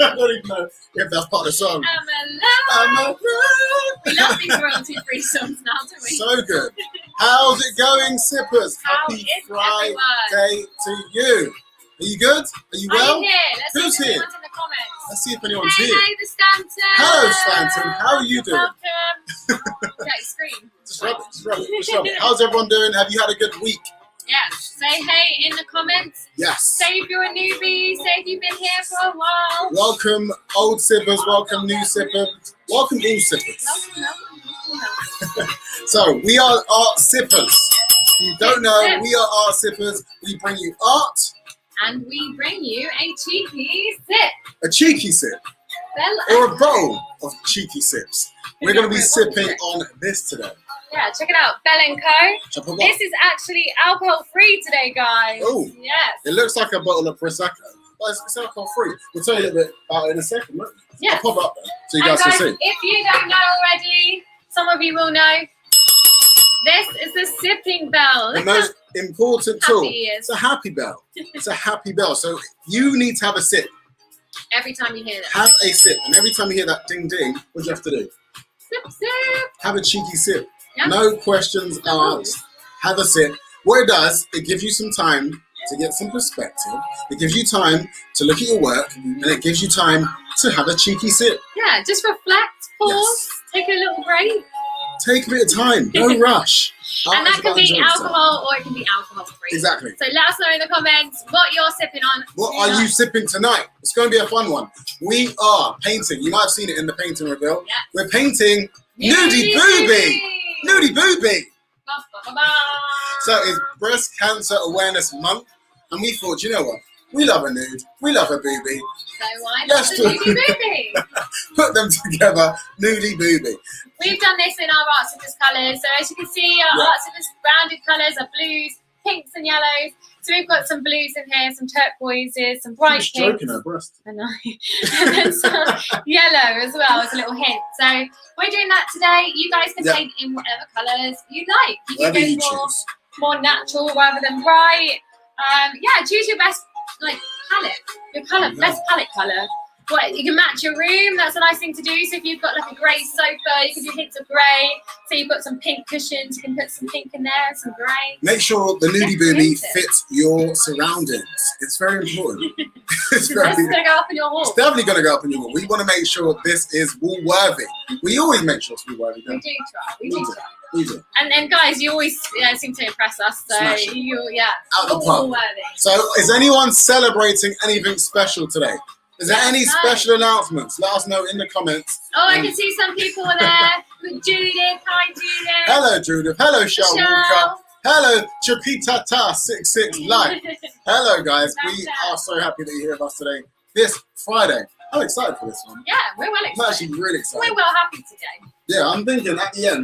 I don't even know if that's part of the song. I'm alive. We love these royalty-free songs now, don't we? So good. How's it going, sippers? Happy Friday to you. Are you good? Are you well? Are you here? Let's Who's see if here? anyone's in the comments. Let's see if anyone's Hey, here. the Stanton. Hello, Stanton. How are you doing? Welcome. Okay, scream. Just rub it. How's everyone doing? Have you had a good week? Yes. Say hey in the comments. Yes. Say if you're a newbie. Say if you've been here for a while. Welcome, old sippers. Welcome, new sippers. Welcome, all sippers. So, we are art sippers. If you don't know, we are art sippers. We bring you art. And we bring you a cheeky sip. A cheeky sip. Or a bowl of cheeky sips. We're going to be sipping on this today. Yeah, check it out. Bell & Co. This is actually alcohol-free today, guys. Oh. Yes. It looks like a bottle of Prosecco. But it's alcohol-free. We'll tell you a little bit about it in a second, won't we? Yeah. I'll pop up there so you guys can see. If you don't know already, some of you will know, this is the sipping bell. The most important tool. It's a happy bell. It's a happy bell. So you need to have a sip. Every time you hear that. Have a sip. And every time you hear that ding ding, what do you have to do? Sip, sip. Have a cheeky sip. Yeah. No questions asked. Have a sip. What it does, it gives you some time to get some perspective. It gives you time to look at your work. And it gives you time to have a cheeky sip. Yeah, just reflect, pause, Yes. take a little break. Take a bit of time. No rush. And that can be alcohol or it can be alcohol-free. Exactly. So let us know in the comments what you're sipping on. What are you sipping tonight? It's going to be a fun one. We are painting. You might have seen it in the painting reveal. Yes. We're painting NUDIE BOOBIE. NUDIE BOOBIE. So it's Breast Cancer Awareness Month. And we thought, you know what? We love a nude. We love a boobie. So why not the NUDIE BOOBIE? Put them together. NUDIE BOOBIE. We've done this in our Art Sippers colours. So as you can see, our Art Sippers branded colours are blues, pinks and yellows. So we've got some blues in here, some turquoises, some bright pinks. Stroking her breast. I know. And then some yellow as well as a little hint. So we're doing that today. You guys can paint in whatever colours you like. You can go more natural rather than bright. Yeah, choose your best palette. Your colour, best palette colour. What, you can match your room. That's a nice thing to do. So if you've got like a grey sofa, you can do hints of grey. So you've got some pink cushions, you can put some pink in there, some grey. Make sure the NUDIE BOOBIE fits your surroundings. It's very important. It's going to go up on your wall. It's definitely going to go up on your wall. We want to make sure this is wall worthy. We always make sure it's wall worthy. We do try. We do try. We do. And then guys, you always seem to impress us. So you, out the pub. So is anyone celebrating anything special today? Is there any special announcements? Let us know in the comments. Oh, I can see some people there. With Judith. Hi, Judith. Hello, Judith. Hello, Shell Walker. Hello, Chapitata66 Live. Hello, guys. We are so happy that you're here with us today. This Friday. I'm excited for this one. Yeah, we're well excited. I'm actually really excited. We're well happy today. Yeah, I'm thinking at the end,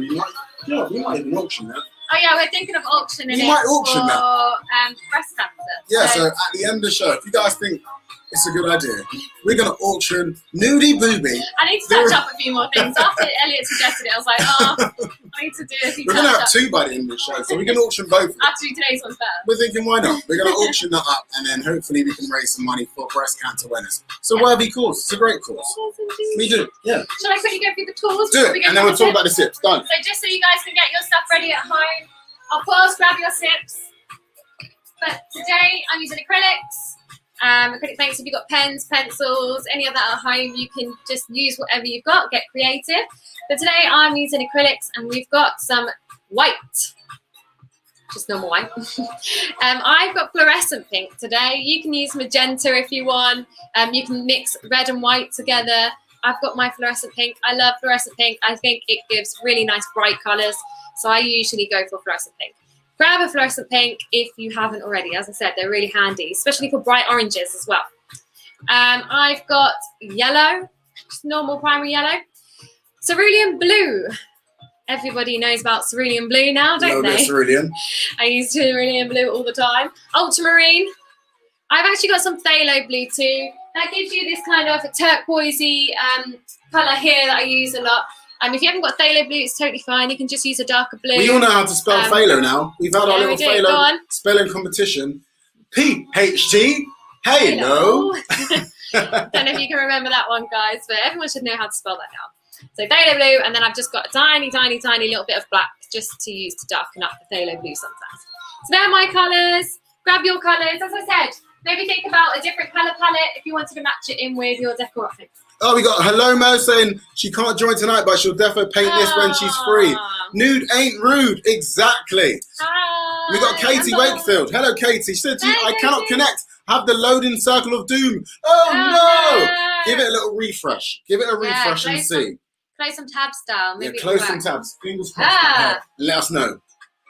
we might even auction that. Oh yeah, we're thinking of auctioning it for breast cancer. Yeah, so at the end of the show, if you guys think it's a good idea, we're going to auction NUDIE BOOBIE. I need to touch up a few more things. After Elliot suggested it, I was like, I need to do a few We're going to have two by the end of the show, so we can auction both. Actually, today's one's better. We're thinking, why not? We're going to auction that up, and then hopefully we can raise some money for breast cancer awareness. So worthy cause. It's a great cause. We do, yeah. Shall I quickly go through the tools? Do it, and then we'll talk about the sips. Done. So just so you guys can get your stuff ready at home, of course, grab your sips. But today, I'm using acrylics. Acrylic paints, if you've got pens, pencils, any of that at home, you can just use whatever you've got, get creative. But today I'm using acrylics and we've got some white, just normal white. I've got fluorescent pink today. You can use magenta if you want. You can mix red and white together. I've got my fluorescent pink. I love fluorescent pink. I think it gives really nice bright colours. So I usually go for fluorescent pink. Grab a fluorescent pink if you haven't already. As I said, they're really handy, especially for bright oranges as well. I've got yellow, just normal primary yellow. Cerulean blue. Everybody knows about cerulean blue now, don't they? Cerulean. I use cerulean blue all the time. Ultramarine. I've actually got some phthalo blue too. That gives you this kind of turquoisey colour here that I use a lot. If you haven't got phthalo blue, it's totally fine. You can just use a darker blue. We all know how to spell phthalo now. We've had our little phthalo spelling competition. P-H-T. Hello. Don't know if you can remember that one, guys, but everyone should know how to spell that now. So phthalo blue, and then I've just got a tiny, tiny, tiny little bit of black just to use to darken up the phthalo blue sometimes. So they're my colours. Grab your colours. As I said, maybe think about a different colour palette if you wanted to match it in with your decor outfit. Oh, we got Hello Mo saying she can't join tonight, but she'll definitely paint this when she's free. Nude ain't rude. Exactly. Hi. We got Katie Wakefield. Hello, Katie. She said to you, I cannot connect. Have the loading circle of doom. Oh, no. Give it a little refresh. Give it a refresh and see. Close some tabs down. Maybe close some tabs. Fingers crossed. Let us know.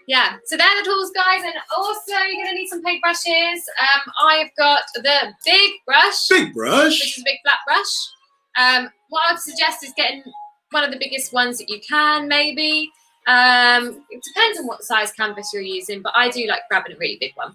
Yeah, so they're the tools, guys, and also you're going to need some paintbrushes. I've got the big brush. Big brush? Which is a big flat brush. What I would suggest is getting one of the biggest ones that you can, maybe. It depends on what size canvas you're using, but I do like grabbing a really big one,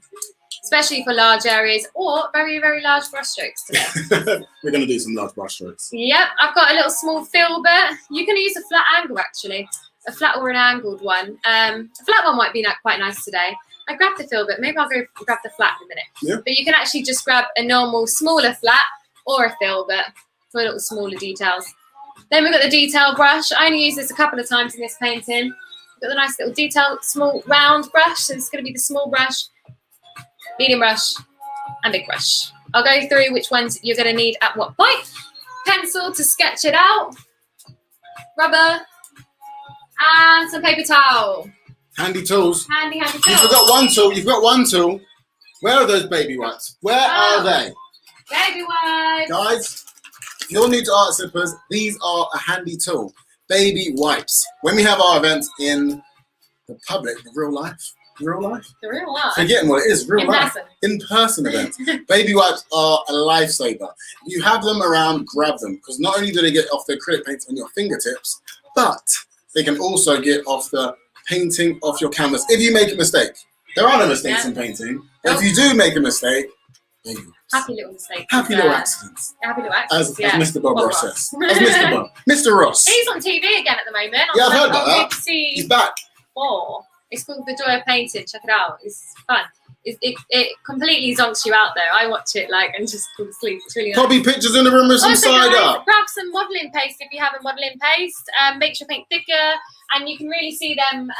especially for large areas or very, very large brush strokes today. We're going to do some large brush strokes. Yep, I've got a little small filbert. You can use a flat angle, actually. A flat or an angled one. A flat one might be quite nice today. I grabbed the filbert. Maybe I'll go grab the flat in a minute. Yeah. But you can actually just grab a normal, smaller flat or a filbert for little smaller details. Then we've got the detail brush. I only use this a couple of times in this painting. We've got the nice little detail, small round brush. So it's going to be the small brush, medium brush, and big brush. I'll go through which ones you're going to need at what point. Pencil to sketch it out. Rubber. And some paper towel. Handy tools. Handy tools. You forgot one tool. You've got one tool. Where are those baby wipes? Where are they? Baby wipes. Guys, if you're new to Art Sippers, these are a handy tool. Baby wipes. When we have our events in the public, the real life. The real life. Forgetting what it is, real life. Person. In-person events. Baby wipes are a lifesaver. If you have them around, grab them. Because not only do they get off the acrylic paints on your fingertips, but they can also get off the painting off your canvas. If you make a mistake, there are no mistakes in painting. But if you do make a mistake, there you go. Happy little mistakes. Happy little accidents. Happy little accidents. As Mr. Bob Ross says. As Mr. Bob. Mr. Ross. He's on TV again at the moment. Yeah, I've heard about that. BBC He's back. 4. It's called The Joy of Painting. Check it out. It's fun. It completely zonks you out there. I watch it and just fall asleep. It's really nice. Poppy pictures in the room with some cider. Grab some modelling paste if you have a modelling paste. Makes your paint thicker, and you can really see them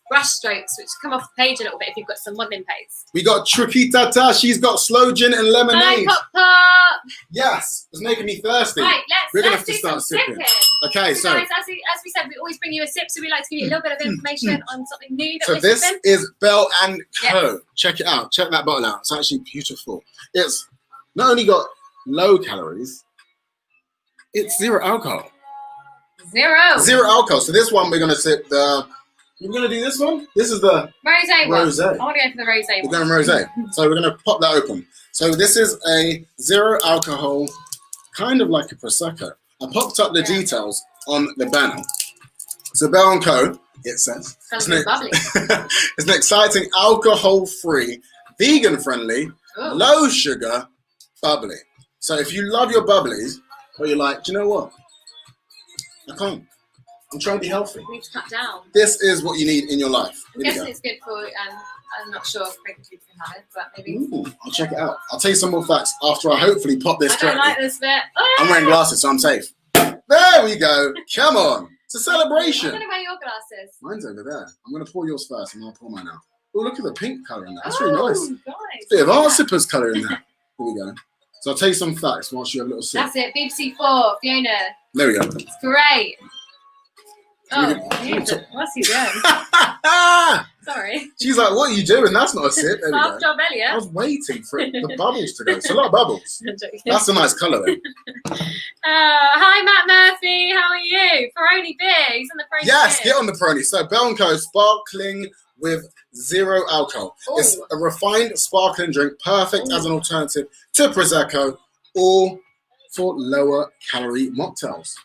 brush strokes which come off the page a little bit if you've got some modelling paste. We got Trukitata. She's got slow gin and lemonade. Hi, Pop. Yes, it's making me thirsty. Right, we're gonna let's have to start sipping. Okay, so guys, as we said, we always bring you a sip, so we like to give you a little bit of information on something new that we're this sipping. is Bell and Co. Yes. Check it out. Check that bottle out. It's actually beautiful. It's not only got low calories, it's zero alcohol. Zero alcohol. So this one we're gonna sip the. You're gonna do this one. This is the rosé one. Rosé. I want to go for the rosé one. We're going rosé. So we're gonna pop that open. So this is a zero alcohol, kind of like a prosecco. I popped up the details on the banner. So Bell and Co. It says Sounds really bubbly. it's an exciting alcohol-free, vegan-friendly, low sugar, bubbly. So if you love your bubblies, or you're like, do you know what? I can't. I'm trying to be healthy. We need to cut down. This is what you need in your life. I'm guessing it's good for, I'm not sure if pregnant people can have it, but maybe. Ooh, I'll check it out. I'll tell you some more facts after I hopefully pop this I don't correctly. like this bit. I'm wearing glasses, so I'm safe. There we go. Come on. It's a celebration. I'm going to wear your glasses. Mine's over there. I'm going to pour yours first, and I'll pour mine out. Oh, look at the pink colour in that. That's really nice. Nice. Bit of Art Sippers colour in there. Here we go. So I'll tell you some facts whilst you have a little sip. That's it. BBC 4, Fiona. There we go. It's great. Oh, what's he doing? Sorry. She's like, what are you doing? That's not a sip. There we go. Job, Elliot. I was waiting for the bubbles to go. It's a lot of bubbles. That's a nice colour, though. Hi, Matt Murphy. How are you? Peroni beer. He's on the Peroni Yes, beer. get on the Peroni. So Bell & Co. sparkling with zero alcohol. Ooh. It's a refined sparkling drink, perfect as an alternative to Prosecco or for lower calorie mocktails.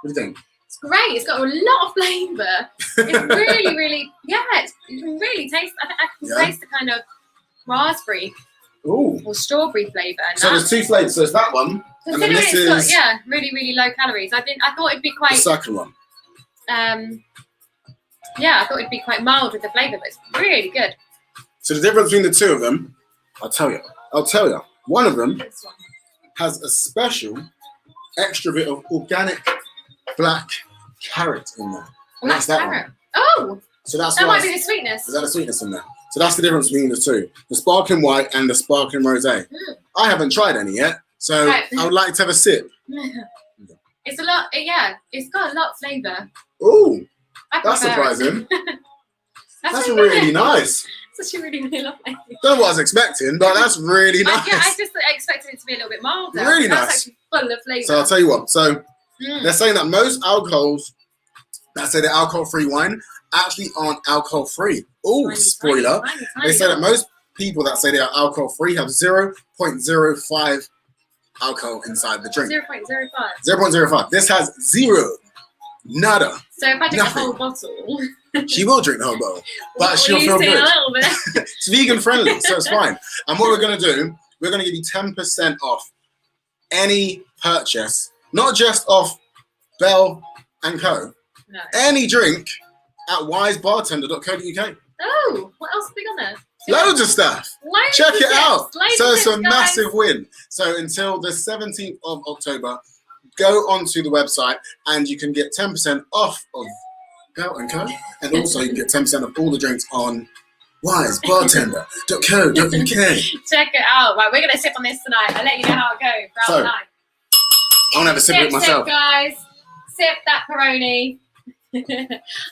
What do you think? It's great. It's got a lot of flavour. It's really, really, you can really taste. I can taste the kind of raspberry or strawberry flavour. So there's two flavours. So there's that one, and then this is really, really low calories. I thought it'd be quite. The second one. I thought it'd be quite mild with the flavour, but it's really good. So the difference between the two of them, I'll tell you. One of them This one. has a special extra bit of organic black carrot in there. And that's that carrot. one. Oh, so that's that why might be the sweetness. Is that the sweetness in there? So that's the difference between the two. The sparkling white and the sparkling rosé. I haven't tried any yet, so I would like to have a sip. It's a lot, yeah, it's got a lot of flavour. Oh, that's surprising. That's really nice. It's actually really lovely. Don't know what I was expecting, but that's really nice. I just expected it to be a little bit milder. Really that's nice. Actually full of flavour. So I'll tell you what. So they're saying that most alcohols that say they're alcohol-free wine actually aren't alcohol-free. Oh, spoiler. Tiny. They say that most people that say they are alcohol-free have 0.05 alcohol inside the drink. 0.05. 0.05. This has zero. Nada. So if I drink Nothing. the whole bottle... She will drink the whole bottle, but she'll feel good. A little bit. It's vegan friendly, so it's fine. And what we're going to do, we're going to give you 10% off any purchase, not just off Bell and Co. No. Any drink at wisebartender.co.uk. Oh, what else have we got there? Loads of stuff. Loads Check of it out. tips. So it's a Guys. massive win. So until the 17th of October, go onto the website and you can get 10% off of Bell and Co. And also you can get 10% of all the drinks on wisebartender.co.uk. Check it out. Right, we're going to sip on this tonight. I'll let you know how it goes throughout the night. I want to have a sip of it myself. Sip, guys. Sip that Peroni.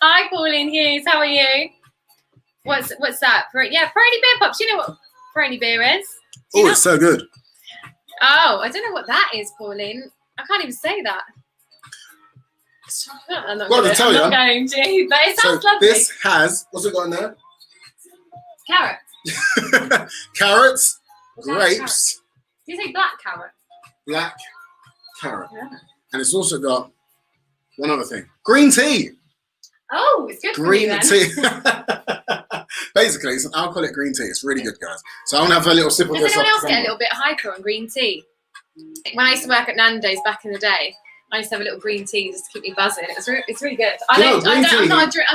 Hi, Pauline Hughes. How are you? What's that? Yeah, Peroni beer pops. You know what Peroni beer is? Oh, it's so good. Oh, I don't know what that is, Pauline. I can't even say that. I'm not going to, but it sounds lovely. This has, what's it got in there? Carrot. Carrots, What's that, grapes, carrot? Did you say black carrot? black carrot. Yeah. And it's also got one other thing. Green tea. Oh, it's good Green for me tea. then. Basically, it's an alcoholic green tea. It's really good, guys. So I want to have a little sip of Does this. anyone else get a little bit hyper on green tea? When I used to work at Nando's back in the day, I used to have a little green tea just to keep me buzzing. It's really good. I'm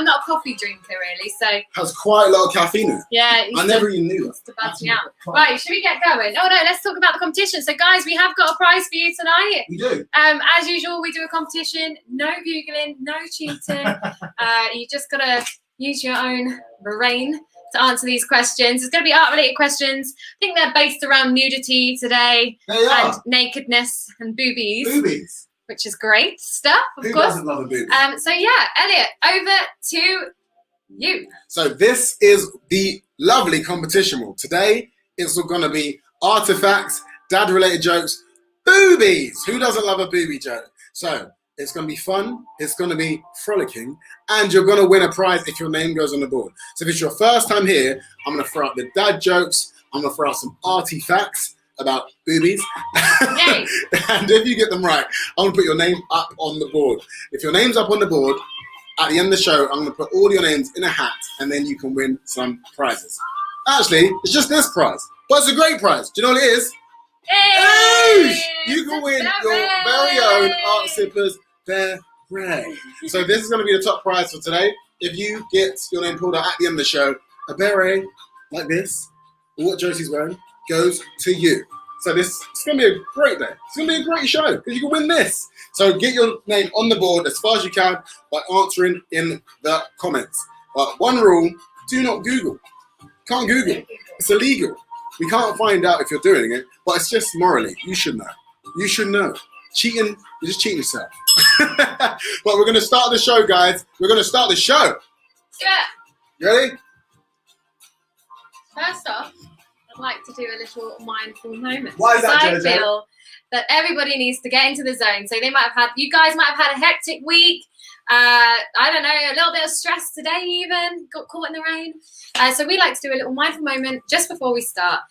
not a coffee drinker really, so has quite a lot of caffeine in it. yeah. I never even knew that. To buzz me out. Right, should we get going? Oh no, let's talk about the competition. So guys, we have got a prize for you tonight. We do. As usual, we do a competition. No googling, no cheating. You just gotta use your own brain to answer these questions. It's going to be art-related questions. I think they're based around nudity today. They are. And nakedness and boobies. Boobies. Which is great stuff, of Who course. doesn't love a boobie? So yeah, Elliot, over to you. So this is the lovely competition rule. Today, it's going to be artifacts, dad-related jokes, boobies. Who doesn't love a boobie joke? So it's going to be fun. It's going to be frolicking. And you're going to win a prize if your name goes on the board. So if it's your first time here, I'm going to throw out the dad jokes. I'm going to throw out some artifacts about boobies. Yay. And if you get them right, I'm going to put your name up on the board. If your name's up on the board, at the end of the show, I'm going to put all your names in a hat, and then you can win some prizes. Actually, it's just this prize, but it's a great prize. Do you know what it is? Hey! You can win your very own Art Sippers beret. So this is going to be the top prize for today. If you get your name pulled out at the end of the show, a beret like this, or what Josie's wearing, goes to you. So it's going to be a great day. It's going to be a great show because you can win this. So get your name on the board as far as you can by answering in the comments. But one rule, do not Google. Can't Google. It's illegal. We can't find out if you're doing it, but it's just morally. You should know. You should know. Cheating, you're just cheating yourself. But we're going to start the show, guys. We're going to start the show. Yeah. You ready? First off, I'd like to do a little mindful moment. Why is that, Because I Jojo? feel that everybody needs to get into the zone. So you guys might have had a hectic week. I don't know, a little bit of stress today even, got caught in the rain. So we like to do a little mindful moment just before we start.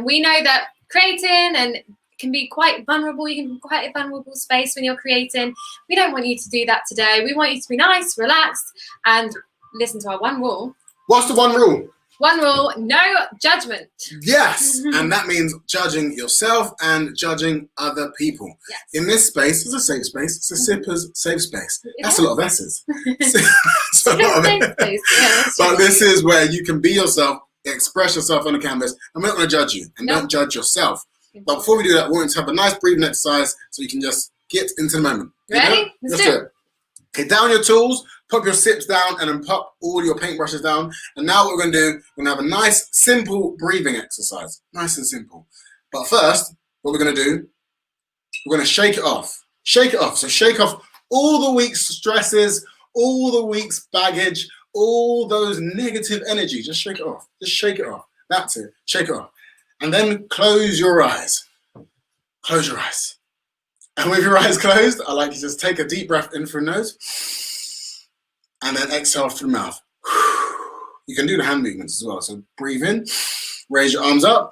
We know that creating and can be quite vulnerable. You can be quite a vulnerable space when you're creating. We don't want you to do that today. We want you to be nice, relaxed, and listen to our one rule. What's the one rule? One rule, no judgment. Yes, and that means judging yourself and judging other people. Yes. In this space, it's a safe space. It's a sipper's safe space. That's a lot of S's. It's a lot of S's. But this is where you can be yourself, express yourself on the canvas, and we're not going to judge you. And don't judge yourself. But before we do that, we want to have a nice breathing exercise so you can just get into the moment. Ready? Let's do it. Okay, down your tools, pop your sips down, and then pop all your paintbrushes down. And now what we're going to do, we're going to have a nice, simple breathing exercise. Nice and simple. But first, what we're going to do, we're going to shake it off. Shake it off. So shake off all the week's stresses, all the week's baggage, all those negative energy. Just shake it off. Just shake it off. That's it. Shake it off. And then close your eyes. Close your eyes. And with your eyes closed, I like you to just take a deep breath in through the nose and then exhale through the mouth. You can do the hand movements as well. So breathe in, raise your arms up,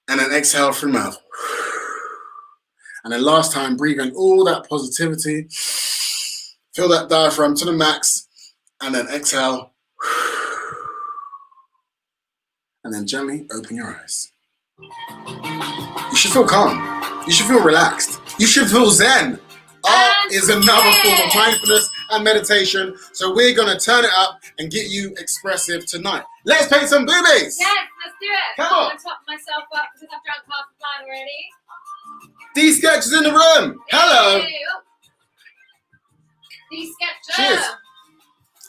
and then exhale through the mouth. And then last time, breathe in all that positivity. Fill that diaphragm to the max, and then exhale. And then gently open your eyes. You should feel calm. You should feel relaxed. You should feel zen. Art is another form of mindfulness and meditation. So we're going to turn it up and get you expressive tonight. Let's paint some boobies. Yes, let's do it. Come on. I'm going to top myself up because I've drunk half the plan already. D-Sketch is in the room. Hello. Ew. D-Sketcher. Cheers.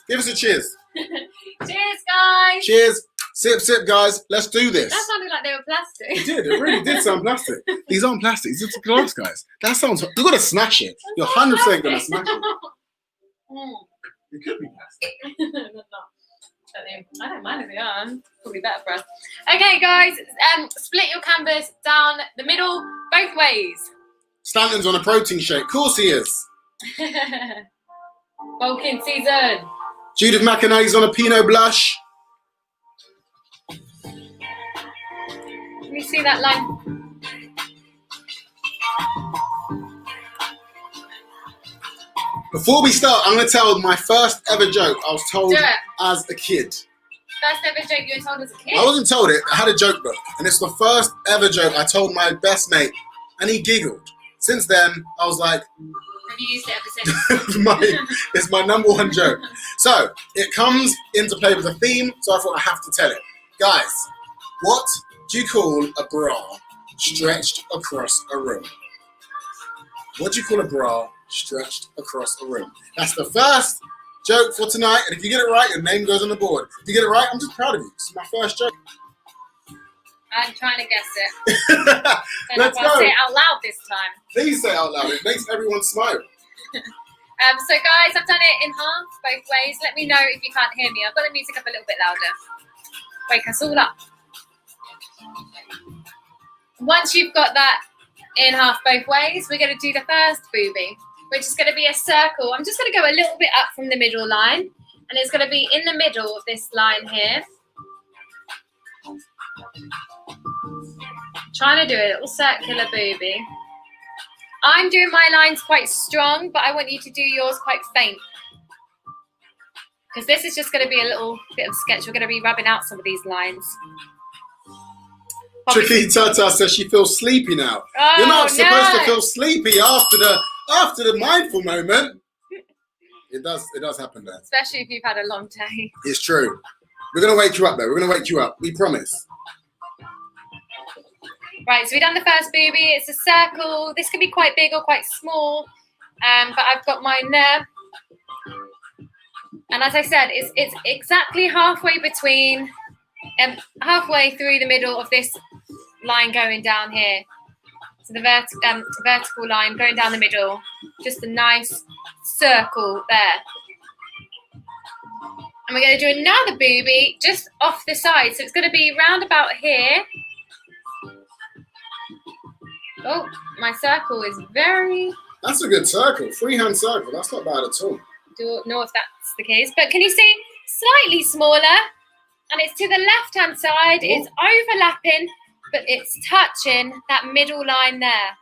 Give us a cheers. Cheers, guys. Cheers. Sip, sip, guys. Let's do this. That sounded like they were plastic. It did. It really did sound plastic. These aren't plastic. It's glass, guys. That sounds... You're going to smash it. You're 100% going to smash it. It could be plastic. I don't mind if they are. Probably better for us. Okay, guys. Split your canvas down the middle, both ways. Stanton's on a protein shake. Of course he is. Bulking season. Judith McInerney's on a Pinot blush. Can you see that line? Before we start, I'm going to tell my first ever joke I was told as a kid. First ever joke you were told as a kid? I wasn't told it. I had a joke book. And it's the first ever joke I told my best mate. And he giggled. Since then, I was like... Have you used it ever since? It's my #1 joke. So, it comes into play with a theme, so I thought I have to tell it. Guys, what do you call a bra stretched across a room? What do you call a bra stretched across a room? That's the first joke for tonight, and if you get it right, your name goes on the board. If you get it right, I'm just proud of you. This is my first joke. I'm trying to guess it. Let's go. Say it out loud this time. Please say it out loud. It makes everyone smile. So guys, I've done it in half, both ways. Let me know if you can't hear me. I've got the music up a little bit louder. Wake us all up. Once you've got that in half both ways, we're going to do the first boobie, which is going to be a circle. I'm just going to go a little bit up from the middle line, and it's going to be in the middle of this line here. Trying to do a little circular boobie. I'm doing my lines quite strong, but I want you to do yours quite faint. Because this is just going to be a little bit of sketch. We're going to be rubbing out some of these lines. Tricky Tata says she feels sleepy now. Oh, you're not supposed to feel sleepy after the mindful moment. It does happen there. Especially if you've had a long day. It's true. We're going to wake you up though. We're going to wake you up. We promise. Right, so we've done the first boobie. It's a circle. This can be quite big or quite small. But I've got mine there. And as I said, it's exactly halfway between, halfway through the middle of this line going down here. So the vertical line going down the middle. Just a nice circle there. And we're going to do another boobie just off the side. So it's going to be round about here. Oh, my circle is very... That's a good circle. Freehand circle. That's not bad at all. Don't know if that's the case. But can you see? Slightly smaller. And it's to the left-hand side. Oh. It's overlapping, but it's touching that middle line there.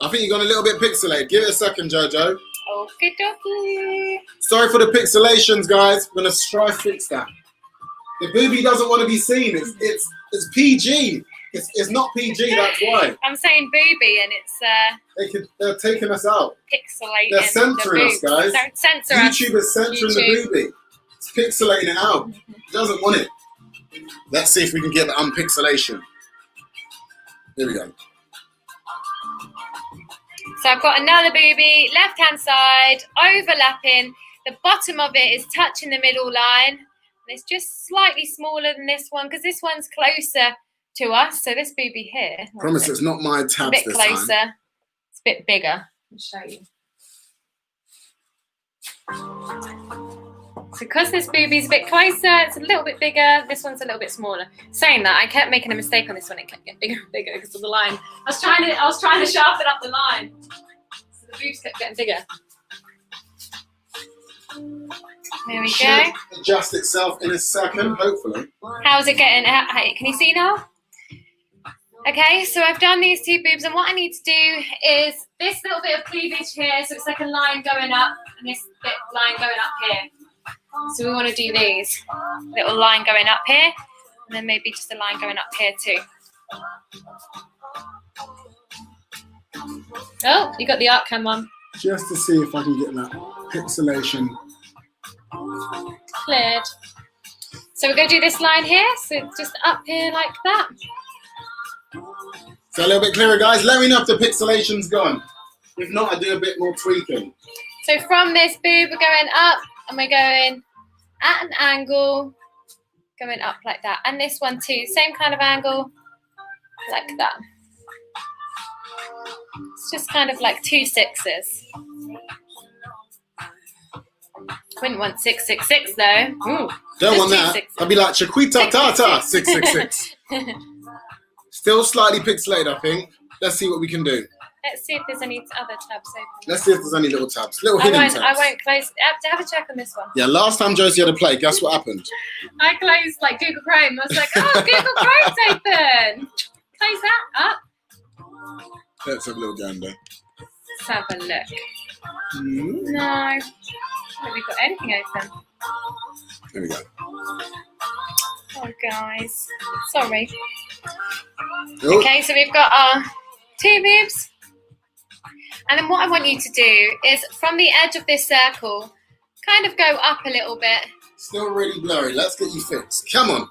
I think you got a little bit pixelated. Give it a second, Jojo. Okie dokie. Sorry for the pixelations, guys. We're going to try to fix that. The boobie doesn't want to be seen. It's PG. It's not PG, that's why. I'm saying boobie and it's... They're taking us out. Pixelating. They're censoring us, guys. Don't censor us. YouTube is censoring the boobie. It's pixelating it out. It doesn't want it. Let's see if we can get the unpixelation. Here we go. So I've got another boobie, left-hand side, overlapping. The bottom of it is touching the middle line. And it's just slightly smaller than this one because this one's closer to us. So this boobie here. Promise it's not my tabs a bit this closer. time. It's a bit bigger. I'll show you. So because this boobie's a bit closer, it's a little bit bigger. This one's a little bit smaller. Saying that, I kept making a mistake on this one. It kept getting bigger and bigger because of the line. I was trying to sharpen up the line. So the boobs kept getting bigger. There we go. Adjust itself in a second, hopefully. How's it getting? Can you see now? Okay, so I've done these two boobs, and what I need to do is this little bit of cleavage here, so it's like a line going up, and this bit line going up here. So we want to do these. Little line going up here, and then maybe just a line going up here too. Oh, you got the art cam on. Just to see if I can get that pixelation. Cleared. So we're going to do this line here, so it's just up here like that. So a little bit clearer, guys. Let me know if the pixelation's gone. If not, I do a bit more tweaking. So from this boob, we're going up, and we're going at an angle, going up like that. And this one too, same kind of angle, like that. It's just kind of like 2 6s. Wouldn't want 6 6 6 though. Ooh, don't want that. I'd be like Chiquita Tata 666. Still slightly pixelated, I think. Let's see what we can do. Let's see if there's any other tabs open. Let's see if there's any little tabs. Little hidden tabs. I won't close. Have a check on this one. Yeah, last time Josie had a play, guess what happened? I closed like Google Chrome. I was like, oh, Google Chrome's open. Close that up. Let's have a little gander. Let's have a look. Mm-hmm. No. Have we got anything open? There we go. Oh, guys. Sorry. Oh. Okay, so we've got our 2 boobs. And then what I want you to do is from the edge of this circle, kind of go up a little bit. Still really blurry. Let's get you fixed. Come on.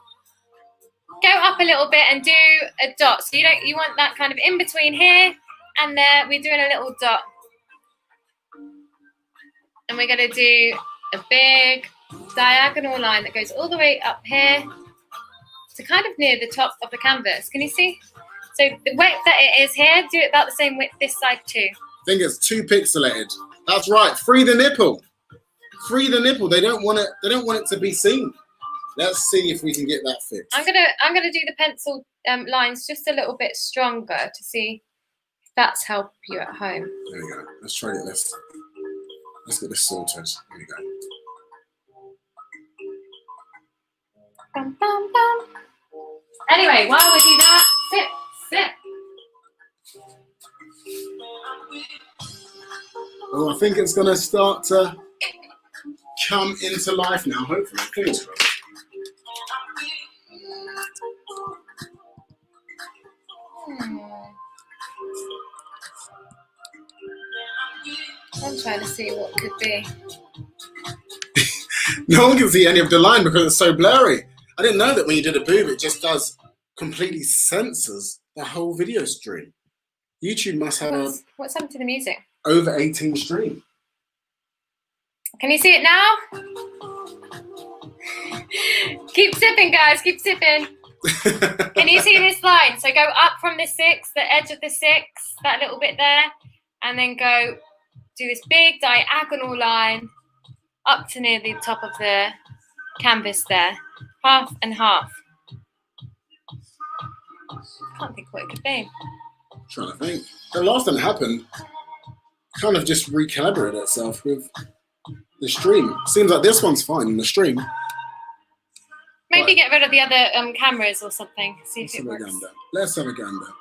Go up a little bit and do a dot. So you want that kind of in between here and there. We're doing a little dot. And we're going to do a big diagonal line that goes all the way up here to kind of near the top of the canvas. Can you see? So the width that it is here, do it about the same width this side too. I think it's too pixelated. That's right. Free the nipple. Free the nipple. They don't want it. They don't want it to be seen. Let's see if we can get that fixed. I'm gonna do the pencil lines just a little bit stronger to see if that's help you at home. There we go. Let's try to get this. Let's get this sorted. Here we go. Bum, bum, bum. Anyway, while we do that, sit. Oh, I think it's going to start to come into life now, hopefully. Fingers crossed. I'm trying to see what could be. No one can see any of the line because it's so blurry. I didn't know that when you did a boob, it just does completely censors the whole video stream. YouTube must have What's happened to the music? Over 18 stream. Can you see it now? Keep sipping, guys. Keep sipping. Can you see this line? So go up from the 6, the edge of the 6, that little bit there, and then go do this big diagonal line up to near the top of the canvas there. Half and half. Can't think what it could be. Trying to think. The last time it happened, kind of just recalibrated itself with the stream. Seems like this one's fine in the stream. Maybe Right. get rid of the other cameras or something. See if it works. Let's have a gander.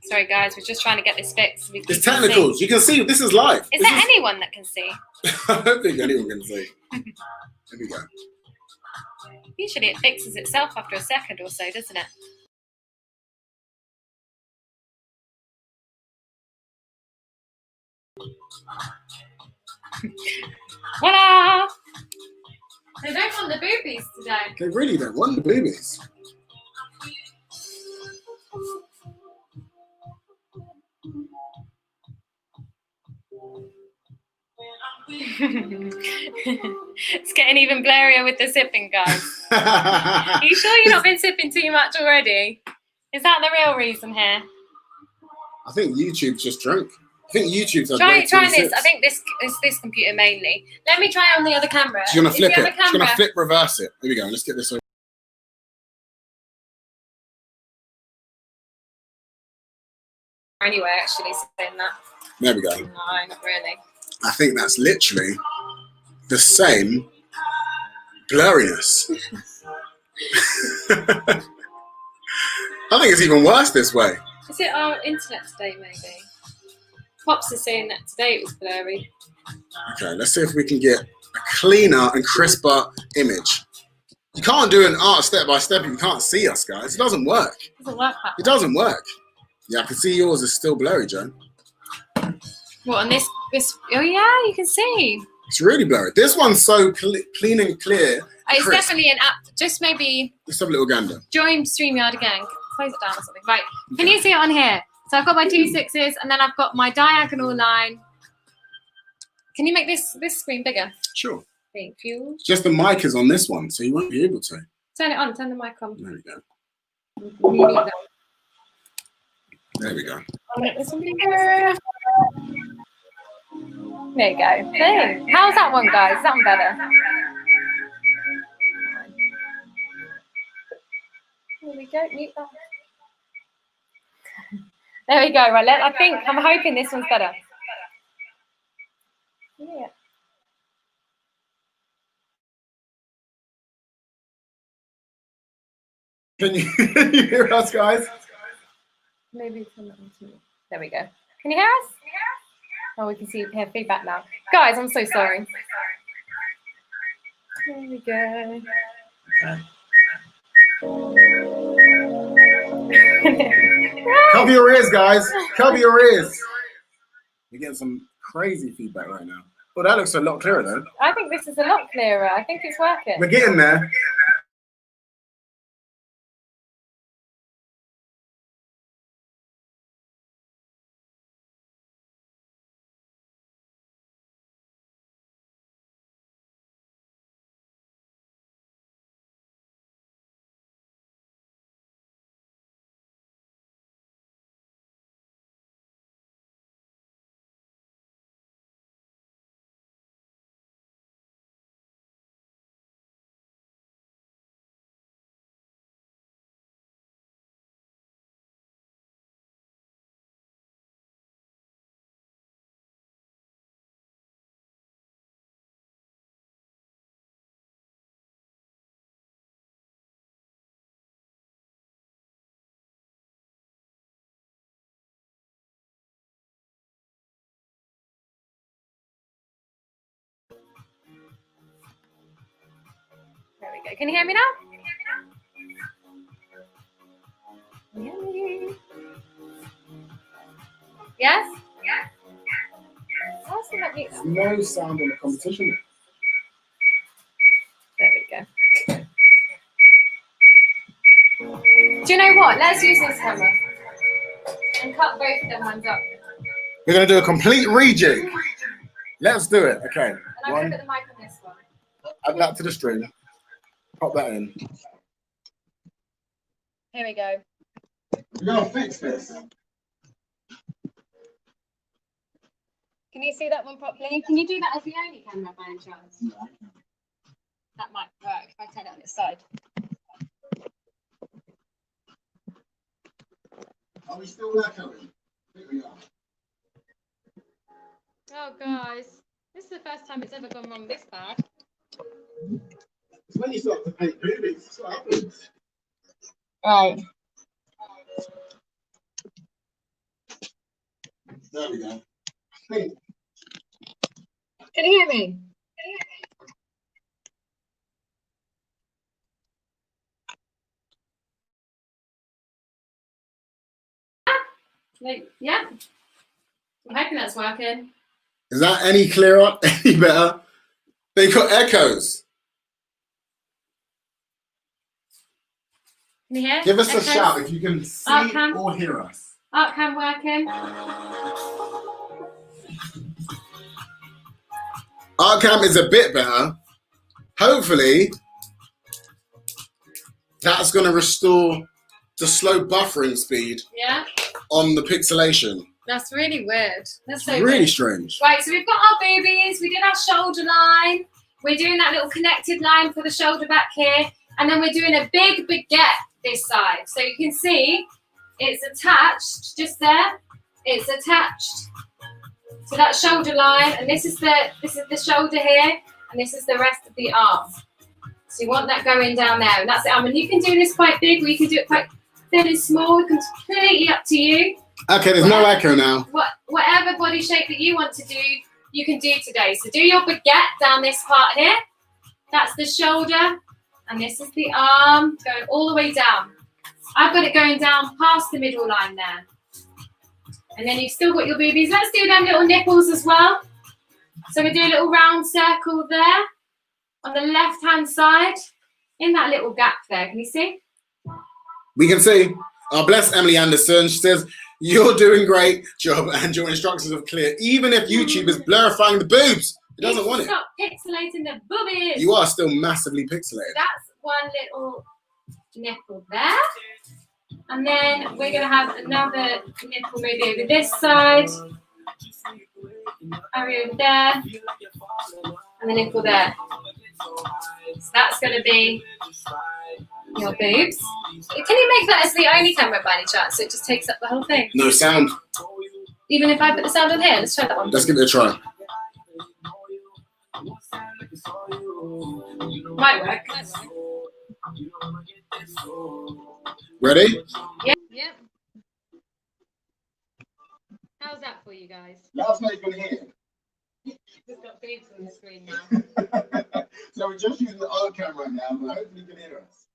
Sorry, guys. We're just trying to get this fixed. It's technicals. You can see this is live. Is there anyone that can see? I don't think anyone can see. There we go. Usually it fixes itself after a second or so, doesn't it? Voila! So boobies today. They really don't want the boobies. It's getting even blurrier with the sipping, guys. Are you sure you've not been sipping too much already? Is that the real reason here? I think YouTube's just drunk. I think YouTube's try this. I think this is this computer mainly. Let me try on the other camera. She's gonna flip it. She's gonna flip reverse it. Here we go. Let's get this one. Anyway, actually saying that. There we go. No, not really. I think that's literally the same blurriness. I think it's even worse this way. Is it our internet today, maybe? Pops is saying that today it was blurry. Okay, let's see if we can get a cleaner and crisper image. You can't do an art step by step if you can't see us, guys. It doesn't work. It doesn't work that It doesn't work. Yeah, I can see yours is still blurry, Joan. What, on this? Oh, yeah, you can see. It's really blurry. This one's so clean and clear. It's crisp. definitely an app. Just maybe Let's have a little gander. join StreamYard again. Close it down or something. Right. Can you see it on here? So I've got my 2 6s and then I've got my diagonal line. Can you make this screen bigger? Sure. Thank you. Just the mic is on this one, so you won't be able to. Turn it on. Turn the mic on. There we go. Really good. There we go. I'll make this one bigger. There you go. Hey, how's that one, guys? Is that one better? There we go. Mute that. There we go. Right. I'm hoping this one's better. Yeah. Can you hear us, guys? Maybe turn that on to me. There we go. Can you hear us? Oh, we can hear feedback now. Guys, I'm so sorry. There we go. Cover your ears, guys. Cover your ears. We're getting some crazy feedback right now. Well, that looks a lot clearer, though. I think this is a lot clearer. I think it's working. We're getting there. There we go. Can you hear me now? Yay. Yes? Yes. Oh, so that makes... No sound on the competition. There we go. Do you know what? Let's use this camera and cut both of them ones up. We're going to do a complete rejig. Let's do it. Okay. And I'm going to put the mic on this one. Add that to the string. Pop that in. Here we go. We're going to fix this. Can you see that one properly? Can you do that as the only camera by any chance? That might work if I turn it on its side. Are we still echoing? Here we are. Oh, guys. This is the first time it's ever gone wrong this bad. It's when you start to paint boobies. That's what happens. Right. There we go. Hey. Can you hear me? Yeah. I'm hoping that's working. Is that any clearer? Any better? They got echoes. Can you hear? Give us a Okay. shout if you can see or hear us. Art cam working. Art cam is a bit better. Hopefully, that's going to restore the slow buffering speed on the pixelation. That's really weird. That's so really weird. strange. Right, so we've got our boobies. We did our shoulder line. We're doing that little connected line for the shoulder back here. And then we're doing a big baguette this side. So you can see it's attached just there. It's attached to that shoulder line. And this is the shoulder here. And this is the rest of the arm. So you want that going down there. And that's the arm. And you can do this quite big or you can do it quite thin and small. It's completely up to you. Okay, there's no echo now. Whatever body shape that you want to do, you can do today. So do your baguette down this part here. That's the shoulder. And this is the arm going all the way down. I've got it going down past the middle line there. And then you've still got your boobies. Let's do them little nipples as well. So we do a little round circle there on the left-hand side in that little gap there. Can you see? We can see. Bless Emily Anderson. She says, you're doing great job and your instructions are clear. Even if YouTube is blurifying the boobs, it doesn't want it. Stop pixelating the boobies. You are still massively pixelated. That's one little nipple there. And then we're going to have another nipple maybe over this side. Over there. And the nipple there. So that's going to be your boobs. Can you make that as the only camera by any chance? So it just takes up the whole thing? No sound. Even if I put the sound on here? Let's try that one. Let's give it a try. Might work. Ready? Yep. Yep. How's that for you guys? Let us know you can hear. Just got boobs on the screen now. So we're just using the other camera now, but hopefully you can hear us.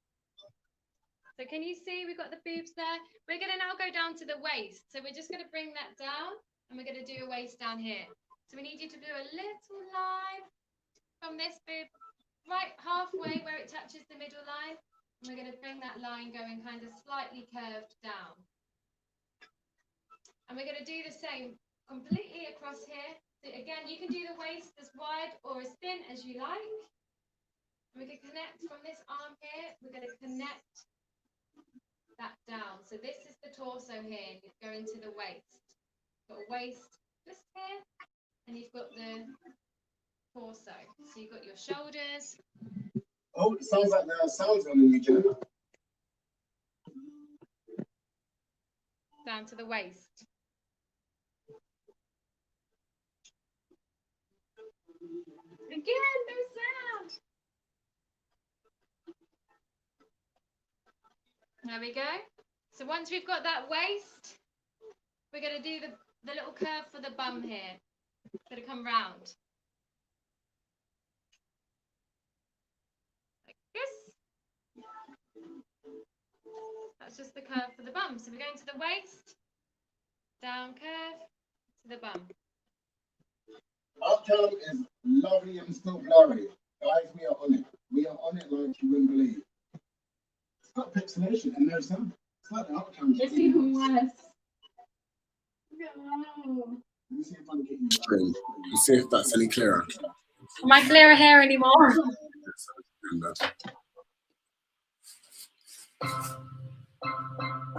So can you see we've got the boobs there? We're going to now go down to the waist. So we're just going to bring that down and we're going to do a waist down here. So we need you to do a little line from this boob right halfway where it touches the middle line. And we're going to bring that line going kind of slightly curved down. And we're going to do the same completely across here. So again, you can do the waist as wide or as thin as you like. And we can connect from this arm here. We're going to connect that down. So this is the torso here. You go into the waist. You've got a waist just here, and you've got the torso. So you've got your shoulders. Oh, it sounds like there are sounds on the new channel. Down to the waist. Again, no sound. There we go. So once we've got that waist, we're going to do the little curve for the bum here. It's going to come round. Like this. That's just the curve for the bum. So we're going to the waist, down curve to the bum. Uptown is lovely and still blurry. Guys, we are on it. We are on it like you wouldn't believe. It's got pixelation and no sound. It's like the Uptown. It's even worse. Let me see if I can get you screen. Let's see if that's any clearer. Am I clearer here anymore?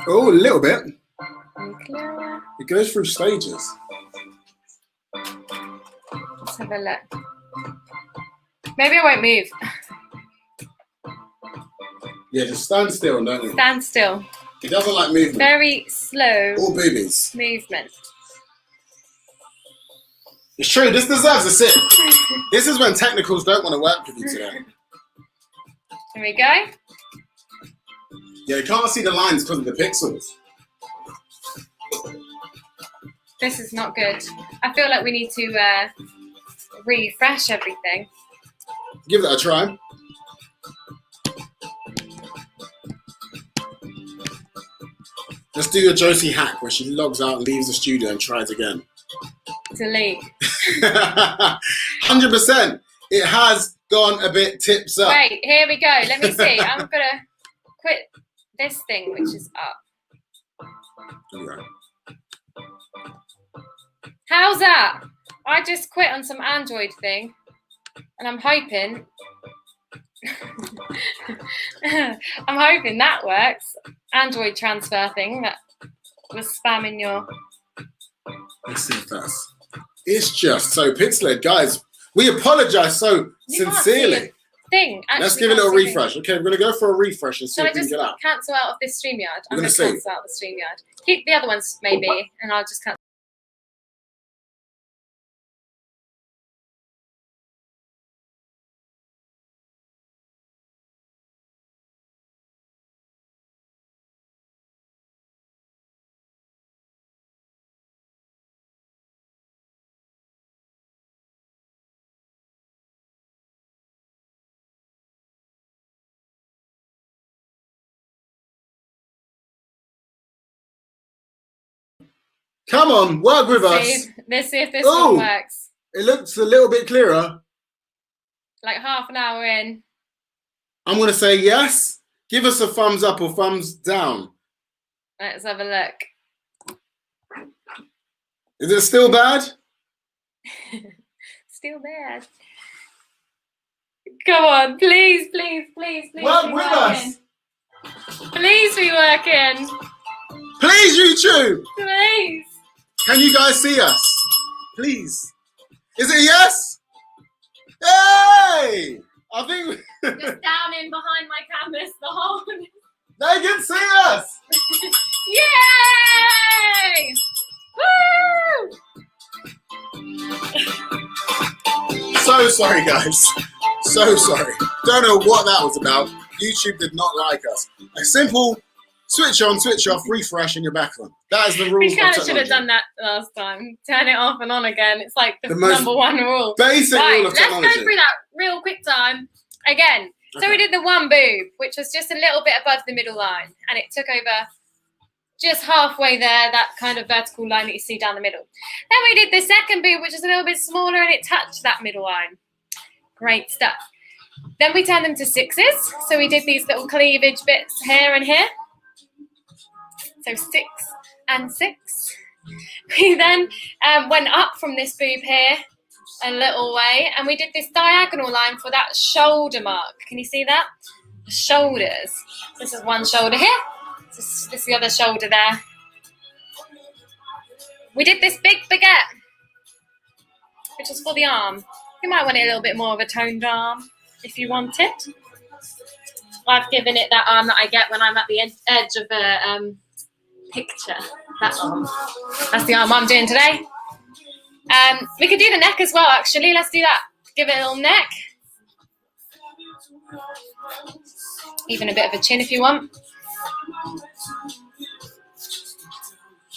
Oh, a little bit. Clearer. It goes through stages. Let's have a look. Maybe I won't move. Yeah, just stand still, don't you? Stand still. It doesn't like movement. Very slow All boobies. movement. It's true, this deserves a sit. This is when technicals don't want to work with you today. Here we go. Yeah, you can't see the lines because of the pixels. This is not good. I feel like we need to refresh everything. Give that a try. Let's do a Josie hack where she logs out and leaves the studio and tries again. Delete. 100%. It has gone a bit tips up. Right, here we go. Let me see. I'm going to quit this thing, which is up. Yeah. How's that? I just quit on some Android thing, and I'm hoping I'm hoping that works. Android transfer thing that was spamming your. Let's see if that's. It's just so pixelated, guys. We apologize so sincerely. Thing. Actually, let's give it a little refresh. Okay, we're gonna go for a refresh and see if we can get out. Cancel out of this StreamYard. I'm gonna see. cancel out the StreamYard. Keep the other ones maybe, and I'll just cancel. Come on, work with us. Let's see if this one works. It looks a little bit clearer. Like half an hour in. I'm going to say yes. Give us a thumbs up or thumbs down. Let's have a look. Is it still bad? Still bad. Come on, please, please, please, please. Work with us. Please be working. Please, YouTube. Please. Can you guys see us? Please. Is it a yes? Hey! I think just down in behind my canvas the whole. They can see us. Yay! Woo! So sorry, guys. So sorry. Don't know what that was about. YouTube did not like us. A simple switch on, switch off, refresh, and you're back on. That is the rules. We kind of should have done that last time. Turn it off and on again. It's like the number one rule. Basic rule of technology. Let's go through that real quick time again. Okay. So we did the one boob, which was just a little bit above the middle line, and it took over just halfway there, that kind of vertical line that you see down the middle. Then we did the second boob, which is a little bit smaller, and it touched that middle line. Great stuff. Then we turned them to sixes. So we did these little cleavage bits here and here. So 6 and 6. We then went up from this boob here a little way, and we did this diagonal line for that shoulder mark. Can you see that? The shoulders. This is one shoulder here. This is the other shoulder there. We did this big baguette, which is for the arm. You might want it a little bit more of a toned arm if you want it. I've given it that arm that I get when I'm at the edge of a picture. That arm. That's the arm I'm doing today. We could do the neck as well, actually. Let's do that. Give it a little neck. Even a bit of a chin if you want.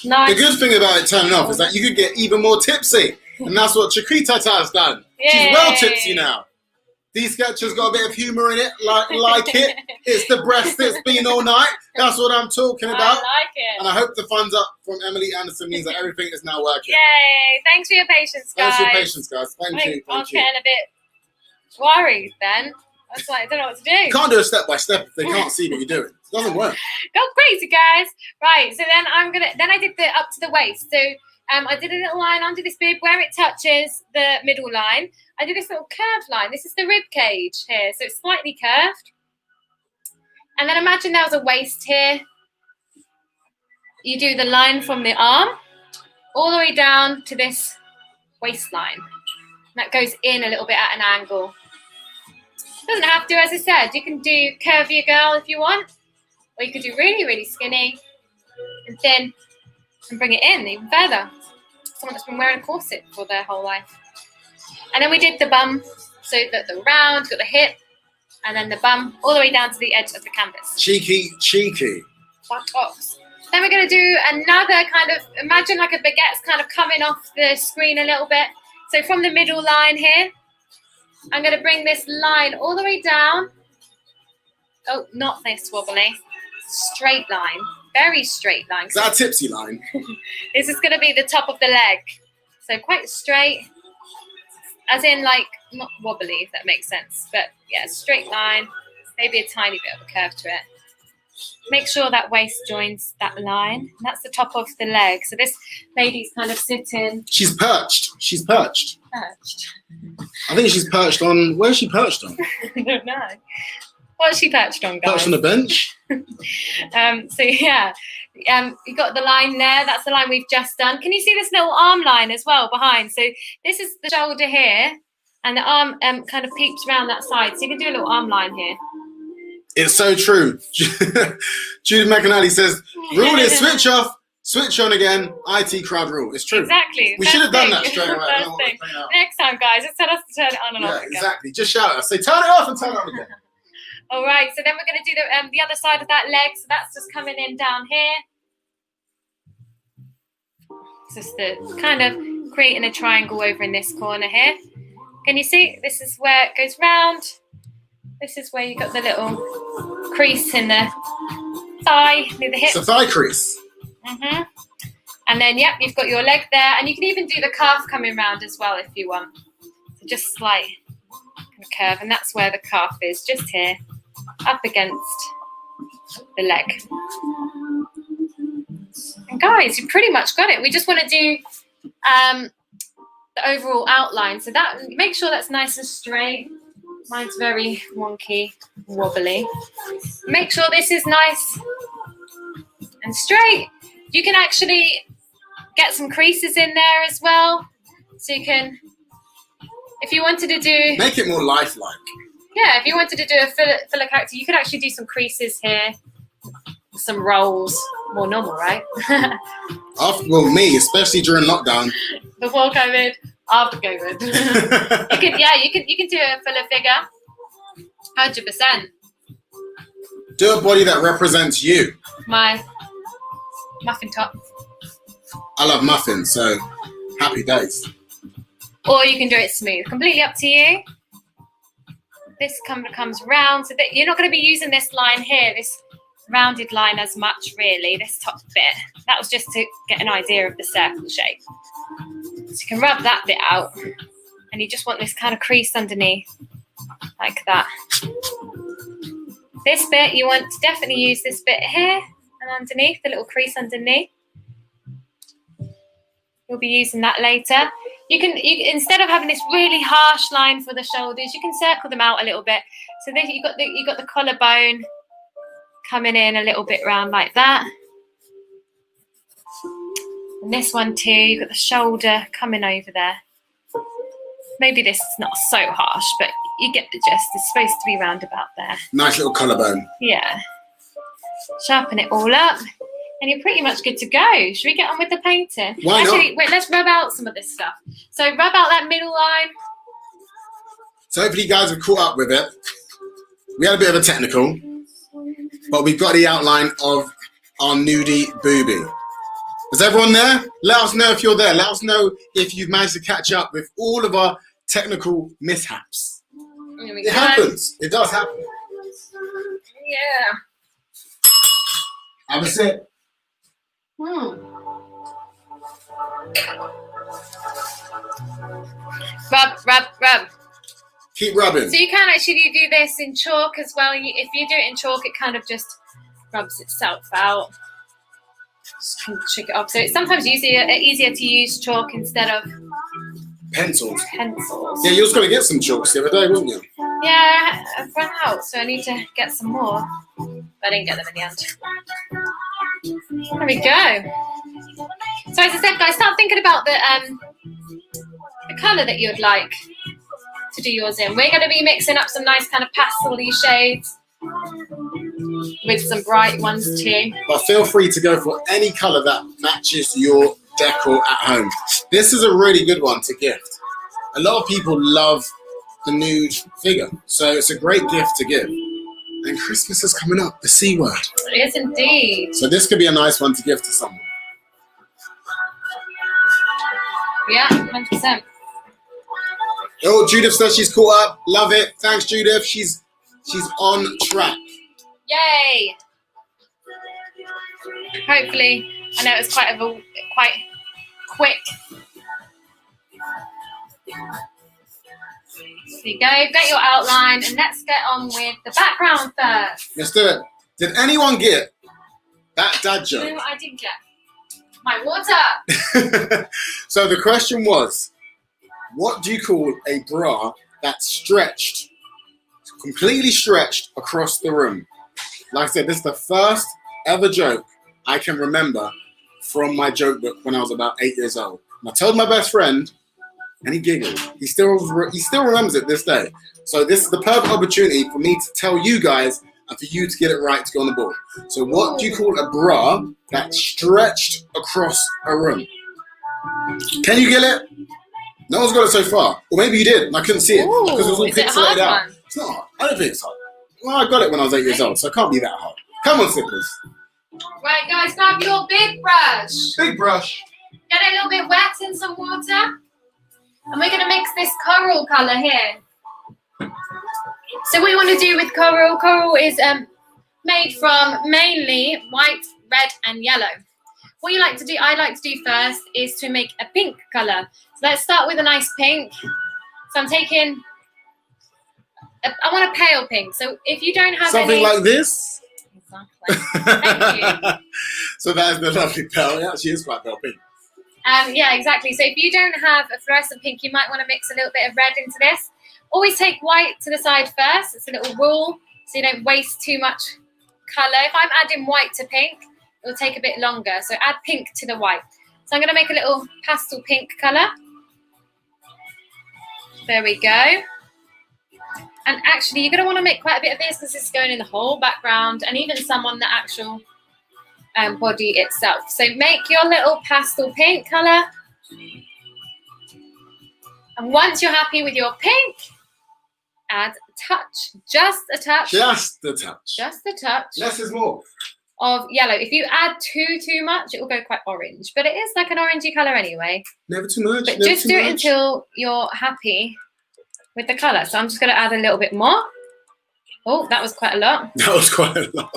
Nice. The good thing about it turning off is that you could get even more tipsy. And that's what Chiquita has done. Yay. She's well tipsy now. These sketches got a bit of humour in it, like it. It's the breast that's been all night. That's what I'm talking about. I like it. And I hope the thumbs up from Emily Anderson means that everything is now working. Yay. Thanks for your patience, guys. Thanks for your patience, guys. Thank you. I was getting a bit worried then. I was like, I don't know what to do. You can't do a step by step if they can't see what you're doing. It doesn't work. Go crazy, guys. Right, so then I did the up to the waist. So I did a little line under this boob where it touches the middle line. I did this little curved line. This is the rib cage here, so it's slightly curved. And then imagine there was a waist here. You do the line from the arm all the way down to this waistline. That goes in a little bit at an angle. Doesn't have to, as I said. You can do curvier girl if you want, or you could do really, really skinny and thin and bring it in even further. Someone that's been wearing a corset for their whole life. And then we did the bum, so that the round, got the hip, and then the bum all the way down to the edge of the canvas. Cheeky, cheeky. Buttocks. Then we're going to do another kind of, imagine like a baguette's kind of coming off the screen a little bit. So from the middle line here, I'm going to bring this line all the way down. Oh, not this wobbly. Straight line. Very straight line. Is that a tipsy line? This is going to be the top of the leg. So quite straight. As in like, not wobbly, if that makes sense. But yeah, straight line. Maybe a tiny bit of a curve to it. Make sure that waist joins that line. And that's the top of the leg. So this lady's kind of sitting. She's perched. She's perched. Perched. I think she's perched on. Where's she perched on? I don't know. What's she perched on, guys? Perched on a bench. So yeah, you got the line there. That's the line we've just done. Can you see this little arm line as well behind? So this is the shoulder here, and the arm kind of peeps around that side. So you can do a little arm line here. It's so true. Judith McAnally says, rule is switch off, switch on again, IT crowd rule. It's true. Exactly. We should have done that straight away. Next time, guys, just tell us to turn it on and off again. Exactly. Just shout at us. Say, turn it off and turn it on again. All right, so then we're going to do the other side of that leg. So that's just coming in down here. Just the kind of creating a triangle over in this corner here. Can you see? This is where it goes round. This is where you got the little crease in the thigh, near the hip. It's a thigh crease. Mm-hmm. And then, yep, you've got your leg there. And you can even do the calf coming round as well if you want. So just slight curve. And that's where the calf is, just here, up against the leg. And guys, you pretty much got it. We just want to do the overall outline. So that, make sure that's nice and straight. Mine's very wonky, wobbly. Make sure this is nice and straight. You can actually get some creases in there as well. So you can, if you wanted to do... Make it more lifelike. Yeah, if you wanted to do a filler character, you could actually do some creases here. Some rolls. More normal, right? Well, me, especially during lockdown. Before COVID. After COVID. you can do a filler figure. 100%. Do a body that represents you. My muffin top. I love muffins, so happy days. Or you can do it smooth. Completely up to you. This comes round, so that you're not going to be using this line here, this rounded line as much, really, this top bit. That was just to get an idea of the circle shape. So you can rub that bit out, and you just want this kind of crease underneath, like that. This bit, you want to definitely use this bit here and underneath, the little crease underneath. You'll be using that later. You can instead of having this really harsh line for the shoulders, you can circle them out a little bit. So then you got the collarbone coming in a little bit round like that. And this one too, you've got the shoulder coming over there. Maybe this is not so harsh, but you get the gist. It's supposed to be round about there. Nice little collarbone. Yeah. Sharpen it all up, and you're pretty much good to go. Should we get on with the painting? Why not? Actually, wait, let's rub out some of this stuff. So rub out that middle line. So hopefully you guys have caught up with it. We had a bit of a technical, but we've got the outline of our nudie boobie. Is everyone there? Let us know if you're there. Let us know if you've managed to catch up with all of our technical mishaps. It happens. It does happen. Yeah. Have a sip. Rub. Keep rubbing. So you can actually do this in chalk as well. If you do it in chalk, it kind of just rubs itself out. Just kind of shake it off. So it's sometimes easier to use chalk instead of pencils. Yeah, you was going to get some chalks the other day, wasn't you? Yeah, I've run out, so I need to get some more. But I didn't get them in the end. There we go. So as I said, guys, start thinking about the colour that you'd like to do yours in. We're going to be mixing up some nice kind of pastel-y shades with some bright ones too. But feel free to go for any colour that matches your decor at home. This is a really good one to gift. A lot of people love the nude figure, so it's a great gift to give. And Christmas is coming up, the C word. It is indeed. So this could be a nice one to give to someone. Yeah, 100%. Oh, Judith says she's caught up. Love it. Thanks, Judith. She's on track. Yay! Hopefully, I know it was quite quick. There you go. Get your outline, and let's get on with the background first. Let's do it. Did anyone get that dad joke? You know what I didn't get? My water. So the question was, what do you call a bra that's stretched, completely stretched across the room? Like I said, this is the first ever joke I can remember from my joke book when I was about 8 years old. And I told my best friend, and he giggled. He still remembers it this day. So this is the perfect opportunity for me to tell you guys and for you to get it right to go on the board. So what do you call a bra that's stretched across a room? Can you get it? No one's got it so far. Or maybe you did, and I couldn't see it because it was all pixelated out. One? It's not hard. I don't think it's hard. Well, I got it when I was 8 years old, so it can't be that hard. Come on, Sippers. Right, guys, grab your big brush. Big brush. Get it a little bit wet in some water. And we're going to mix this coral colour here. So what you want to do with coral is made from mainly white, red and yellow. What you like to do, I like to do first, is to make a pink colour. So let's start with a nice pink. So I'm taking, I want a pale pink. So if you don't have something like this? Exactly. Thank you. So that is the lovely pale. It actually is quite pale pink. Yeah, exactly. So if you don't have a fluorescent pink, you might want to mix a little bit of red into this. Always take white to the side first. It's a little rule, so you don't waste too much colour. If I'm adding white to pink, it'll take a bit longer. So add pink to the white. So I'm going to make a little pastel pink colour. There we go. And actually, you're going to want to make quite a bit of this because it's going in the whole background and even some on the actual body itself. So make your little pastel pink colour. And once you're happy with your pink, add a touch, just a touch. Just a touch. Just a touch. Less is more. Of yellow. If you add too much, it will go quite orange. But it is like an orangey colour anyway. Never too much. But just do it until you're happy with the colour. So I'm just going to add a little bit more. Oh, that was quite a lot. That was quite a lot.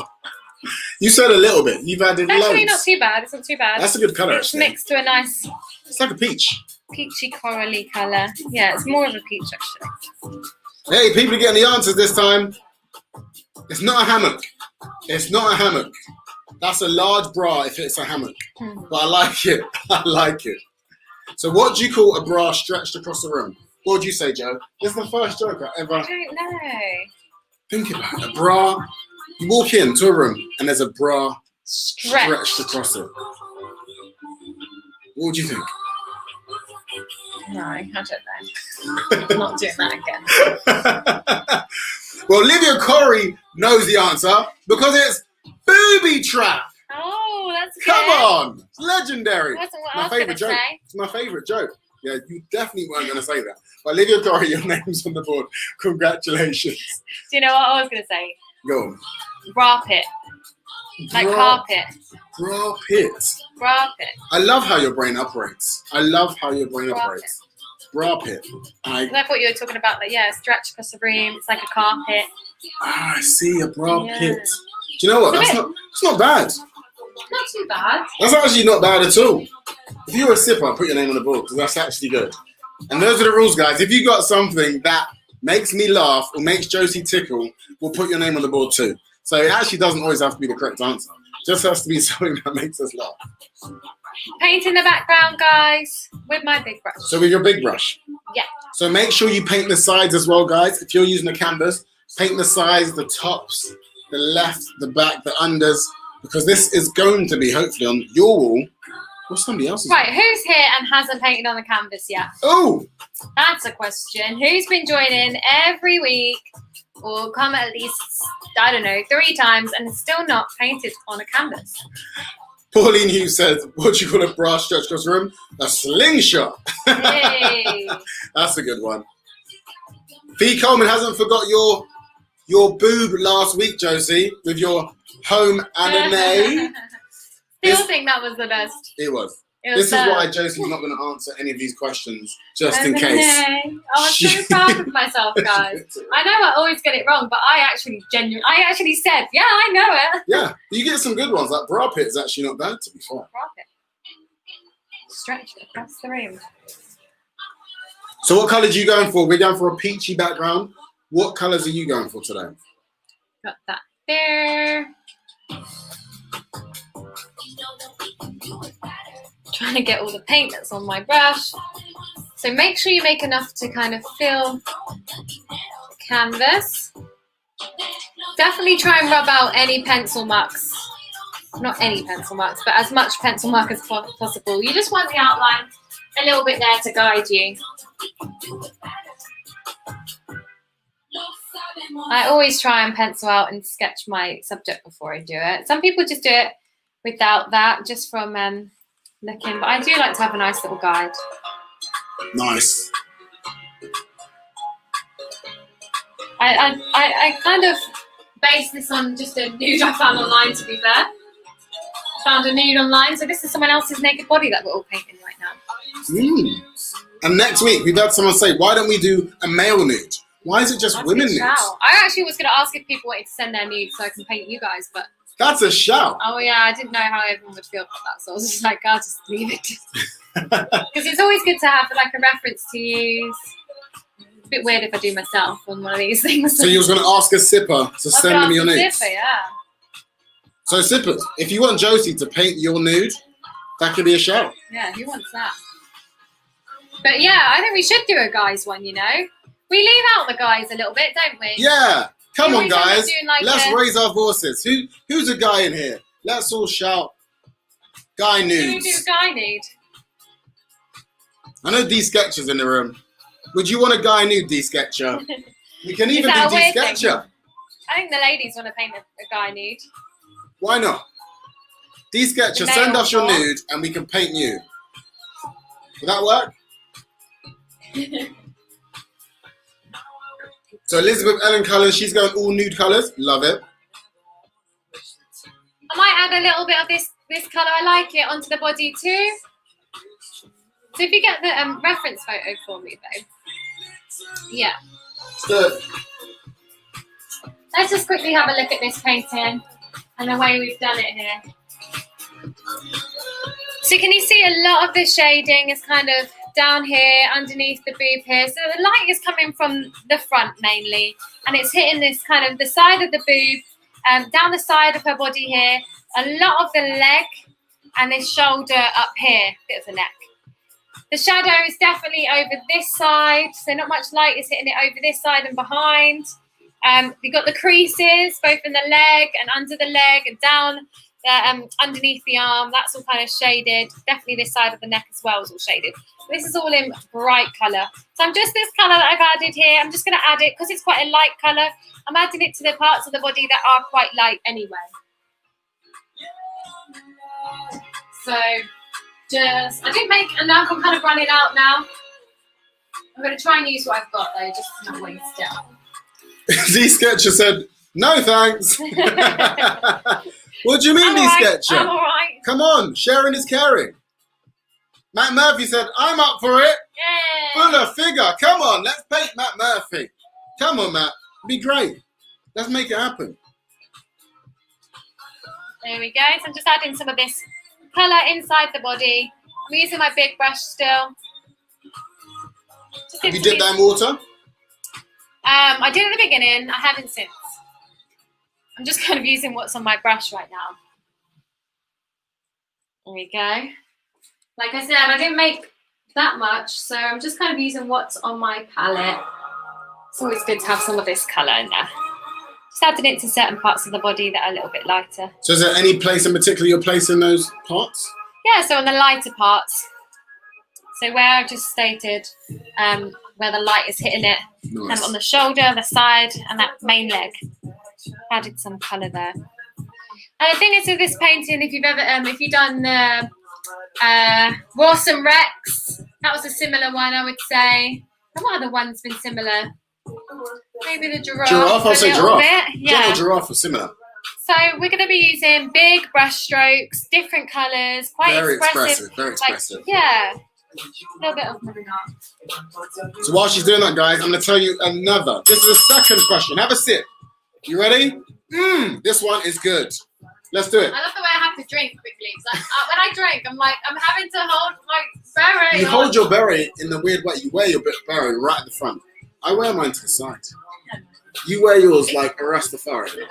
You said a little bit. You've added loads. Actually, not too bad. It's not too bad. That's a good colour, It's actually. mixed to a nice... It's like a peach. Peachy corally colour. Yeah, it's more of a peach, actually. Hey, people are getting the answers this time. It's not a hammock. It's not a hammock. That's a large bra if it's a hammock. But I like it. I like it. So what do you call a bra stretched across the room? What would you say, Joe? This is the first joke I ever... I don't know. Think about it. A bra. You walk into a room and there's a bra stretched across it. What would you think? No, I don't know. I'm not doing that again. Well, Olivia Corey knows the answer because it's booby trap. Oh, that's good. Come on. It's legendary. That's what I My was favourite going to joke. say. It's my favourite joke. Yeah, you definitely weren't going to say that. But Olivia Corey, your name's on the board. Congratulations. Do you know what I was going to say? Go on. Bra pit. Like carpet. Bra pit. Bra pit. I love how your brain operates. I love how your brain Bra operates. Bra pit. I thought you were talking about that. Yeah, stretch across the room. It's like a carpet. I see a bra pit. Do you know what? It's not bad. Not too bad. That's actually not bad at all. If you're a sipper, put your name on the board because that's actually good. And those are the rules, guys. If you got something that makes me laugh or makes Josie tickle, we'll put your name on the board too. So it actually doesn't always have to be the correct answer. It just has to be something that makes us laugh. Paint in the background, guys, with my big brush. So with your big brush. Yeah. So make sure you paint the sides as well, guys. If you're using a canvas, paint the sides, the tops, the left, the back, the unders, because this is going to be hopefully on your wall or somebody else's. Right, who's here and hasn't painted on the canvas yet? Oh! That's a question. Who's been joining every week or come at least, I don't know, 3 times and still not painted on a canvas? Pauline Hughes says, what do you call a bra stretched across the room? A slingshot. Yay. That's a good one. Fee Coleman hasn't forgot your boob last week, Josie, with your home anime. Still think that was the best. It was. It was This is why Josie's not going to answer any of these questions, just in case. Oh, I'm so proud of myself, guys. I know I always get it wrong, but I actually said, yeah, I know it. Yeah, you get some good ones. Like bra pit is actually not bad, to be fair. Stretch it across the room. So what colours are you going for? We're going for a peachy background. What colours are you going for today? Got that there. Trying to get all the paint that's on my brush. So make sure you make enough to kind of fill the canvas. Definitely try and rub out any pencil marks. Not any pencil marks, but as much pencil mark as possible. You just want the outline a little bit there to guide you. I always try and pencil out and sketch my subject before I do it. Some people just do it without that, just from looking, but I do like to have a nice little guide. Nice. I kind of base this on just a nude I found online, to be fair. Found a nude online, so this is someone else's naked body that we're all painting right now. And next week, we've had someone say, why don't we do a male nude? Why is it just That's women a nudes? shout. I actually was going to ask if people wanted to send their nudes so I can paint you guys, but... That's a shout. Oh yeah, I didn't know how everyone would feel about that, so I was just like, I'll just leave it. Because it's always good to have like a reference to use. It's a bit weird if I do myself on one of these things. So you was going to ask a sipper to send them your nudes? Zipper, yeah. So sippers, if you want Josie to paint your nude, that could be a shout. Yeah, who wants that? But yeah, I think we should do a guys one, you know? We leave out the guys a little bit, don't we? Yeah. Come on, guys. Like Let's raise our voices. Who's a guy in here? Let's all shout guy nudes. Who do a guy nude? I know D-Sketcher's in the room. Would you want a guy nude, D-Sketcher? We can even do D-Sketcher. I think the ladies want to paint a guy nude. Why not? D-Sketcher, send us your nude and we can paint you. Will that work? So Elizabeth Ellen colours, she's going all nude colours. Love it. I might add a little bit of this colour. I like it onto the body too. So if you get the reference photo for me though. Yeah. Let's just quickly have a look at this painting and the way we've done it here. So can you see a lot of the shading is kind of down here underneath the boob here. So the light is coming from the front mainly, and it's hitting this kind of the side of the boob, down the side of her body here, a lot of the leg and this shoulder up here, bit of the neck. The shadow is definitely over this side, so not much light is hitting it over this side and behind. You've got the creases both in the leg and under the leg and down underneath the arm. That's all kind of shaded. Definitely this side of the neck as well is all shaded. This is all in bright colour. So I'm just this colour that I've added here. I'm just going to add it because it's quite a light colour. I'm adding it to the parts of the body that are quite light anyway. So just, I didn't make enough. I'm kind of running out now. I'm going to try and use what I've got though, just to not waste it. D-Sketcher said, no thanks. What do you mean, D-Sketcher? I'm all right. Come on, sharing is caring. Matt Murphy said, I'm up for it. Yay. Fuller figure. Come on, let's paint Matt Murphy. Come on, Matt. It'd be great. Let's make it happen. There we go. So I'm just adding some of this colour inside the body. I'm using my big brush still. Have you dipped that in water? I did at the beginning. I haven't since. I'm just kind of using what's on my brush right now. There we go. Like I said, I didn't make that much, so I'm just kind of using what's on my palette. It's always good to have some of this colour in there. Just adding it to certain parts of the body that are a little bit lighter. So is there any place in particular you're placing those parts? Yeah, so on the lighter parts. So where I've just stated, where the light is hitting it, Nice. kind of on the shoulder, the side, and that main leg. Added some colour there. And the thing is with this painting, if you've ever, if you've done the Rawson Rex, that was a similar one, I would say. And what other one's been similar? Maybe the giraffe. Giraffe, I'll say giraffe. Bit. Yeah. Giraffe, giraffe are similar. So we're going to be using big brush strokes, different colours, quite Very expressive. expressive, very expressive. Like, yeah. A little bit of moving on. So while she's doing that, guys, I'm going to tell you another. This is a second question. Have a sip. You ready? This one is good. Let's do it. I love the way I have to drink quickly. Like, when I drink, I'm like, I'm having to hold my berry. You hold your berry in the weird way. You wear your berry right at the front. I wear mine to the side. You wear yours like a Rastafari.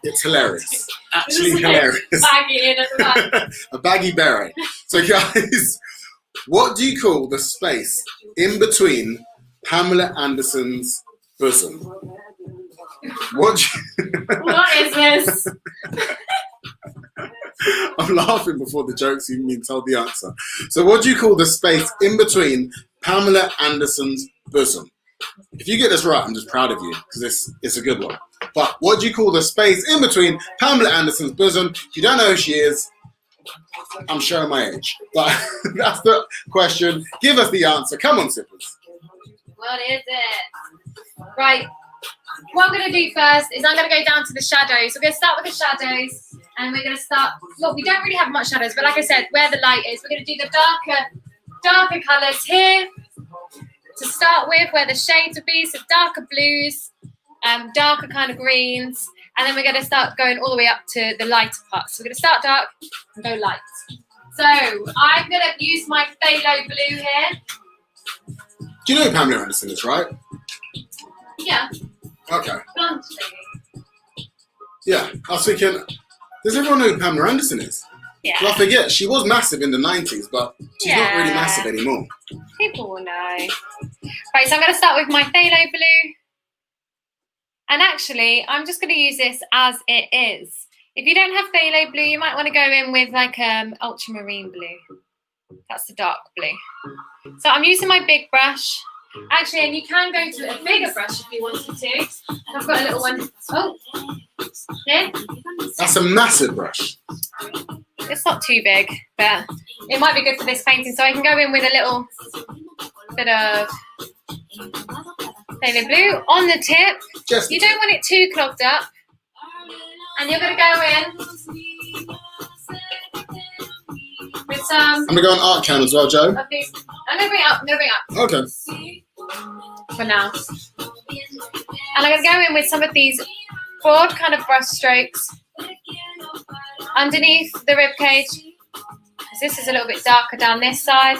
It's hilarious. Actually hilarious. Baggy in at the back. A baggy beret. So guys, what do you call the space in between Pamela Anderson's bosom? What is this? I'm laughing before the joke's even been told the answer. So what do you call the space in between Pamela Anderson's bosom? If you get this right, I'm just proud of you because it's a good one. But what do you call the space in between Pamela Anderson's bosom? If you don't know who she is, I'm showing my age. But that's the question. Give us the answer. Come on, Sippers. What is it? Right. What I'm going to do first is I'm going to go down to the shadows. We're going to start with the shadows. And we're going to start, well, we don't really have much shadows, but like I said, where the light is, we're going to do the darker colours here to start with, where the shades would be, so darker blues, darker kind of greens, and then we're going to start going all the way up to the lighter parts. So we're going to start dark and go light. So I'm going to use my phthalo blue here. Do you know who Pamela Anderson is, right? Yeah. Okay. Blonde. Yeah, I was thinking, does everyone know who Pamela Anderson is? Yeah. Well, I forget, she was massive in the 90s, but she's not really massive anymore. People will know. Right, so I'm going to start with my phthalo blue. And actually, I'm just going to use this as it is. If you don't have phthalo blue, you might want to go in with like ultramarine blue. That's the dark blue. So I'm using my big brush. Actually, and you can go to a bigger brush if you wanted to. I've got a little one. Oh, here. That's a massive brush. It's not too big, but it might be good for this painting. So I can go in with a little bit of phthalo blue on the tip. You don't want it too clogged up. And you're going to go in with some... I'm going to go on art can as well, Joe. I'm going to bring it up. Okay. For now. And I'm going to go in with some of these broad kind of brush strokes underneath the rib cage. This is a little bit darker down this side.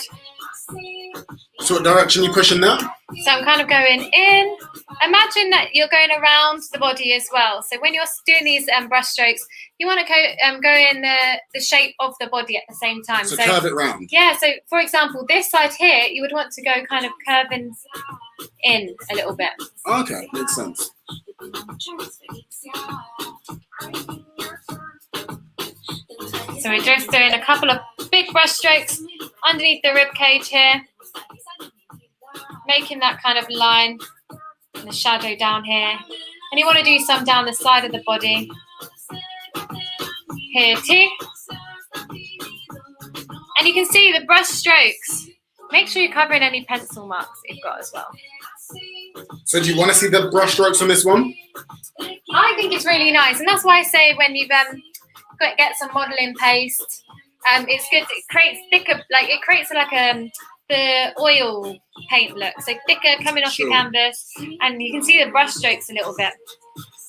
So what direction are you pushing now? So I'm kind of going in. Imagine that you're going around the body as well. So when you're doing these brush strokes, you want to go in the shape of the body at the same time. So curve it round. Yeah, so for example, this side here, you would want to go kind of curving in a little bit. Okay, makes sense. So we're just doing a couple of big brush strokes underneath the rib cage here, making that kind of line and the shadow down here. And you want to do some down the side of the body here too. And you can see the brush strokes. Make sure you're covering any pencil marks that you've got as well. So do you want to see the brush strokes on this one? I think it's really nice, and that's why I say when you've get some modelling paste, it's good. It creates thicker, the oil paint look, so thicker coming off your canvas, and you can see the brush strokes a little bit.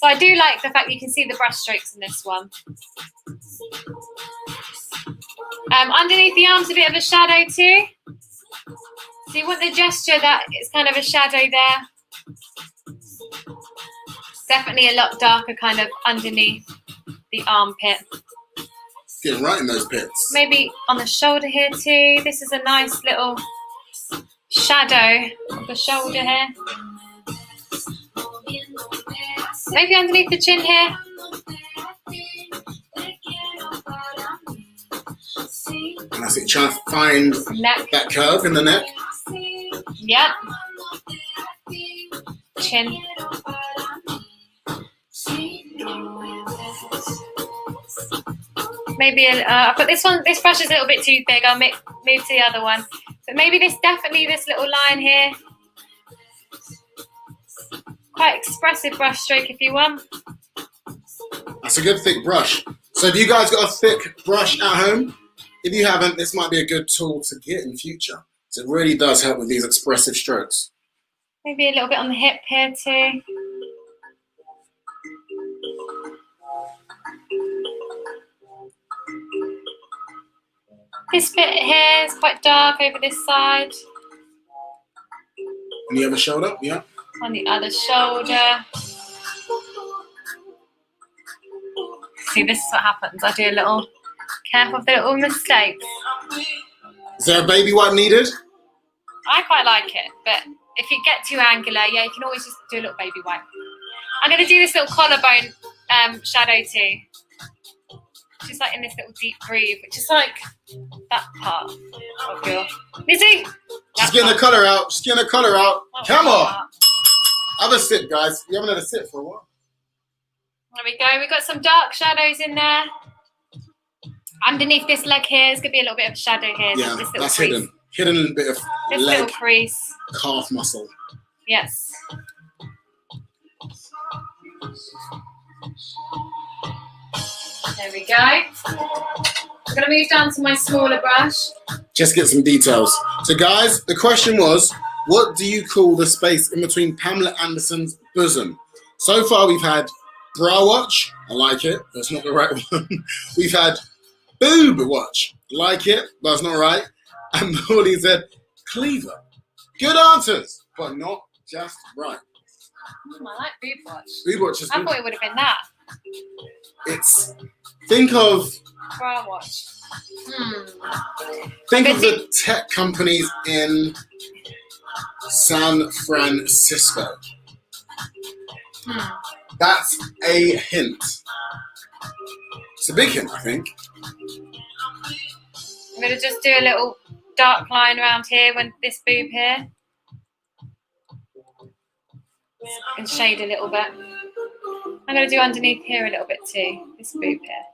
So I do like the fact you can see the brush strokes in this one. Underneath the arms, a bit of a shadow too. So you want the gesture that it's kind of a shadow there. Definitely a lot darker kind of underneath the armpit. Getting right in those pits. Maybe on the shoulder here too. This is a nice little shadow of the shoulder here. Maybe underneath the chin here. And that's it, trying to find that curve in the neck. Yep. Chin. Maybe but this brush is a little bit too big. I'll move to the other one. But maybe this little line here. Quite expressive brush stroke if you want. That's a good thick brush. So have you guys got a thick brush at home? If you haven't, this might be a good tool to get in future. So it really does help with these expressive strokes. Maybe a little bit on the hip here too. This bit here is quite dark over this side. On the other shoulder, yeah. On the other shoulder. See, this is what happens. I do a little, careful of the little mistakes. Is there a baby wipe needed? I quite like it, but if you get too angular, yeah, you can always just do a little baby wipe. I'm going to do this little collarbone shadow too. Just like in this little deep groove, which is like that part of your... Lizzie! Just getting the colour out. Just getting the colour out. Come on! Part. Have a sip, guys. We haven't had a sip for a while. There we go. We've got some dark shadows in there. Underneath this leg here, there's going to be a little bit of shadow here. Yeah, this little that's crease. hidden. Hidden bit of This leg, little crease. calf muscle. Yes. There we go. I'm going to move down to my smaller brush. Just get some details. So, guys, the question was, what do you call the space in between Pamela Anderson's bosom? So far, we've had bra watch. I like it. That's not the right one. We've had boob watch. Like it. That's not right. And Morley said cleaver. Good answers, but not just right. I like boob watch. Boob watch is I good. thought it would have been that. It's, think of Bra watch. Think of the tech companies in San Francisco. That's a hint. It's a big hint, I think. I'm going to just do a little dark line around here when this boob here. And shade a little bit. I'm going to do underneath here a little bit too, this boob here.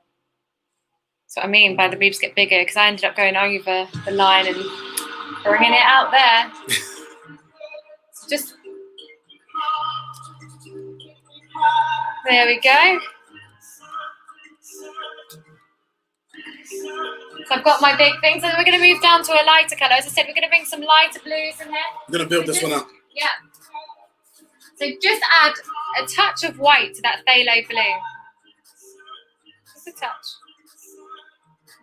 That's what I mean by the boobs get bigger, because I ended up going over the line and bringing it out there. So just, there we go. So I've got my big things, and we're going to move down to a lighter colour. As I said, we're going to bring some lighter blues in here. I'm going to build this one up. Yeah. So just add a touch of white to that phthalo blue. Just a touch.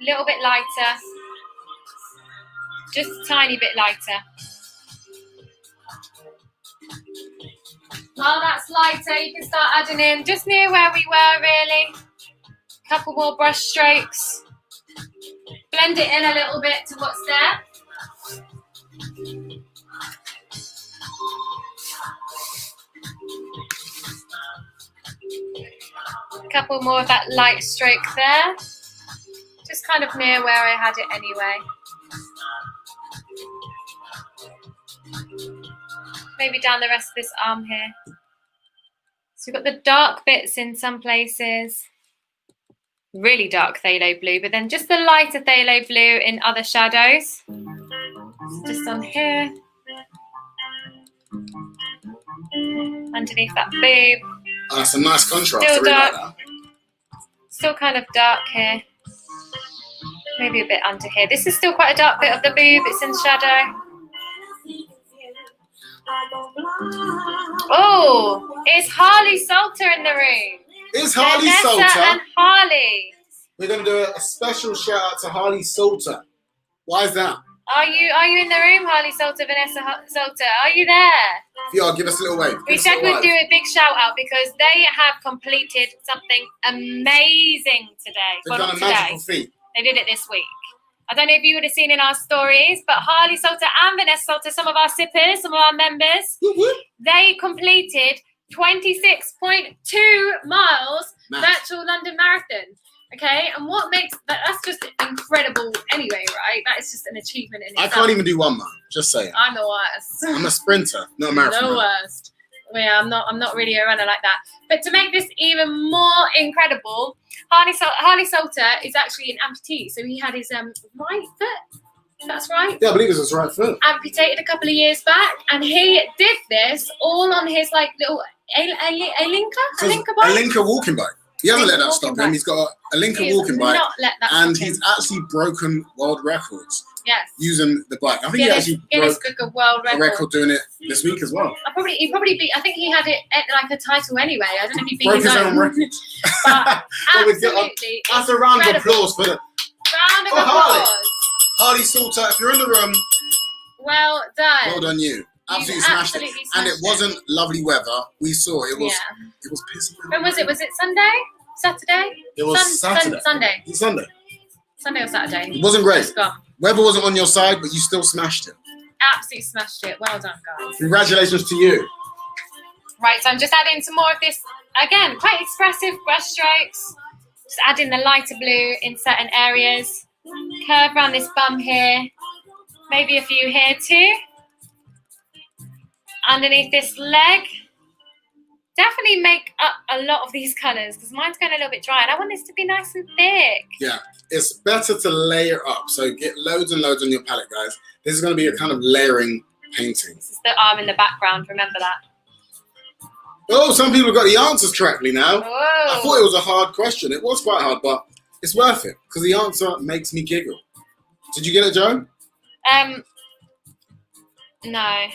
A little bit lighter. Just a tiny bit lighter. While that's lighter, you can start adding in just near where we were, really. A couple more brush strokes. Blend it in a little bit to what's there. A couple more of that light stroke there. Just kind of near where I had it anyway. Maybe down the rest of this arm here. So we've got the dark bits in some places. Really dark phthalo blue, but then just the lighter phthalo blue in other shadows. So just on here. Underneath that boob. Oh, that's a nice contrast. Still I really like dark. that. Still kind of dark here. Maybe a bit under here. This is still quite a dark bit of the boob. It's in shadow. Oh, it's Harley Salter in the room. It's Harley Vanessa Salter. and Harley. We're going to do a special shout out to Harley Salter. Why is that? Are you in the room, Harley Salter, Vanessa Salter? Are you there? Yeah, give us a little wave. We said we'd do a big shout out because they have completed something amazing today. They've done a magical feat. They did it this week. I don't know if you would have seen in our stories, but Harley Salter and Vanessa Salter, some of our sippers, some of our members, they completed 26.2 miles virtual London Marathon. Okay, and what makes that's just incredible anyway, right? That is just an achievement in itself. I can't even do one, man. Just saying. I'm the worst. I'm a sprinter, not a marathon. The worst. Yeah, I'm not really a runner like that. But to make this even more incredible, Harley Salter is actually an amputee. So he had his right foot. That's right. Yeah, I believe it's his right foot. Amputated a couple of years back, and he did this all on his like little Alinka bike. Alinka walking bike. He hasn't let that stop him. He's got a Alinka walking bike, and he's actually broken world records. Yes. Using the bike. I think Guinness Book of World a record doing it this week as well. He probably beat. I think he had it at like a title anyway. I don't know if he beat broke his own record. But absolutely, that's a round of applause for the round of applause. Harley Salter, if you're in the room, well done. Well done, you. Absolutely smashed it. And it wasn't lovely weather. We saw it. It was pissing. When was it? Was it Sunday? Saturday? It was Saturday. Sunday. Sunday. Sunday or Saturday. It wasn't great. It's gone. Weather wasn't on your side, but you still smashed it. Absolutely smashed it. Well done, guys. Congratulations to you. Right, so I'm just adding some more of this, again, quite expressive brush strokes. Just adding the lighter blue in certain areas. Curve around this bum here. Maybe a few here too. Underneath this leg. Definitely make up a lot of these colours because mine's going a little bit dry and I want this to be nice and thick. Yeah, it's better to layer up. So get loads and loads on your palette, guys. This is going to be a kind of layering painting. This is the arm in the background, remember that. Oh, some people got the answers correctly now. Whoa. I thought it was a hard question. It was quite hard, but it's worth it because the answer makes me giggle. Did you get it, Joan? No.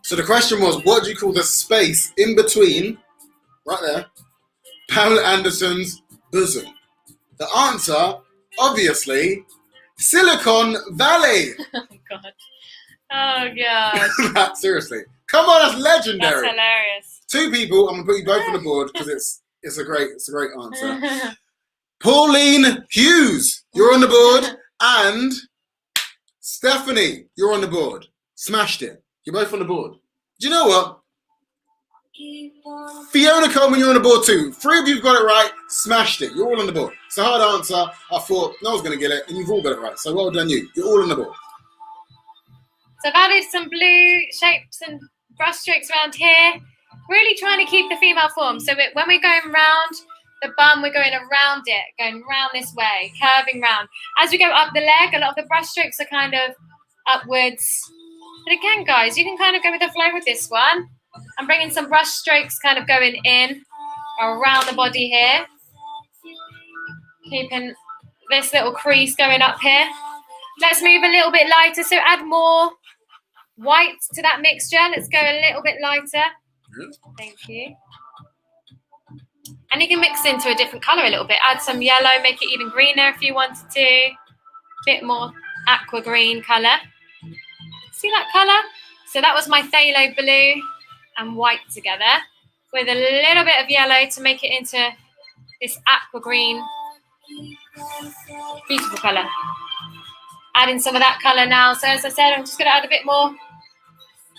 So the question was, what do you call the space in between, right there, Pamela Anderson's bosom? The answer, obviously, Silicon Valley. Oh, God. Oh, God. Seriously. Come on, that's legendary. That's hilarious. 2 people, I'm going to put you both on the board because it's a great answer. Pauline Hughes, you're on the board. And Stephanie, you're on the board. Smashed it. You're both on the board. Do you know what? Fiona Coleman, you're on the board too. 3 of you have got it right. Smashed it. You're all on the board. It's a hard answer. I thought no one's going to get it, and you've all got it right. So well done you. You're all on the board. So I've added some blue shapes and brush strokes around here. Really trying to keep the female form. So when we're going round the bum, we're going around it, going round this way, curving round. As we go up the leg, a lot of the brush strokes are kind of upwards. But again, guys, you can kind of go with the flow with this one. I'm bringing some brush strokes kind of going in around the body here. Keeping this little crease going up here. Let's move a little bit lighter. So add more white to that mixture. Let's go a little bit lighter. Thank you. And you can mix into a different colour a little bit. Add some yellow, make it even greener if you wanted to. Bit more aqua green colour. See that colour? So that was my phthalo blue and white together with a little bit of yellow to make it into this aqua green. Beautiful colour. Adding some of that colour now. So as I said, I'm just going to add a bit more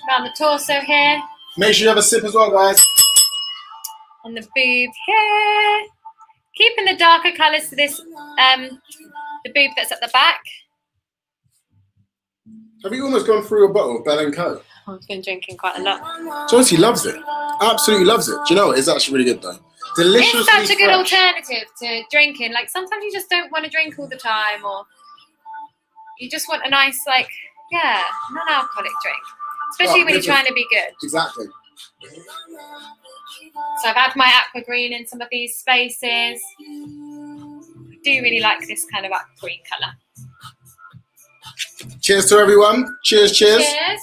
around the torso here. Make sure you have a sip as well, guys. On the boob here. Keeping the darker colours to this, the boob that's at the back. Have you almost gone through a bottle of Bell & Co? I've been drinking quite a lot. Joycey loves it. Absolutely loves it. Do you know what? It's actually really good though. Deliciously It's such a good fresh. alternative to drinking. Like sometimes you just don't want to drink all the time, or you just want a nice, like, non-alcoholic drink. Especially when you're trying to be good. Exactly. So I've had my aqua green in some of these spaces. I do really like this kind of aqua green colour. Cheers to everyone. Cheers, cheers. Cheers.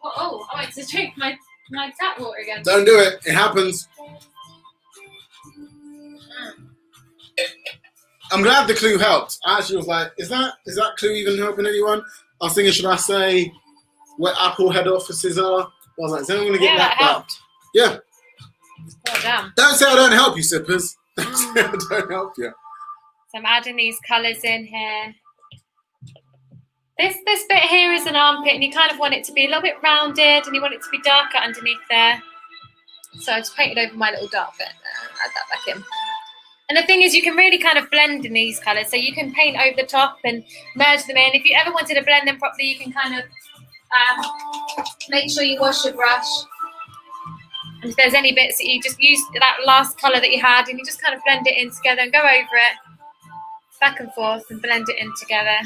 Oh, I went to drink my tap water again. Don't do it. It happens. I'm glad the clue helped. I actually was like, is that clue even helping anyone? I was thinking, should I say where Apple head offices are? I was like, is anyone going to get that? Helped. Yeah. Well done. Don't say I don't help you, sippers. Don't say I don't help you. So I'm adding these colours in here. This bit here is an armpit, and you kind of want it to be a little bit rounded, and you want it to be darker underneath there. So I just painted over my little dark bit there. Add that back in. And the thing is, you can really kind of blend in these colours. So you can paint over the top and merge them in. If you ever wanted to blend them properly, you can kind of make sure you wash your brush. And if there's any bits that you just use that last colour that you had, and you just kind of blend it in together and go over it back and forth and blend it in together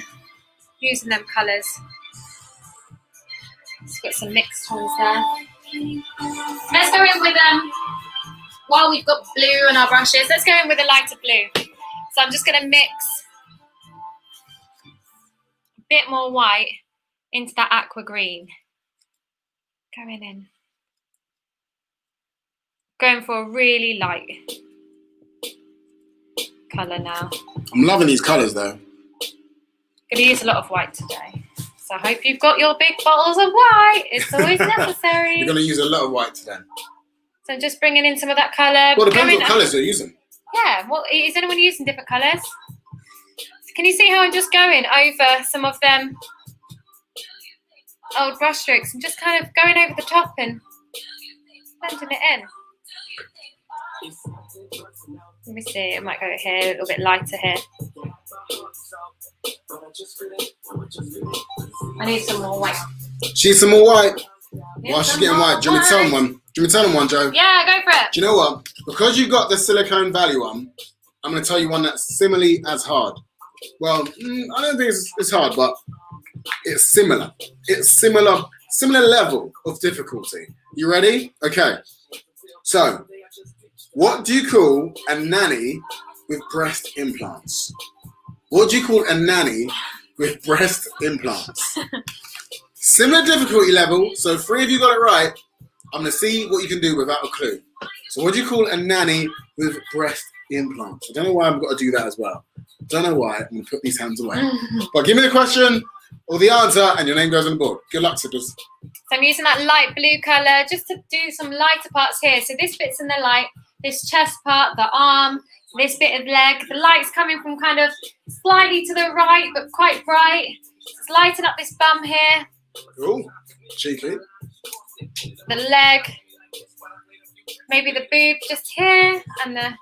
using them colours. Let's get some mixed ones there. Let's go in with while we've got blue on our brushes, let's go in with a lighter blue. So I'm just going to mix a bit more white into that aqua green. Going in. Going for a really light colour now. I'm loving these colours though. Going to use a lot of white today. So I hope you've got your big bottles of white. It's always necessary. You're going to use a lot of white today. So I'm just bringing in some of that colour. Well, it depends what colours you're using. Yeah, well, is anyone using different colours? Can you see how I'm just going over some of them old brush strokes and just kind of going over the top and blending it in? Let me see, it might go here, a little bit lighter here. I need some more white. She needs some more white. Yeah, While she's getting white, do you want me to tell them one? Do you want me to tell them one, Joe? Yeah, go for it. Do you know what? Because you've got the Silicone Valley one, I'm going to tell you one that's similarly as hard. Well, I don't think it's hard, but it's similar. It's similar level of difficulty. You ready? Okay. So, what do you call a nanny with breast implants? What do you call a nanny with breast implants? Similar difficulty level, so 3 of you got it right. I'm going to see what you can do without a clue. So what do you call a nanny with breast implants? I don't know why I've got to do that as well. Don't know why. I'm going to put these hands away. But give me the question or the answer and your name goes on the board. Good luck, sippers. So I'm using that light blue colour just to do some lighter parts here. So this bit's in the light, this chest part, the arm, this bit of leg. The light's coming from kind of slightly to the right but quite bright. It's lighting up this bum here. Cool. Cheeky. The leg, maybe the boob just here, and the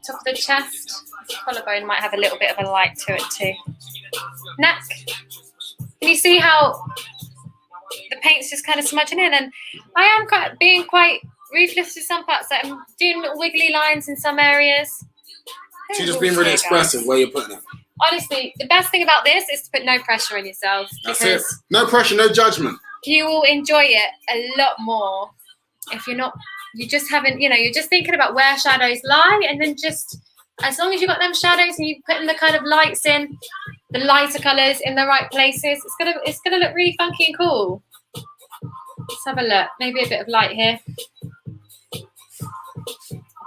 top of the chest. The collarbone might have a little bit of a light to it too. Neck. Can you see how the paint's just kind of smudging in? And I am being quite ruthless with some parts. Like I'm doing little wiggly lines in some areas. She's just being really expressive where you're putting it. Honestly, the best thing about this is to put no pressure on yourself. That's it. No pressure, no judgment. You will enjoy it a lot more if you're not, you just haven't, you're just thinking about where shadows lie, and then just, as long as you've got them shadows and you're putting the kind of lights in, the lighter colours in the right places, it's gonna look really funky and cool. Let's have a look. Maybe a bit of light here.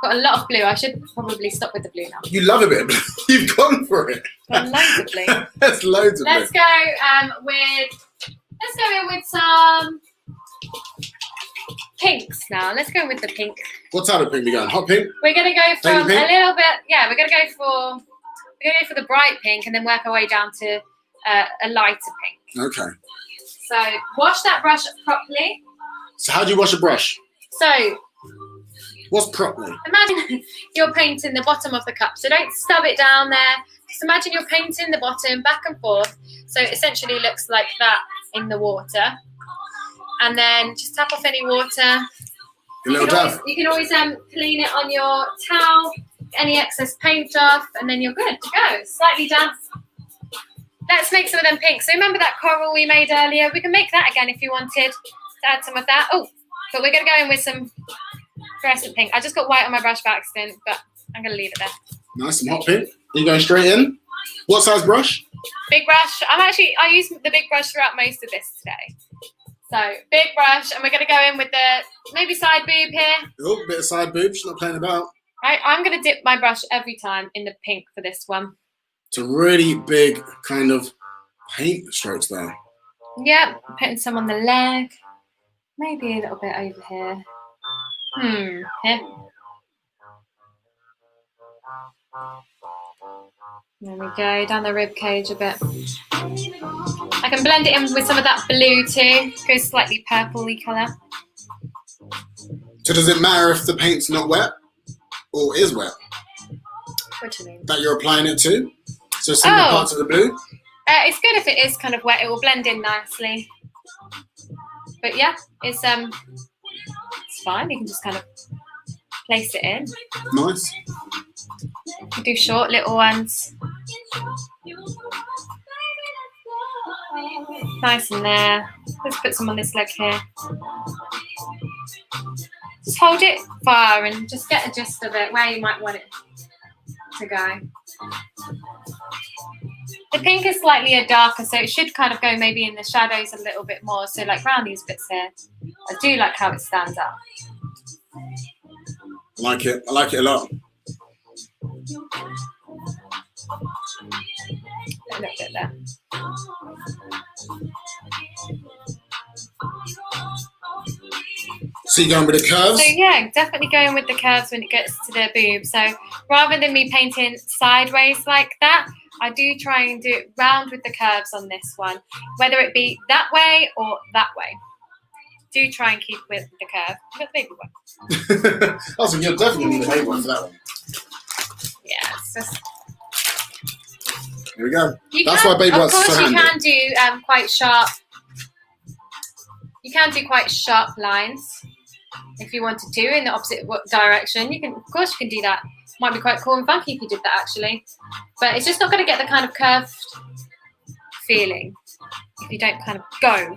Got a lot of blue. I should probably stop with the blue now. You love a bit of blue. You've gone for it. Got loads of blue. That's loads of blue. Let's go in with some pinks now. Let's go in with the pink. What type of pink are we going? Hot pink? We're gonna go from a pink? little bit. Yeah, we're gonna go for the bright pink and then work our way down to a lighter pink. Okay. So wash that brush properly. So how do you wash a brush? So what's properly? Imagine you're painting the bottom of the cup. So don't stub it down there. Just imagine you're painting the bottom back and forth. So it essentially looks like that in the water. And then just tap off any water. You can always clean it on your towel, any excess paint off, and then you're good to go. Slightly damp. Let's make some of them pink. So remember that coral we made earlier? We can make that again if you wanted to add some of that. Oh, but we're going to go in with some fluorescent pink. I just got white on my brush by accident, but I'm going to leave it there. Nice, some hot pink. Are you going straight in? What size brush? Big brush. I use the big brush throughout most of this today. So big brush, and we're going to go in with the maybe side boob here. Oh, a bit of side boob. She's not playing about. Right, I'm going to dip my brush every time in the pink for this one. It's a really big kind of paint strokes there. Yep, putting some on the leg. Maybe a little bit over here. Here. There we go, down the rib cage a bit. I can blend it in with some of that blue too. Go slightly purpley colour. So does it matter if the paint's not wet or is wet? What do you mean? That you're applying it to? So similar parts of the blue? It's good if it is kind of wet. It will blend in nicely. But yeah, it's fine. You can just kind of place it in. Nice. You can do short little ones. Nice in there. Let's put some on this leg here. Just hold it far and just get a gist of it, where you might want it to go. The pink is slightly darker, so it should kind of go maybe in the shadows a little bit more. So like around these bits here. I do like how it stands out. I like it. I like it a lot. A little bit there. So you're going with the curves? So yeah, definitely going with the curves when it gets to the boob. So rather than me painting sideways like that, I do try and do it round with the curves on this one, whether it be that way or that way. Do try and keep with the curve. But the baby one. Oh, so you're definitely need the baby one for that one. Yeah, it's just... Here we go. That's why baby wipes are so handy. Of course, you can do quite sharp. You can do quite sharp lines if you wanted to in the opposite direction. You can, of course, you can do that. Might be quite cool and funky if you did that actually, but it's just not going to get the kind of curved feeling if you don't kind of go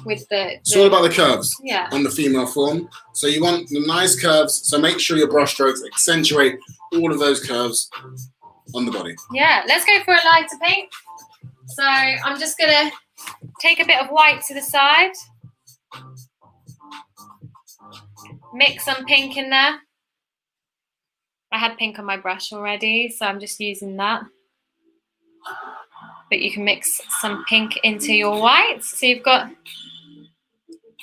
with the. It's all about the curves. Yeah. On the female form, so you want the nice curves. So make sure your brush strokes accentuate all of those curves on the body. Yeah. Let's go for a lighter pink. So I'm just gonna take a bit of white to the side. Mix some pink in there. I had pink on my brush already, so I'm just using that. But you can mix some pink into your whites. So you've got,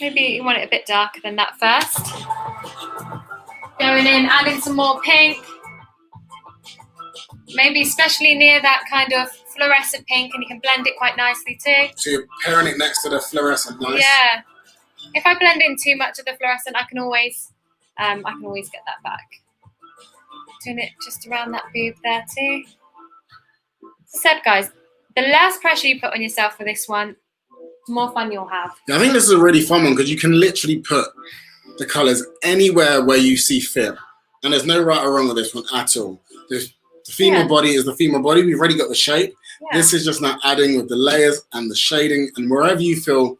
maybe you want it a bit darker than that first. Going in, adding some more pink. Maybe especially near that kind of fluorescent pink, and you can blend it quite nicely too. So you're pairing it next to the fluorescent, nice. Yeah. If I blend in too much of the fluorescent, I can always get that back. Doing it just around that boob there too. As I said, guys, the less pressure you put on yourself for this one, the more fun you'll have. Yeah, I think this is a really fun one because you can literally put the colours anywhere where you see fit. And there's no right or wrong with this one at all. The female body is the female body. We've already got the shape. Yeah. This is just now adding with the layers and the shading, and wherever you feel,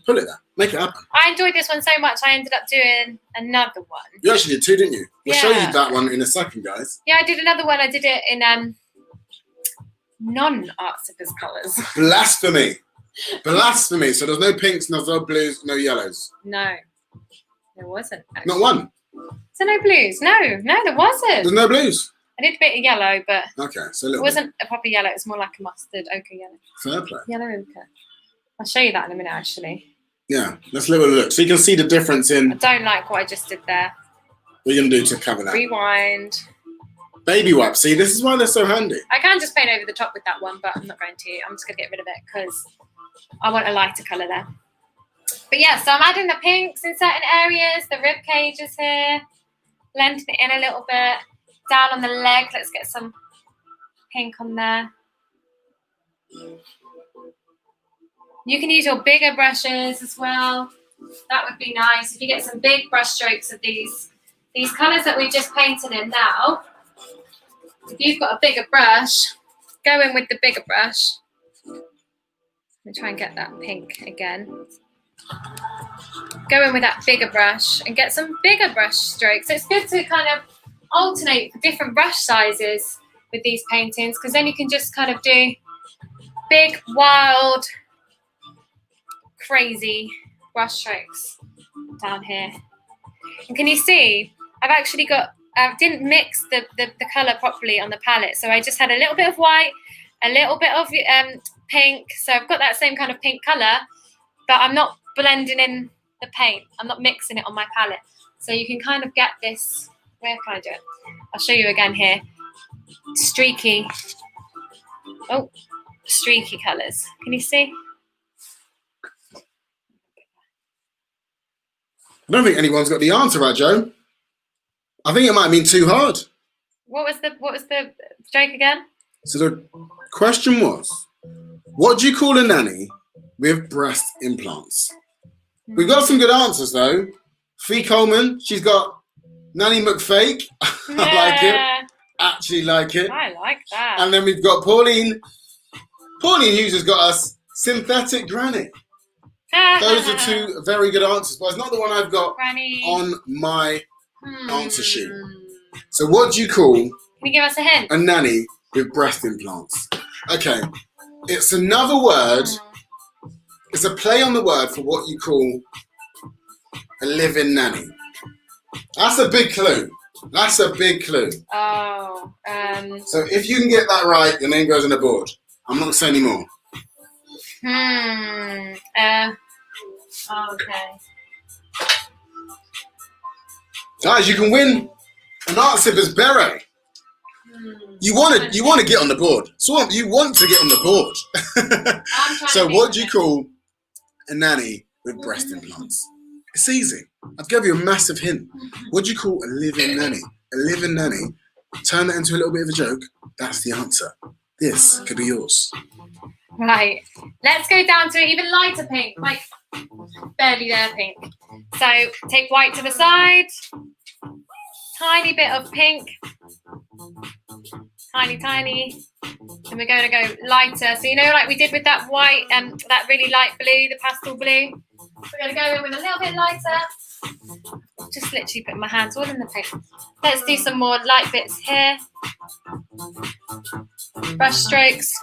put it there. Make it happen. I enjoyed this one so much, I ended up doing another one. You actually did two, didn't you? We'll show you that one in a second, guys. Yeah, I did another one. I did it in non-Art Sippers colours. Blasphemy. Blasphemy. So there's no pinks, no blues, no yellows. No, there wasn't. Actually. Not one. So no blues. No, there wasn't. There's no blues. I did a bit of yellow, but okay, so a little it wasn't a proper yellow. It was more like a mustard ochre yellow. Fair play. Yellow ochre. I'll show you that in a minute, actually. Yeah, let's have a look. So you can see the difference in... I don't like what I just did there. What are you going to do to cover that? Rewind. Baby wipe. See, this is why they're so handy. I can just paint over the top with that one, but I'm not going to. I'm just going to get rid of it because I want a lighter colour there. But yeah, so I'm adding the pinks in certain areas. The rib cages here. Blending it in a little bit. Down on the leg. Let's get some pink on there. You can use your bigger brushes as well. That would be nice. If you get some big brush strokes of these colours that we've just painted in now, if you've got a bigger brush, go in with the bigger brush. And try and get that pink again. Go in with that bigger brush and get some bigger brush strokes. So it's good to kind of alternate different brush sizes with these paintings, because then you can just kind of do big, wild, crazy brush strokes down here. And can you see, I've actually got, I didn't mix the colour properly on the palette, so I just had a little bit of white, a little bit of pink, so I've got that same kind of pink colour, but I'm not blending in the paint, I'm not mixing it on my palette. So you can kind of get this, where can I do it? I'll show you again here. Streaky colours. Can you see? I don't think anyone's got the answer right, Joe. I think it might have been too hard. What was the joke again? So the question was, what do you call a nanny with breast implants? We've got some good answers though. Fee Coleman, she's got Nanny McFake. I like it. Actually like it. I like that. And then we've got Pauline. Pauline Hughes has got us synthetic granny. Those are two very good answers, but it's not the one I've got Granny. on my answer sheet. So what do you call Can you give us a hint? a nanny with breast implants? Okay, it's another word. It's a play on the word for what you call a live-in nanny. That's a big clue. That's a big clue. Oh. So if you can get that right, your name goes on the board. I'm not going to say any more. Okay. Guys, you can win an Art Sippers beret. You want to get on the board. Swamp, you want to get on the board. So what do you call a nanny with breast implants? It's easy. I'll give you a massive hint. What do you call a living nanny? A living nanny. Turn that into a little bit of a joke. That's the answer. This could be yours. Right. Let's go down to even lighter pink, like barely there pink. So take white to the side. Tiny bit of pink. Tiny. And we're going to go lighter. So you know, like we did with that white and that really light blue, the pastel blue. We're going to go in with a little bit lighter. Just literally putting my hands all in the paint. Let's do some more light bits here. Brush strokes.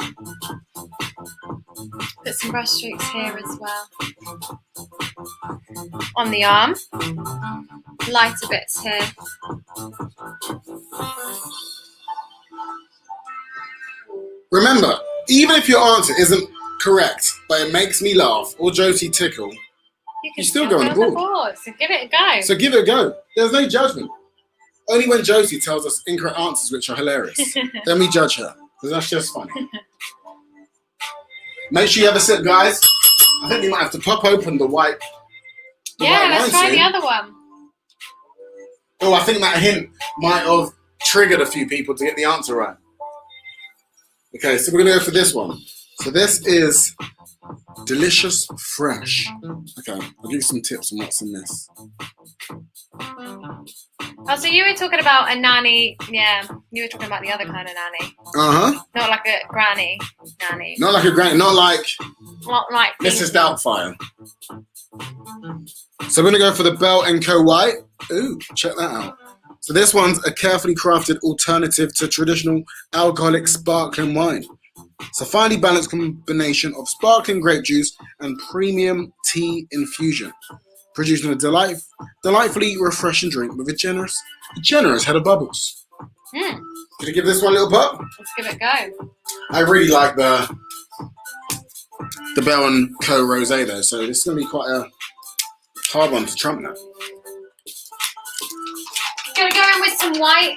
Put some brush strokes here as well. On the arm. Lighter bits here. Remember, even if your answer isn't correct, but it makes me laugh or Josie tickle, you still go on the board. So give it a go. There's no judgment. Only when Josie tells us incorrect answers, which are hilarious, then we judge her, because that's just funny. Make sure you have a sip, guys. I think we might have to pop open the white. Let's try the other one. Oh, I think that hint might have triggered a few people to get the answer right. Okay, so we're going to go for this one. So this is Delicious Fresh. Okay, I'll give you some tips on what's in this. Oh, so you were talking about a nanny. Yeah, you were talking about the other kind of nanny. Uh-huh. Not like a granny nanny. Not like a granny, not like Mrs. Doubtfire. So we're going to go for the Bell & Co. White. Ooh, check that out. So this one's a carefully crafted alternative to traditional alcoholic sparkling wine. It's a finely balanced combination of sparkling grape juice and premium tea infusion, producing a delightfully refreshing drink with a generous head of bubbles. Can you give this one a little pop? Let's give it a go. I really like the Bell & Co. Rosé though, so this is going to be quite a hard one to trump now. Gonna go in with some white,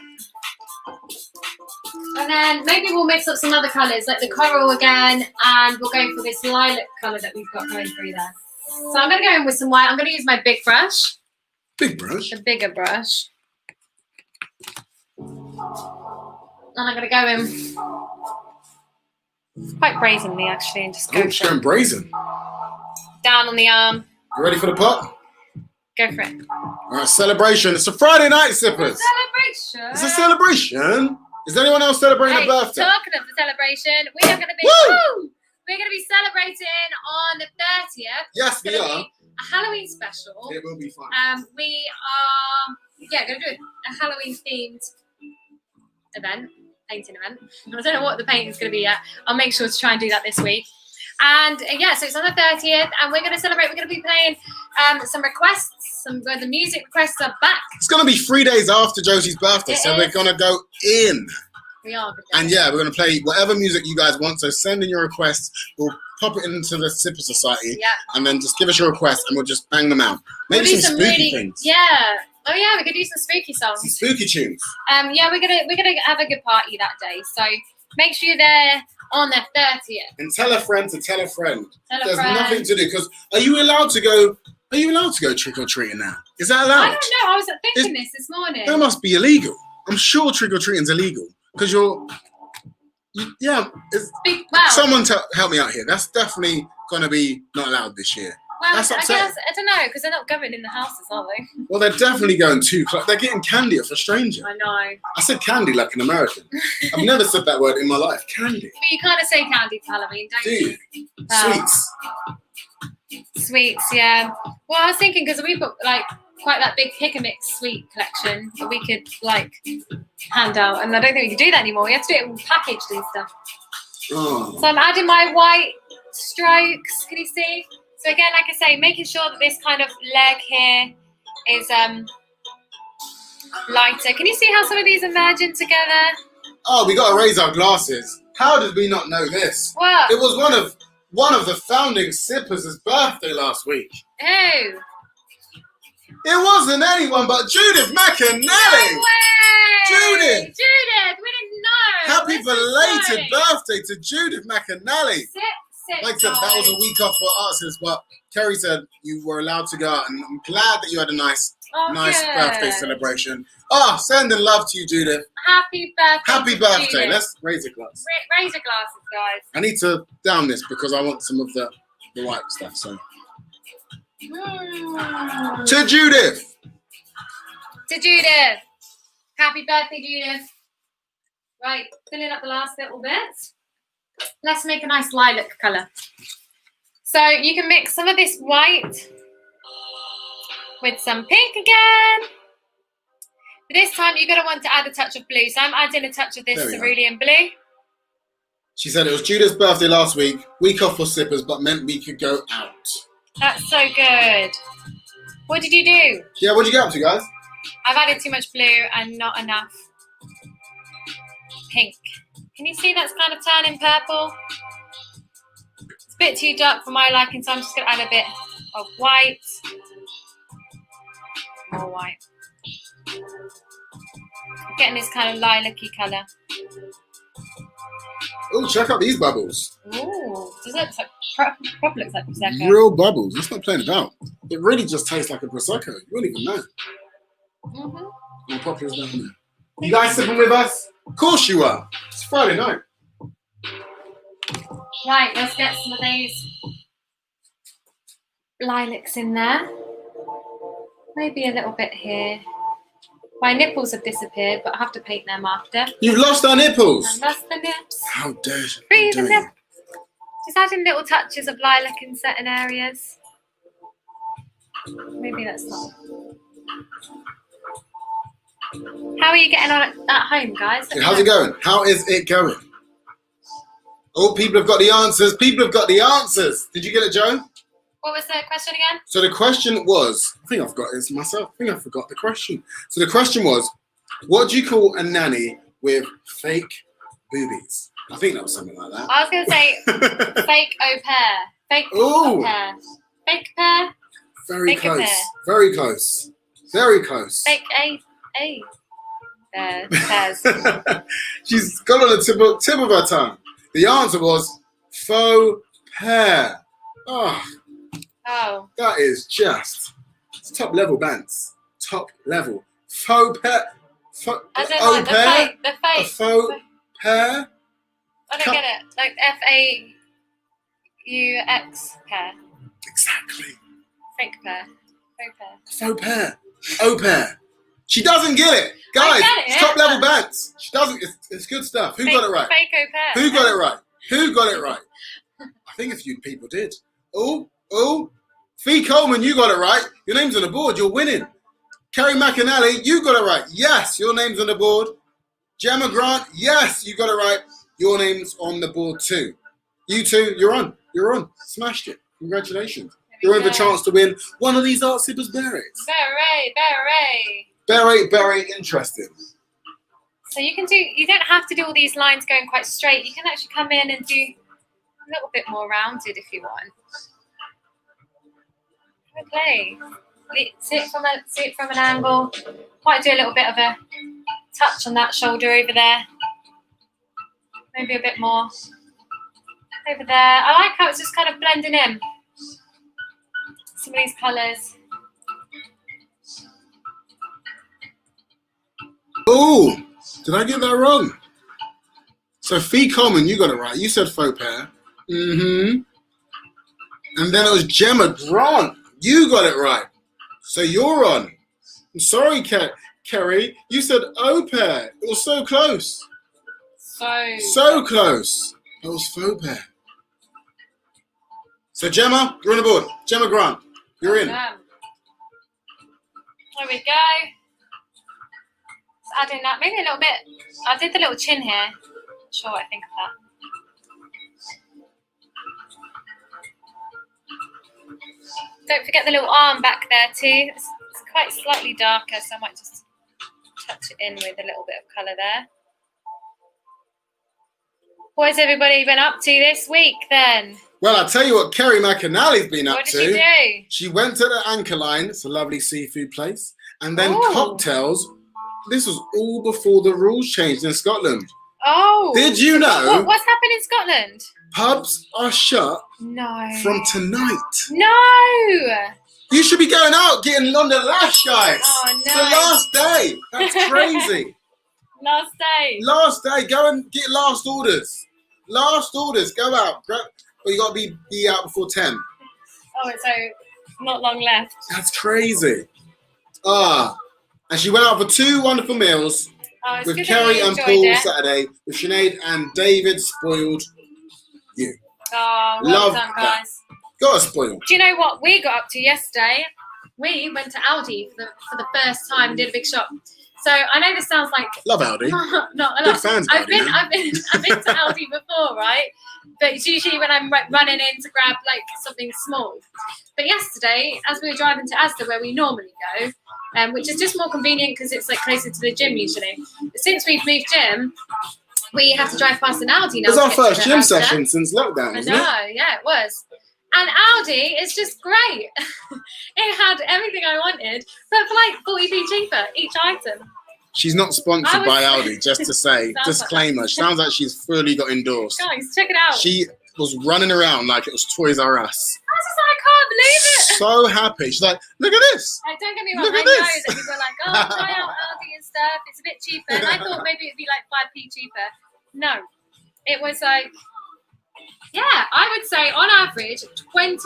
and then maybe we'll mix up some other colours like the coral again, and we'll go for this lilac colour that we've got going through there. So I'm gonna go in with some white. I'm gonna use my big brush. Big brush? The bigger brush. And I'm gonna go in quite brazenly actually, and just go just going brazen. Down on the arm. You ready for the pop? Go for it. All right, celebration. It's a Friday night, Sippers. Celebration. It's a celebration. Is anyone else celebrating a birthday? Talking of the celebration, we are going to be we're going to be celebrating on the 30th. Yes, we are. A Halloween special. It will be fun. We are going to do a Halloween themed event, painting event. I don't know what the painting is going to be yet. I'll make sure to try and do that this week. And yeah, so it's on the 30th, and we're going to celebrate. We're going to be playing some requests. The music requests are back. It's going to be 3 days after Josie's birthday, so we're going to go in. We are. And yeah, we're going to play whatever music you guys want. So send in your requests. We'll pop it into the Sipper Society. Yeah. And then just give us your requests, and we'll just bang them out. Maybe some spooky things. Yeah. Oh yeah, we could do some spooky songs. Some spooky tunes. Yeah, we're gonna have a good party that day. So make sure you're there on the 30th. And tell a friend to tell a friend. There's nothing to do, because are you allowed to go trick or treating now? Is that allowed? I don't know. I was thinking this morning. That must be illegal. I'm sure trick or treating's illegal because someone help me out here. That's definitely gonna be not allowed this year. Well, I don't know, because they're not going in the houses, are they? Well, they're definitely going too close. They're getting candy off a stranger. I know. I said candy like an American. I've never said that word in my life. Candy. But you kind of say candy for Halloween, don't you? Sweets. Sweets, yeah. Well, I was thinking, because we've got like quite that big pick and mix sweet collection that we could like hand out, and I don't think we can do that anymore. We have to do it all packaged and stuff. Oh. So I'm adding my white strokes. Can you see? So again, like I say, making sure that this kind of leg here is lighter. Can you see how some of these are merging together? Oh, we got to raise our glasses. How did we not know this? What? It was one of the founding Sippers' birthday last week. Who? It wasn't anyone but Judith McAnally. No way! Judith! Judith, we didn't know. Happy This is belated great. birthday to Judith McAnally. Sit, Like I said, that was a week off for artists, but Kerry said you were allowed to go out, and I'm glad that you had a nice good. birthday celebration. Sending love to you, Judith. Happy birthday. Happy birthday. Judith. Let's raise a glass. Raise your glasses, guys. I need to down this because I want some of the white stuff. So to Judith. To Judith. Happy birthday, Judith. Right, filling up the last little bit. Let's make a nice lilac colour. So you can mix some of this white with some pink again. But this time you're going to want to add a touch of blue. So I'm adding a touch of this cerulean blue. She said it was Judith's birthday last week off for sippers, but meant we could go out. That's so good. What did you do? Yeah, what did you get up to, guys? I've added too much blue and not enough pink. Can you see that's kind of turning purple? It's a bit too dark for my liking, so I'm just going to add a bit of white. More white. Getting this kind of lilac-y colour. Oh, check out these bubbles. Ooh, does it probably looks like Prosecco? Real bubbles. It's not playing about. It really just tastes like a Prosecco. You wouldn't even know. My popular's down there. You guys sipping with us? Of course you are. It's Friday night. Right, let's get some of these lilacs in there. Maybe a little bit here. My nipples have disappeared, but I have to paint them after. You've lost our nipples. I lost the nips. How dare you? Breathe in them. Just adding little touches of lilac in certain areas. Maybe that's not. How are you getting on at home, guys? Okay, how's it going? How is it going? Oh, people have got the answers. People have got the answers. Did you get it, Joe? What was the question again? So the question was, I think I've got it myself. I think I forgot the question. So the question was, what do you call a nanny with fake boobies? I think that was something like that. I was going to say fake au pair. Fake au pair. Fake pair. Very fake close. Pair. Very close. Very close. Fake a pairs. She's got on the tip of her tongue. The answer was faux pair. Oh, that is just top level bands. Top level. Faux pair. As in like the fake. A faux pair. I don't get it. Like FAUX pair. Exactly. Fake pair. Faux pair. Faux pair. Au pair. She doesn't get it. Guys, it's top level bands. She doesn't. It's good stuff. Who got it right? Fake au pair. Who got it right? Who got it right? I think a few people did. Oh. Fee Coleman, you got it right. Your name's on the board. You're winning. Kerry McAnally, you got it right. Yes, your name's on the board. Gemma Grant, yes, you got it right. Your name's on the board too. You two, you're on. You're on. Smashed it. Congratulations. You're in the chance to win one of these Art Sippers berries. Very interesting. So you don't have to do all these lines going quite straight. You can actually come in and do a little bit more rounded if you want. Okay. See it from an angle. Might do a little bit of a touch on that shoulder over there. Maybe a bit more over there. I like how it's just kind of blending in. Some of these colours. Oh, did I get that wrong? So Fee Coleman, you got it right. You said faux pair. And then it was Gemma Grant. You got it right. So you're on. I'm sorry, Kerry. You said au pair. It was so close. So close. It was faux pair. So Gemma, you're on the board. Gemma Grant, you're in. There we go. Just adding that, maybe a little bit. I did the little chin here. Not sure what I think of that. Don't forget the little arm back there too. It's quite slightly darker, so I might just touch it in with a little bit of colour there. What's everybody been up to this week then? Well, I'll tell you what Kerry McAnally's been up What did to. she do? She went to the Anchor Line, it's a lovely seafood place, and then Ooh. cocktails. This was all before the rules changed in Scotland. Oh. Did you know What's happened in Scotland? pubs are shut No. from tonight? No. You should be going out getting London Lash, guys. Oh, no. It's the last day. That's crazy. Last day. Last day. Go and get last orders. Last orders. Go out. But you got to be out before 10. Oh, so not long left. That's crazy. And she went out for 2 wonderful meals with Kerry and Paul Saturday, with Sinead and David spoiled you. Oh, well Love done, that. guys. Got us spoiled. Do you know what we got up to yesterday? We went to Aldi for the first time and did a big shop. So I know this sounds like Love Aldi. not a Big lot. fans of I've Aldi, been to Aldi before, right? But it's usually when I'm running in to grab like something small. But yesterday, as we were driving to Asda, where we normally go, which is just more convenient because it's like closer to the gym usually. But since we've moved gym, we have to drive past an Aldi now. It was our first gym Asda. session since lockdown, I wasn't it? know, yeah, it was. And Aldi is just great. It had everything I wanted, but for like 40p cheaper each item. She's not sponsored by Aldi, just to say. Sounds Disclaimer. like sounds like she's fully got endorsed. Guys, check it out. She was running around like it was Toys R Us. I was just like, I can't believe it. So happy. She's like, look at this. Like, don't get me wrong, Look I at know this. that people are like, oh, try out Aldi and stuff. It's a bit cheaper. And I thought maybe it'd be like 5p cheaper. No. It was like, yeah, I would say on average 20p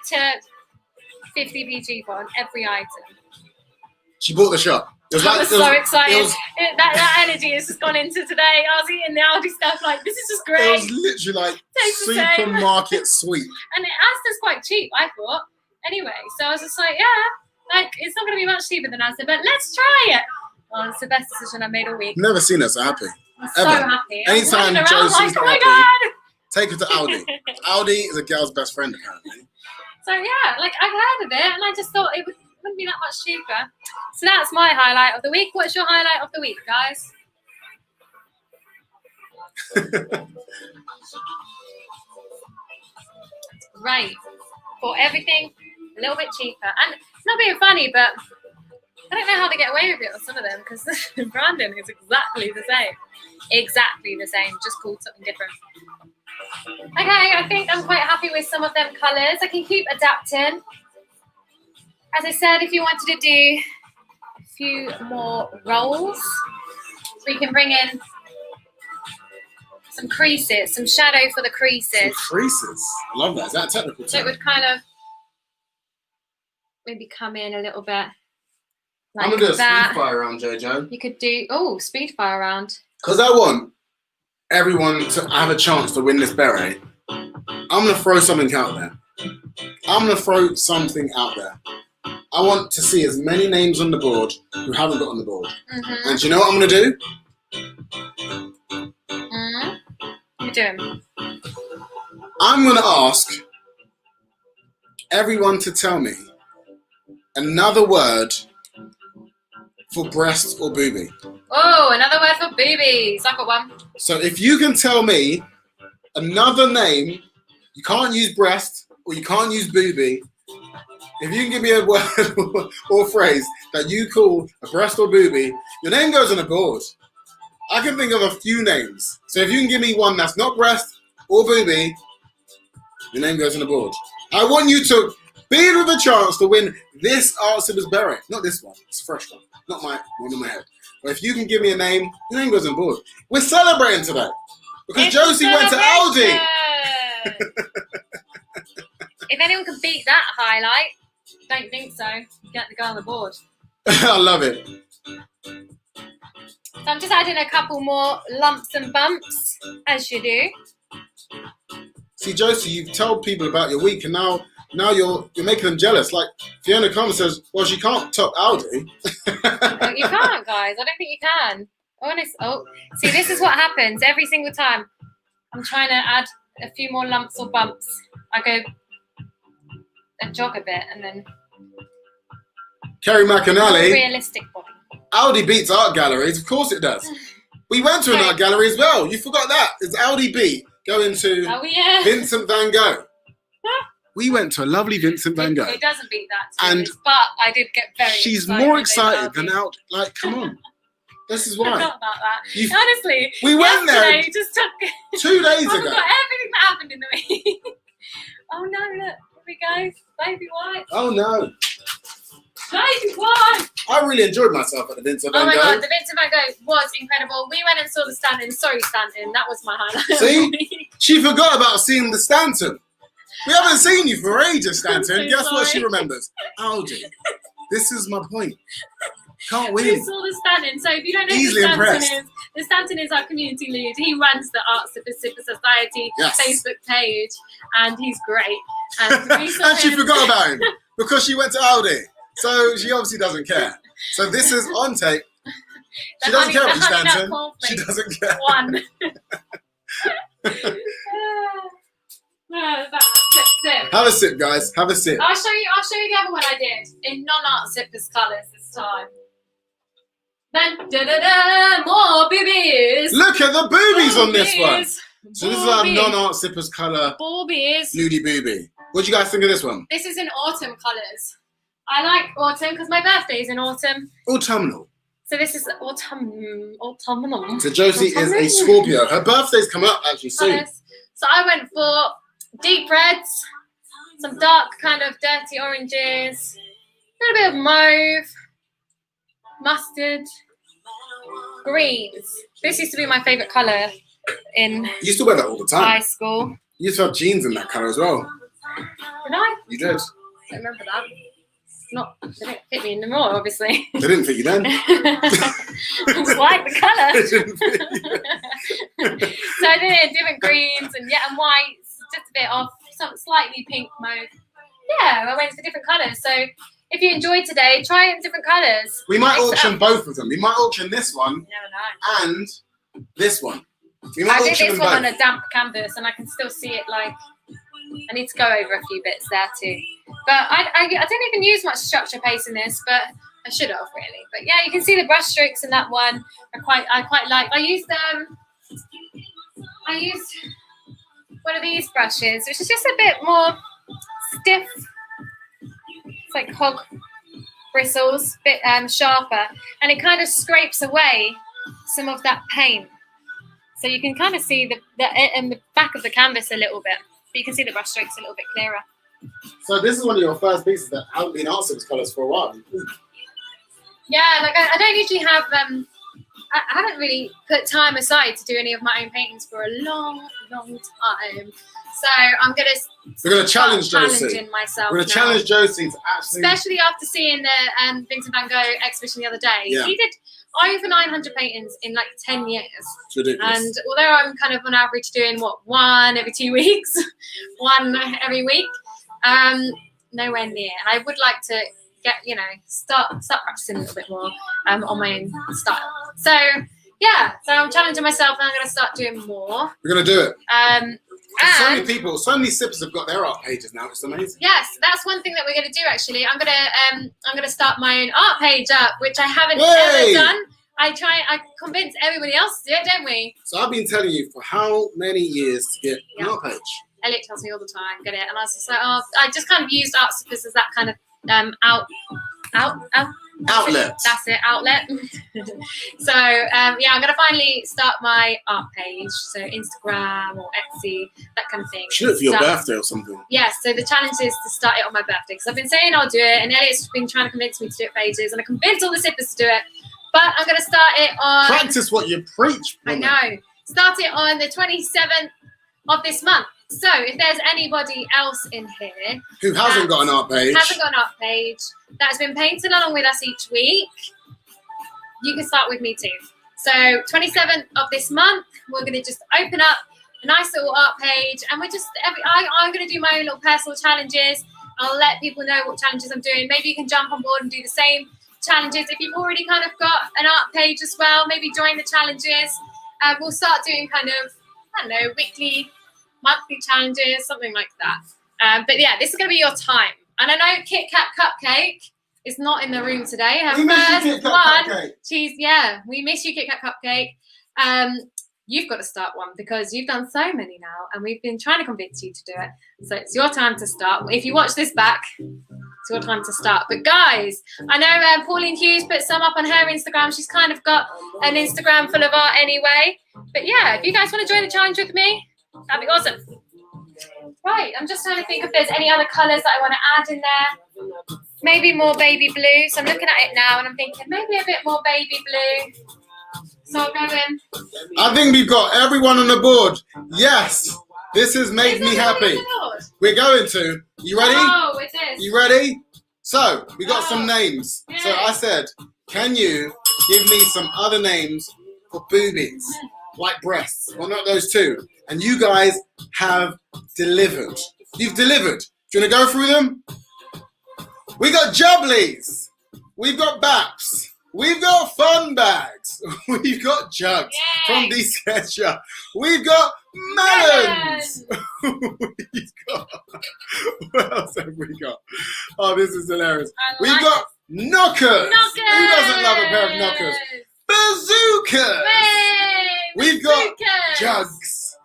to 50p cheaper on every item. She bought the shop. I was so excited. That energy has just gone into today. I was eating the Aldi stuff like, this is just It great. was literally like Tastes the same. supermarket sweet. And Asda's quite cheap, I thought. Anyway, so I was just like, yeah, like it's not going to be much cheaper than Asda, but let's try it. Oh, it's the best decision I made all week. Never seen her so happy. I'm so Ever. happy. Anytime I was running around Josie's like, oh my happy, god. take her to Aldi. Aldi is a girl's best friend, apparently. So yeah, like I've heard of it, and I just thought it wouldn't be that much cheaper. So that's my highlight of the week. What's your highlight of the week, guys? Right. For everything a little bit cheaper. And it's not being funny, but I don't know how they get away with it on some of them because the branding is exactly the same. Exactly the same, just called something different. Okay, I think I'm quite happy with some of them colours. I can keep adapting. As I said, if you wanted to do a few more rolls, we can bring in some creases, some shadow for the creases. Some creases. I love that. Is that a technical term? So it would kind of maybe come in a little bit like I'm going to do a that. speed fire round, Jojo. You could do, speed fire round. Because I want everyone to have a chance to win this beret. I'm going to throw something out there. I want to see as many names on the board who haven't got on the board. Mm-hmm. And do you know what I'm going to do? Mm-hmm. What are you doing? I'm going to ask everyone to tell me another word for breast or boobie. Oh, another word for boobies. I've got one. So if you can tell me another name, you can't use breast or you can't use boobie. If you can give me a word or phrase that you call a breast or boobie, your name goes on the board. I can think of a few names. So if you can give me one that's not breast or boobie, your name goes on the board. I want you to be with a chance to win this Art Sippers beret. Not this one. It's a fresh one. Not my one in my head. But if you can give me a name, your name goes on board. We're celebrating today. Because It's Josie went to Aldi. If anyone can beat that highlight, don't think so. Get the guy on the board. I love it. So I'm just adding a couple more lumps and bumps, as you do. See, Josie, you've told people about your week, and now you're making them jealous. Like Fiona Common says, well, she can't top Aldi. No, you can't, guys. I don't think you can. See, this is what happens every single time. I'm trying to add a few more lumps or bumps. I go and jog a bit, and then Kerry McAnally. realistic body. Aldi beats art galleries. Of course it does. We went to an art gallery as well. You forgot that. It's Aldi B going to Vincent van Gogh. We went to a lovely Vincent van Gogh. It doesn't beat that, but I did get very She's excited. more excited than out. Like, come on. This is why. Not about that. Honestly, we went there. Just took 2 days ago. I forgot everything that happened in the week. Oh no! Look, here we go. Baby white. Oh no. Baby white. I really enjoyed myself at the Vincent van Gogh. Oh my god, the Vincent van Gogh was incredible. We went and saw the Stanton. Sorry, Stanton. That was my highlight. See, she forgot about seeing the Stanton. We haven't seen you for ages, Stanton. So Guess what sorry. she remembers? Aldi. This is my point. Can't We win. saw the Stanton. So if you don't know Easily who the Stanton impressed. is, the Stanton is our community lead. He runs the Art Sippers Society Facebook page, and he's great. And, we saw And she him. forgot about him because she went to Aldi. So she obviously doesn't care. So this is on tape. She doesn't care about you, Stanton. She doesn't care. One. Sip. Have a sip, guys. Have a sip. I'll show you the other one I did in non-art sippers colours this time. Then more boobies. Look at the boobies on this one. Boobies. So this is our non-art sippers colour Boobies. Nudie Boobie. What do you guys think of this one? This is in autumn colours. I like autumn because my birthday is in autumn. Autumnal. So this is autumnal. So Josie is a Scorpio. Her birthday's come up actually soon. Colours. So I went for deep reds, some dark kind of dirty oranges, a little bit of mauve, mustard, greens. This used to be my favourite colour in You used to wear that all the high time. school. You used to have jeans in that colour as well. Did I? You did. I don't remember that. They don't fit me anymore, obviously. They didn't fit you then. It's like the colour. They didn't fit you. So I did it in different greens and whites, just a bit of some slightly pink mauve. Yeah, I went for different colours. So if you enjoyed today, try it in different colours. We might Mix it auction up. both of them. We might auction this one You never know. and this one. We might I did auction this them one both. on a damp canvas and I can still see it like, I need to go over a few bits there too. But I don't even use much structure paste in this, but I should have really. But yeah, you can see the brush strokes in that one. I quite like. I used one of these brushes, which is just a bit more stiff. It's like hog bristles, bit sharper, and it kind of scrapes away some of that paint. So you can kind of see in the back of the canvas a little bit, but you can see the brush strokes a little bit clearer. So this is one of your first pieces that haven't been art sippers colours for a while. Yeah, like I don't usually have I haven't really put time aside to do any of my own paintings for a long time. So We're gonna challenge Josie. challenging myself. We're gonna now. challenge Josie to actually. Especially after seeing the Vincent van Gogh exhibition the other day. Yeah. He did over 900 paintings in like 10 years. It's ridiculous. And although I'm kind of on average doing one every 2 weeks, one every week, nowhere near. And I would like to get, start practicing a little bit more on my own style. So yeah, so I'm challenging myself and I'm going to start doing more. We're gonna do it. So many And people, so many sippers have got their art pages now. It's amazing. yes, that's one thing that we're going to do actually. I'm gonna start my own art page up, which I haven't ever done. I convince everybody else to do it, don't we? So I've been telling you for how many years to get an art page? Elliot tells me all the time, get it, and I was just like, I just kind of used art sippers as that kind of Outlet. That's it, outlet. So yeah, I'm gonna finally start my art page, so Instagram or Etsy, that kind of thing. Should do it for your birthday or something. Yes, so the challenge is to start it on my birthday because I've been saying I'll do it, and Elliot's been trying to convince me to do it for ages, and I convinced all the sippers to do it. But I'm gonna start it on. Practice what you preach. I woman. know. Start it on the 27th of this month. So if there's anybody else in here Who hasn't got an art page? hasn't got an art page that has been painting along with us each week, you can start with me too. So 27th of this month, we're going to just open up a nice little art page, and we're just I'm going to do my own little personal challenges. I'll let people know what challenges I'm doing. Maybe you can jump on board and do the same challenges. If you've already kind of got an art page as well, maybe join the challenges. We'll start doing kind of, I don't know, weekly, monthly challenges, something like that. But yeah, this is going to be your time. And I know Kit Kat Cupcake is not in the room today. Her We miss you, first Kit Kat one, Cupcake. we miss you, Kit Kat Cupcake. You've got to start one because you've done so many now and we've been trying to convince you to do it. So it's your time to start. If you watch this back, it's your time to start. But guys, I know Pauline Hughes put some up on her Instagram. She's kind of got an Instagram full of art anyway. But yeah, if you guys want to join the challenge with me, that'd be awesome. Right, I'm just trying to think if there's any other colours that I want to add in there. Maybe more baby blue. So I'm looking at it now and I'm thinking maybe a bit more baby blue. So I'll go in. I think we've got everyone on the board. Yes, this has made me happy. We're going to. You ready? Oh, with this. You ready? So, we got some names. Yay. So I said, can you give me some other names for boobies? Like breasts. Well, not those two. And you guys have delivered. You've delivered. Do you want to go through them? We got jubblies. We've got baps. We've got fun bags. We've got jugs from Sketcher. We've got melons. We've got, what else have we got? Oh, this is hilarious. We've got knockers. Who doesn't love a pair of knockers? Bazookas. We've got jugs.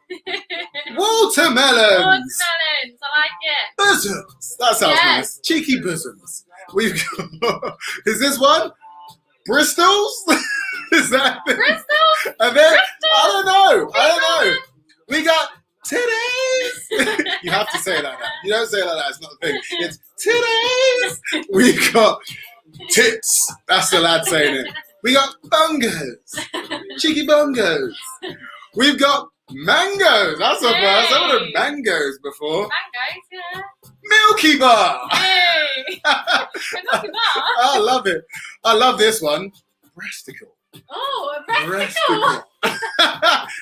Watermelons. I like it. Bosoms. That sounds nice. Cheeky bosoms. We've got, is this one? Bristols? Is that Bristol? And then, I don't know. We got titties. You have to say it like that. You don't say it like that. It's not a thing. It's titties. We got tits. That's the lad saying it. We got bungos. Cheeky bungos. We've got mangoes. That's a first. I've heard of mangoes before. Mangoes, yeah. Milky Bar. Hey. Milky Bar. I love it. I love this one. Breasticle. Oh, a breasticle.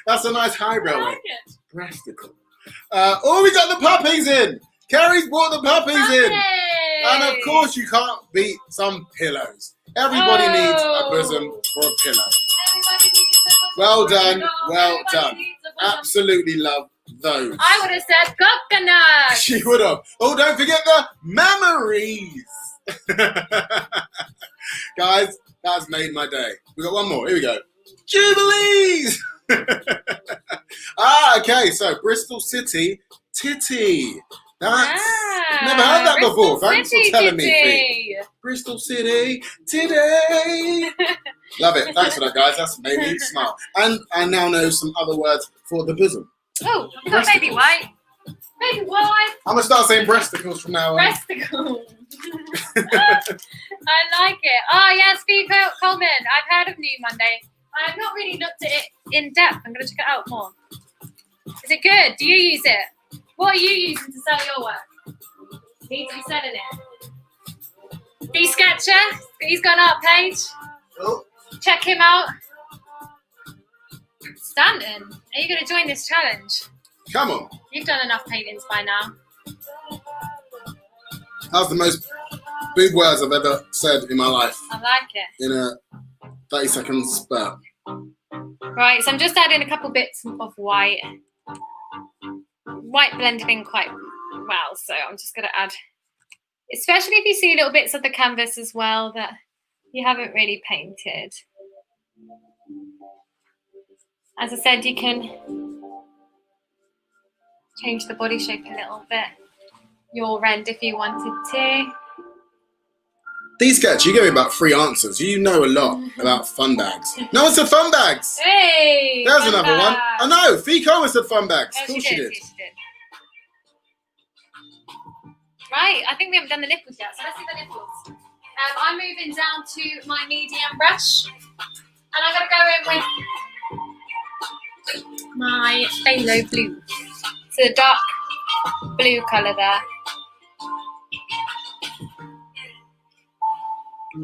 That's a nice highbrow I one. like it. Breasticle. Oh, we got the puppies in. Carrie's brought the puppies in. And of course, you can't beat some pillows. Everybody needs a bosom or a pillow. Well done. Well done. Absolutely love those. I would have said coconut. She would have. Oh, don't forget the memories. Guys, that's made my day. We got one more. Here we go. Jubilees. Okay. So Bristol City Titty. That's never heard that before. Thanks for telling me. Bristol City Titty. Love it. Thanks for that, guys. That's made me smile. And I now know some other words for the bosom. Oh, we got baby white. Baby white. I'm gonna start saying breasticles from now on. Breasticles. I like it. Oh yes, Steve Coleman. I've heard of New Monday. I have not really looked at it in depth. I'm gonna check it out more. Is it good? Do you use it? What are you using to sell your work? Need to be selling it. D Sketcher. He's got an art page. Oh. Check him out. Stanton, are you going to join this challenge? Come on. You've done enough paintings by now. That's the most big words I've ever said in my life. I like it. In a 30-second spurt. Right, so I'm just adding a couple bits of white. White blended in quite well, so I'm just going to add, especially if you see little bits of the canvas as well that you haven't really painted. As I said, you can change the body shape a little bit, your end if you wanted to. D-Sketch, you gave me about 3 answers. You know a lot about fun bags. No one said fun bags. Hey! There's another one. I know, Fee Cohen said fun bags. Oh, Of course she did. Right, I think we haven't done the nipples yet, so let's do the nipples. I'm moving down to my medium brush, and I'm going to go in with my phthalo blue. So the dark blue colour there.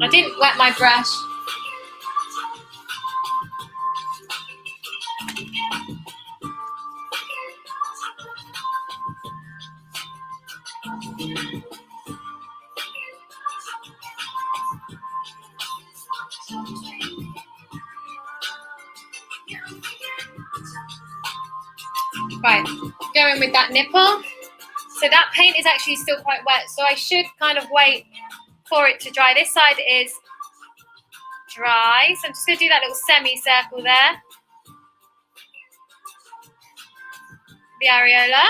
I didn't wet my brush. Right, going with that nipple. So that paint is actually still quite wet, so I should kind of wait for it to dry. This side is dry, so I'm just going to do that little semicircle there. the areola.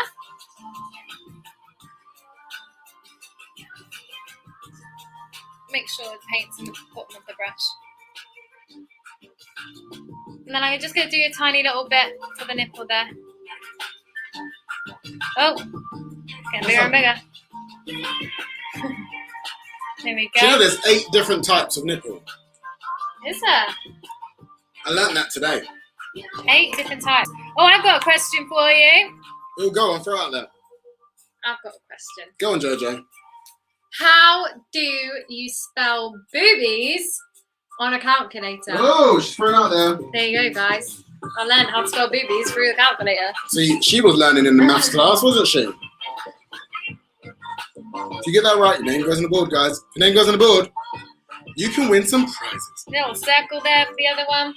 Make sure the paint's in the bottom of the brush. And then I'm just going to do a tiny little bit for the nipple there. Oh, it's getting bigger and bigger. There we go. Do you know there's 8 different types of nipple? Is there? I learned that today. 8 different types. Oh, I've got a question for you. Oh, go on, throw it out there. I've got a question. Go on, Jojo. How do you spell boobies on a calculator? Oh, she's throwing out there. There you go, guys. I learned how to spell boobies through the calculator. See, she was learning in the maths class, wasn't she? If you get that right, your name goes on the board, guys. If your name goes on the board, you can win some prizes. Little circle there for the other one.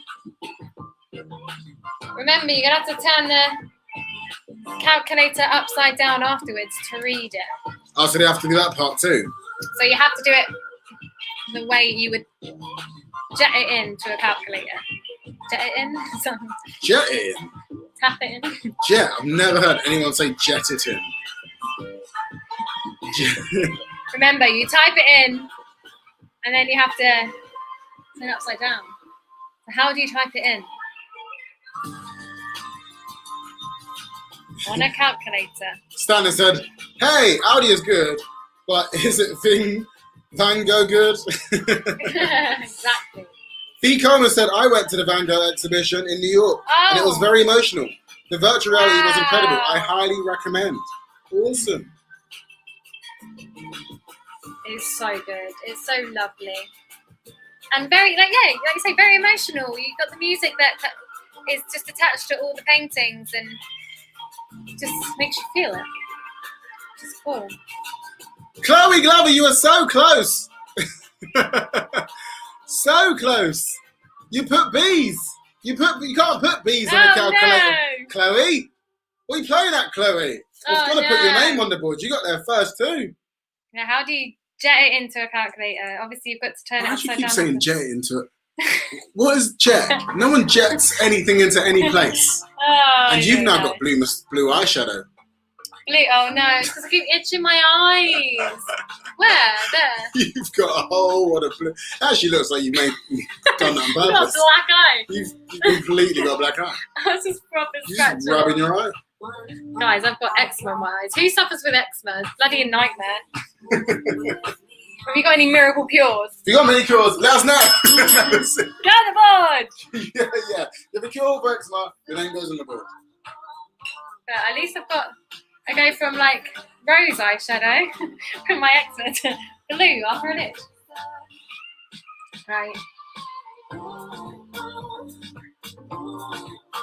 Remember, you're going to have to turn the calculator upside down afterwards to read it. Oh, so they have to do that part too? So you have to do it the way you would jet it into a calculator. Jet it in? Jet it in? Tap it in. Jet? I've never heard anyone say jet it in. Remember, you type it in and then you have to turn it upside down. So how do you type it in? On a calculator. Stanley said, hey, Audi is good, but is it Van Gogh good? Exactly. Fee Coleman said, I went to the Van Gogh exhibition in New York, and it was very emotional. The virtual reality was incredible. I highly recommend. Awesome. It's so good. It's so lovely. And very, like you say, very emotional. You've got the music that is just attached to all the paintings and just makes you feel it. It's cool. Chloe Glover, you are so close. So close. You put bees. You can't put bees on a calculator. No. Chloe, what are you playing at, Chloe? I was going to put your name on the board. You got there first too. Now, how do you jet it into a calculator? Obviously, you've got to turn it upside down. Why do you keep saying jet it into it? What is jet? No one jets anything into any place. And you've now got blue eyeshadow. Blue? Oh no, it's because I keep itching my eyes. Where? There. You've got a whole lot of blue. Actually, looks like you've done that on I've got a purpose. black eye. You've completely got a black eye. I was just proper You're scratching. just rubbing your eye. Guys, I've got eczema on my eyes. Who suffers with eczema? It's bloody a nightmare. Have you got any miracle cures? If you got many cures, let us know. Go on the board! yeah. If a cure for eczema, your name goes on the board. But at least I go from like rose eyeshadow from my eczema to blue after an itch. Right.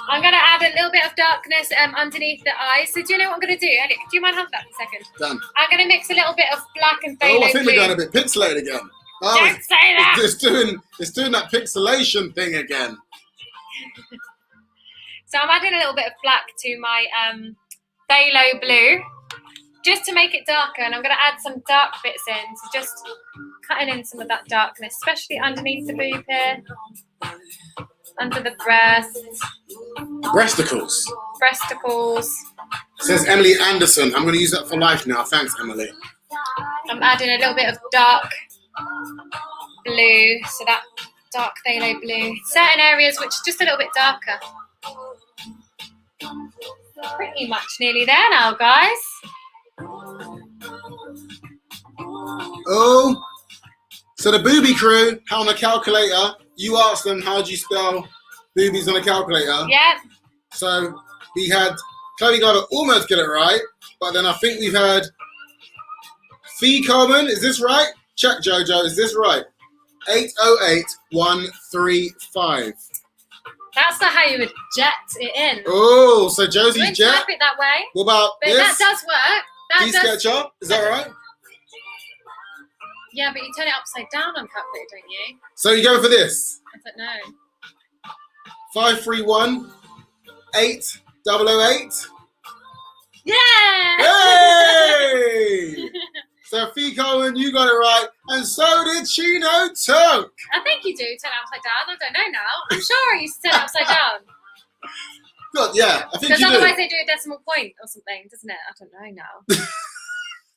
I'm going to add a little bit of darkness underneath the eyes. So do you know what I'm going to do? Elliot, do you mind having that for a second? Done. I'm going to mix a little bit of black and phthalo I think blue. we're going a bit pixelated again. Oh, Don't say that! It's doing that pixelation thing again. So I'm adding a little bit of black to my phthalo blue, just to make it darker. And I'm going to add some dark bits in. So just cutting in some of that darkness, especially underneath the boob here. Under the breasts. Breasticles. Breasticles. Says Emily Anderson. I'm going to use that for life now. Thanks, Emily. I'm adding a little bit of dark blue. So that dark phthalo blue. Certain areas which are just a little bit darker. Pretty much nearly there now, guys. Oh. So the Boobie crew, on a calculator, you asked them how do you spell boobies on a calculator. Yeah. So we had Chloe Glover almost get it right, but then I think we've had Fee Coleman, is this right? Check, Jojo, is this right? 808135. That's not how you would jet it in. Oh, so Josie's Don't jet. type it that way. What about But this? that does work. That does. Sketchup, is that right? Yeah, but you turn it upside down on calculator, don't you? So you go for this. I don't know. 531 8008. Yeah! Hey! So Fee Coleman, you got it right, and so did Chino Tonk. I think you do turn it upside down. I don't know now. I'm sure I used to turn it upside down. God, yeah, I think Because you do. otherwise they do a decimal point or something, doesn't it? I don't know now.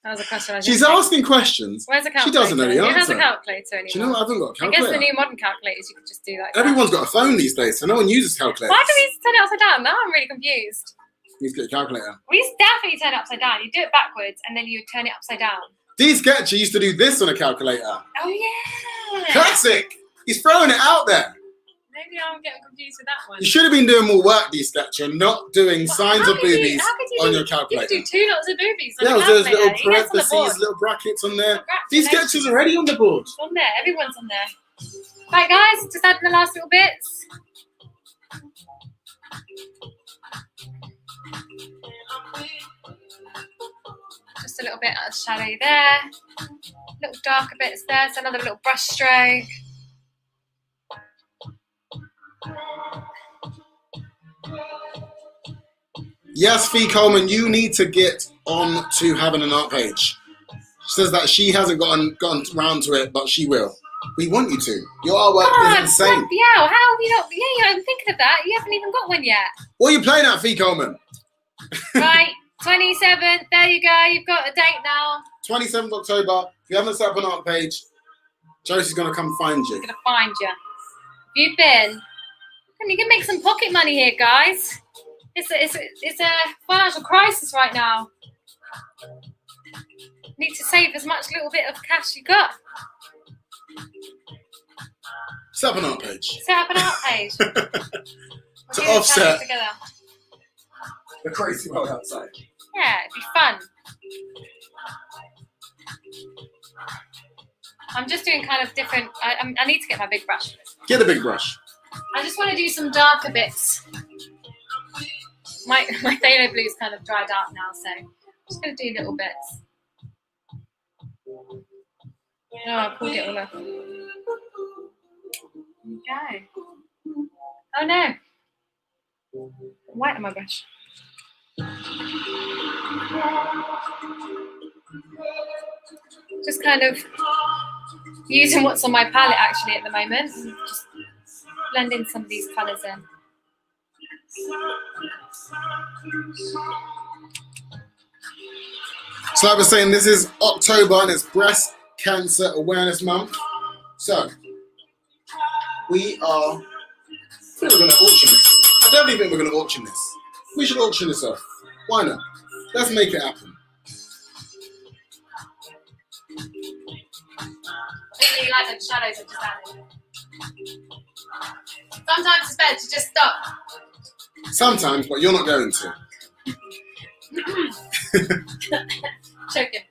That was a question I was She's asking. asking questions. Where's a calculator? She doesn't know the Who has answer. a calculator anymore? Do you know what? I haven't got a I calculator. guess the new modern calculators, you could just do that. Everyone's got a phone these days, so no one uses calculators. Why do we turn it upside down? Now I'm really confused. You need to get a calculator. We used to definitely turn it upside down. You do it backwards and then you turn it upside down. Dee Sketcher used to do this on a calculator. Oh yeah. Classic. He's throwing it out there. Maybe I'm getting confused with that one. You should have been doing more work, Dee Sketcher, not doing signs how of could you- boobies how could you on do- your calculator. You could do 2 lots of boobies on Yeah, a there's little calculator. You know it's on the board. parentheses, little brackets on there. Dee Congratulations. Sketcher's already on the board. It's on there. Everyone's on there. Right, guys, just adding the last little bits. Just a little bit of shadow there. Little darker bits there. So another little brush stroke. Yes, Fee Coleman, you need to get on to having an art page. She says that she hasn't gotten around to it, but she will. We want you to. Your artwork is insane. Yeah, how have you not? Yeah, I'm thinking of that. You haven't even got one yet. What are you playing at, Fee Coleman? Right, 27th. There you go. You've got a date now. 27th October. If you haven't set up an art page, Josie's going to come find you. I'm gonna find you. You've been. And you can make some pocket money here, guys. It's a financial crisis right now. You need to save as much little bit of cash you got. Set up an art page. Set up an art page. To We'll do offset this together. the crazy world outside. Yeah, it'd be fun. I'm just doing kind of different. I need to get my big brush for this. Get a big brush. I just want to do some darker bits. My phthalo blue's kind of dried out now, so I'm just going to do little bits. Oh, I pulled it all up. Okay. Oh no. White on my brush. Just kind of using what's on my palette actually at the moment. Just blending some of these colours in. So like I was saying, this is October and it's Breast Cancer Awareness Month. So we are. I think we're going to auction this. I definitely think we're going to auction this. We should auction this off. Why not? Let's make it happen. I really like the shadows I just added. Sometimes it's better to just stop. Sometimes, but you're not going to. Choking.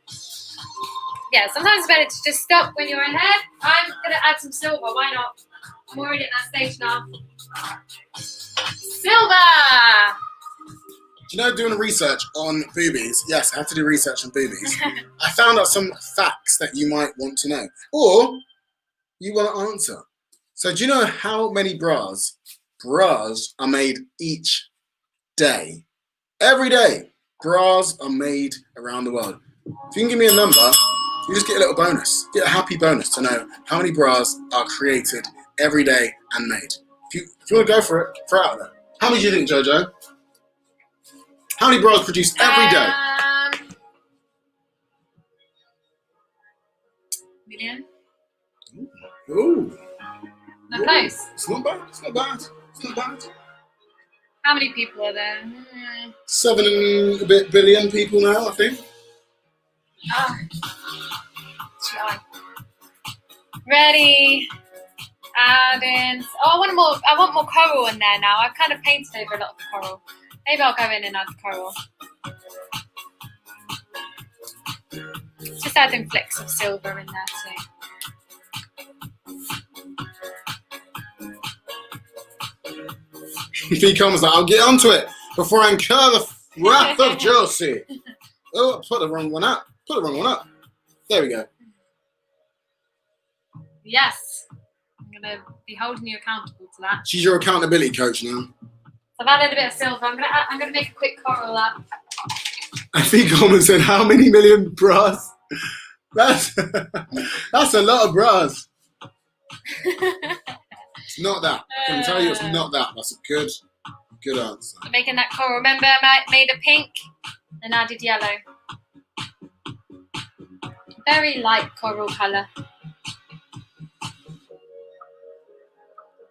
Yeah, sometimes it's better to just stop when you're ahead. I'm going to add some silver. Why not? I'm already at that stage now. Silver! Do you know, doing research on boobies, yes, I have to do research on boobies. I found out some facts that you might want to know, or you want to answer. So do you know how many bras are made each day? Every day, bras are made around the world. If you can give me a number, you just get a little bonus. Get a happy bonus to know how many bras are created every day and made. If you want to go for it, throw it out there. How many do you think, Jojo? How many bras produced every day? Million? Ooh. Not close. It's not bad. It's not bad. It's not bad. How many people are there? 7 and a bit billion people now, I think. Ah. Try. Ready. Add in. Oh, I want more coral in there now. I've kind of painted over a lot of the coral. Maybe I'll go in and add coral. Just adding flecks of silver in there too. If he comes out, I'll get onto it before I incur the wrath of Josie. Oh, put the wrong one up. Put the wrong one up. There we go. Yes. I'm going to be holding you accountable to that. She's your accountability coach now. I've added a bit of silver. I'm gonna make a quick coral up. I think Coleman said, how many million bras? That's a lot of bras. It's not that. I can tell you it's not that. That's a good Good answer. I'm making that coral. Remember, I made a pink and added yellow. Very light coral colour.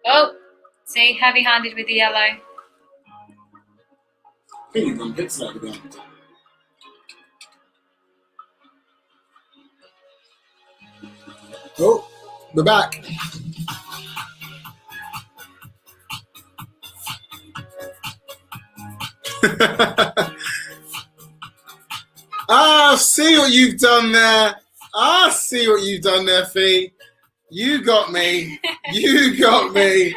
Oh, see, heavy-handed with the yellow. I think you've gone pixelated again. Oh, we're back. I see what you've done there. I see what you've done there, Fee. You got me. You got me.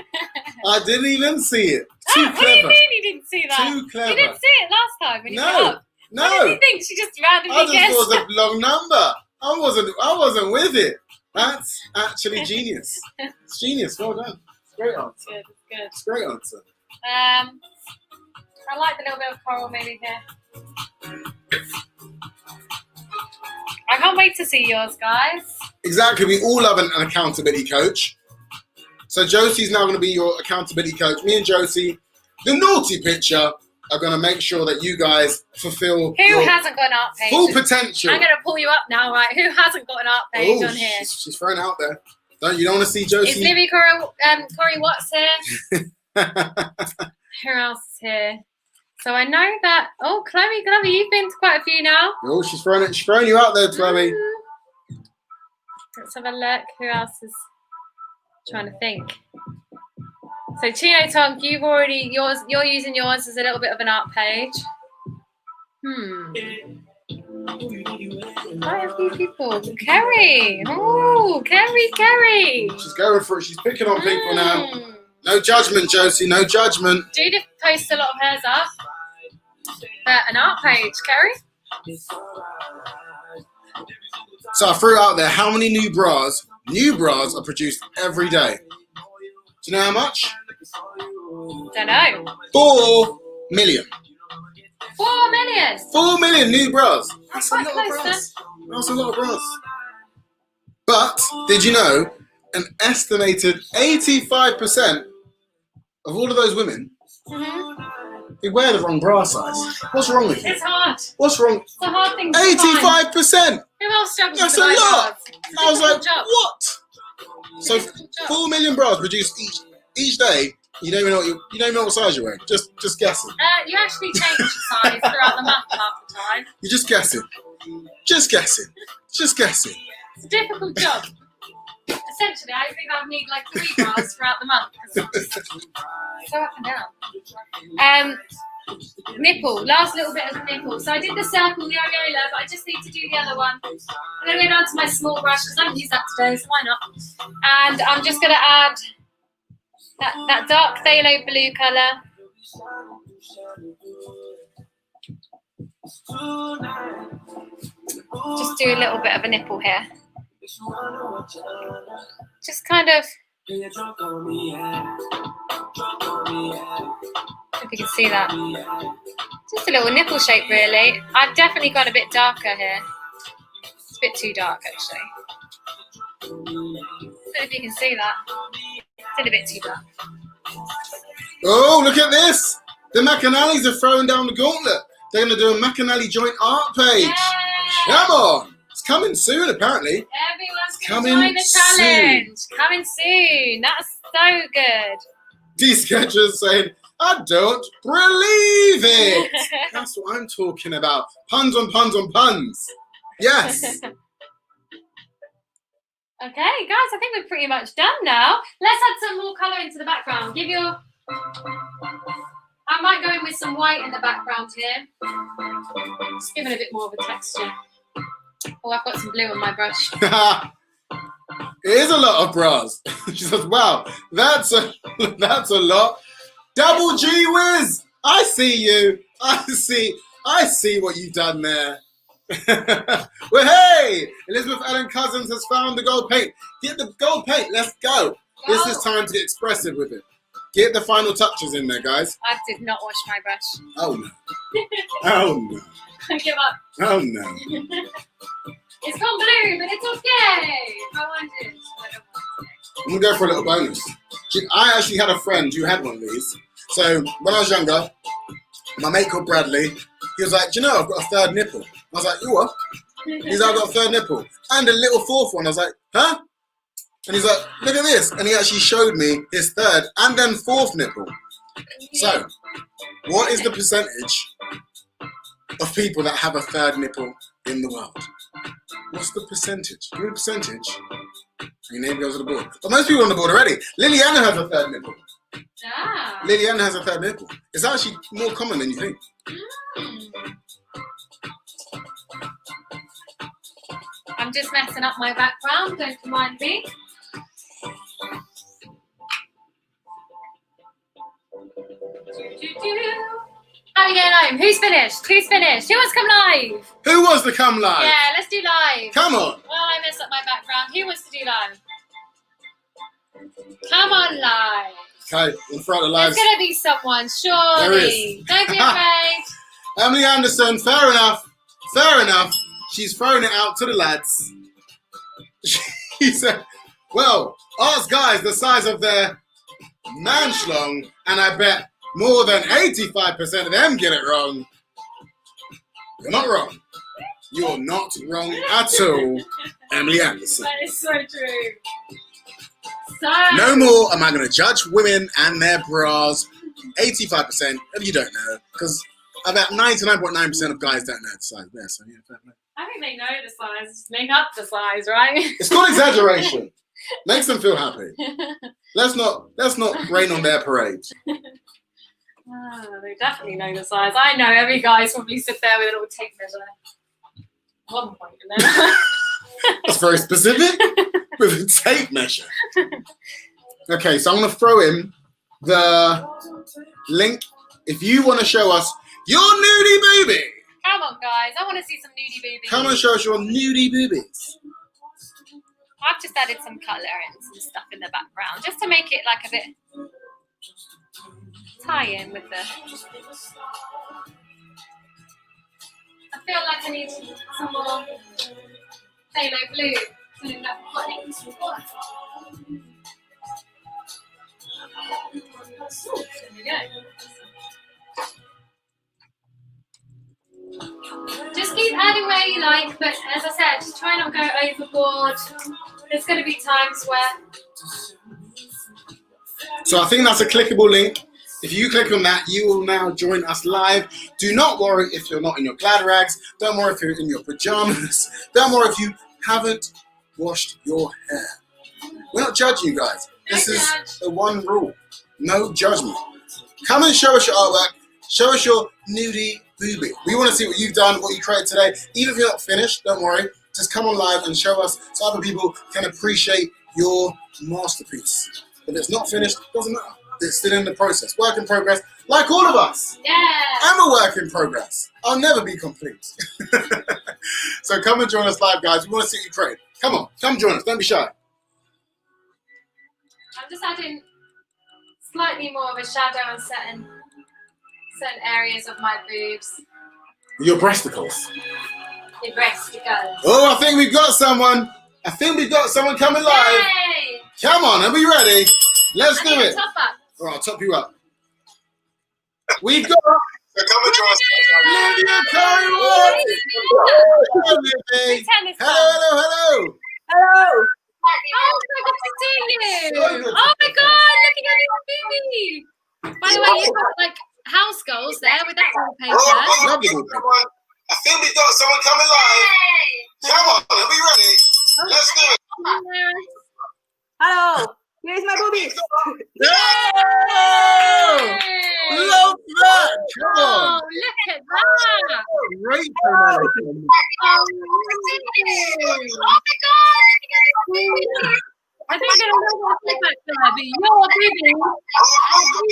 I didn't even see it. Too What do clever. you mean you didn't see that? Too clever. You didn't see it last time when you put it No. up. What did you think? She just randomly I just guessed. thought it was a long number. I wasn't with it. That's actually genius. It's genius. Well done. Great answer. Good, good. It's a great answer. I like the little bit of coral maybe here. I can't wait to see yours, guys. Exactly. We all have an accountability coach. So Josie's now going to be your accountability coach. Me and Josie, the naughty pitcher, are going to make sure that you guys fulfill Who your hasn't got an art page? full potential. I'm going to pull you up now, right? Who hasn't got an art page on here? She's thrown it out there. You don't want to see Josie? Is Libby Corey Watts here? Who else is here? So I know that. Oh, Chloe, you've been to quite a few now. Oh, she's throwing you out there, Chloe. Let's have a look. Who else is trying to think? So Chino Tonk, you're using yours as a little bit of an art page. Quite a few people. Kerry. Oh, Kerry. She's going for it. She's picking on people now. No judgment, Josie. No judgment. Judith posts a lot of hers up. An art page, Kerry. So I threw it out there. How many new bras are produced every day? Do you know how much? Don't know. 4 million. 4 million. 4 million new bras. That's a Quite lot close, of bras. That's a lot of bras. But did you know an estimated 85% of all of those women, they wear the wrong bra size? What's wrong with you? It's hard. What's wrong? It's a hard thing to find. 85%. Who else struggles That's with a those lot. bras? I was like, Job. what? So 4 million bras produced each day. You don't even know what size you're wearing. Just guessing. You actually change size throughout the month half the time. You're just guessing. Just guessing. Just guessing. It's a difficult job. Essentially, I think I need like 3 bras throughout the month. 'Cause I'm just so up and down. Nipple, last little bit of the nipple. So I did the circle, the areola, but I just need to do the other one. I'm going to go down to my small brush because I haven't used that today, so why not? And I'm just going to add that dark phthalo blue colour. Just do a little bit of a nipple here. Just kind of. If you can see that. Just a little nipple shape, really. I've definitely gone a bit darker here. It's a bit too dark, actually. I don't know if you can see that. It's a bit too dark. Oh, look at this. The McAnallys are throwing down the gauntlet. They're going to do a McAnally joint art page. Yay! Come on. It's coming soon, apparently. Everyone's going to join the challenge. Coming soon. That's so good. D-Sketchers saying, I don't believe it. That's what I'm talking about. Puns on puns on puns. Yes. Okay, guys, I think we're pretty much done now. Let's add some more colour into the background. I might go in with some white in the background here. Just give it a bit more of a texture. Oh, I've got some blue on my brush. It is a lot of bras. She says, wow, that's a lot. Double G Whiz, I see you. I see what you've done there. Well, hey, Elizabeth Ellen Cousins has found the gold paint. Get the gold paint. Let's go. This is time to get expressive with it. Get the final touches in there, guys. I did not wash my brush. Oh, no. Oh, no. I give up. Oh, no. It's gone blue, but it's okay. I wanted it. I'm going to go for a little bonus. I actually had a friend who had one of these, So when I was younger, my mate called Bradley, he was like, do you know, I've got a third nipple. I was like, you what? He's like, I've got a third nipple. And a little fourth one. I was like, huh? And he's like, look at this. And he actually showed me his third and then fourth nipple. So, what is the percentage of people that have a third nipple in the world? What's the percentage? Give me the percentage. Your name goes on the board. But most people on the board already. Liliana has a third nipple. Ah. Liliana has a third nipple. It's actually more common than you think. I'm just messing up my background, don't mind me. How are you going home? Who's finished? Who's finished? Who wants to come live? Who wants to come live? Yeah, let's do live. Come on. Well, I messed up my background. Who wants to do live? Come on live. Okay, in front of the live. There's going to be someone, surely. Don't be afraid. Emily Anderson, fair enough. Fair enough. She's throwing it out to the lads. She said, well, ask guys the size of their man schlong, and I bet more than 85% of them get it wrong. You're not wrong. You're not wrong at all, Emily Anderson. That is so true. So No more am I going to judge women and their bras. 85% of you don't know, because about 99.9% of guys don't know the size of theirs. So yeah, fair play. I think they know the size. Make up the size, right? It's called exaggeration. Makes them feel happy. Let's not rain on their parade. Oh, they definitely know the size. I know every guy's probably sit there with a little tape measure. At one point, and then That's very specific. With a tape measure. Okay, so I'm going to throw in the link. If you want to show us your nudie boobie. come on, guys. I want to see some nudie boobies. Come and show us your nudie boobies. I've just added some colour and some stuff in the background just to make it like a bit tie in with the. I feel like I need some more phthalo blue. Something that's funny. There we go. Just keep adding where you like, but as I said, just try not to go overboard. There's going to be times where. So I think that's a clickable link. If you click on that, you will now join us live. Do not worry if you're not in your glad rags. Don't worry if you're in your pajamas. Don't worry if you haven't washed your hair. We're not judging you guys. This is the one rule. No judgment. Come and show us your artwork. Show us your nudie boobie. We want to see what you've done, what you created today. Even if you're not finished, don't worry. Just come on live and show us so other people can appreciate your masterpiece. If it's not finished, doesn't matter. It's still in the process. Work in progress, like all of us. Yeah. I'm a work in progress. I'll never be complete. So come and join us live, guys. We want to see you create. Come on, come join us. Don't be shy. I'm just adding slightly more of a shadow on certain areas of my boobs. Your breasticles. Your breasticles. Oh, I think we've got someone. I think we've got someone coming live. Yay! Come on, are we ready? Let's do it. Top up. All right, I'll top you up. We've got. So come and join us. Lydia Curry-Wood. Hello, Libby. Hello. Hello. Oh, so good to see you. So good to Oh my see God, look at your baby. By the way, you've got like house goals there with that wallpaper. Lovely wallpaper. I think we've got someone coming live. Come on, are we ready? Let's do it. Hello, here's my boobies. Love that. Come on. Oh, look at that. Great pronunciation. Oh my God, look at your baby. I think I'm going to know what's back there, but your baby.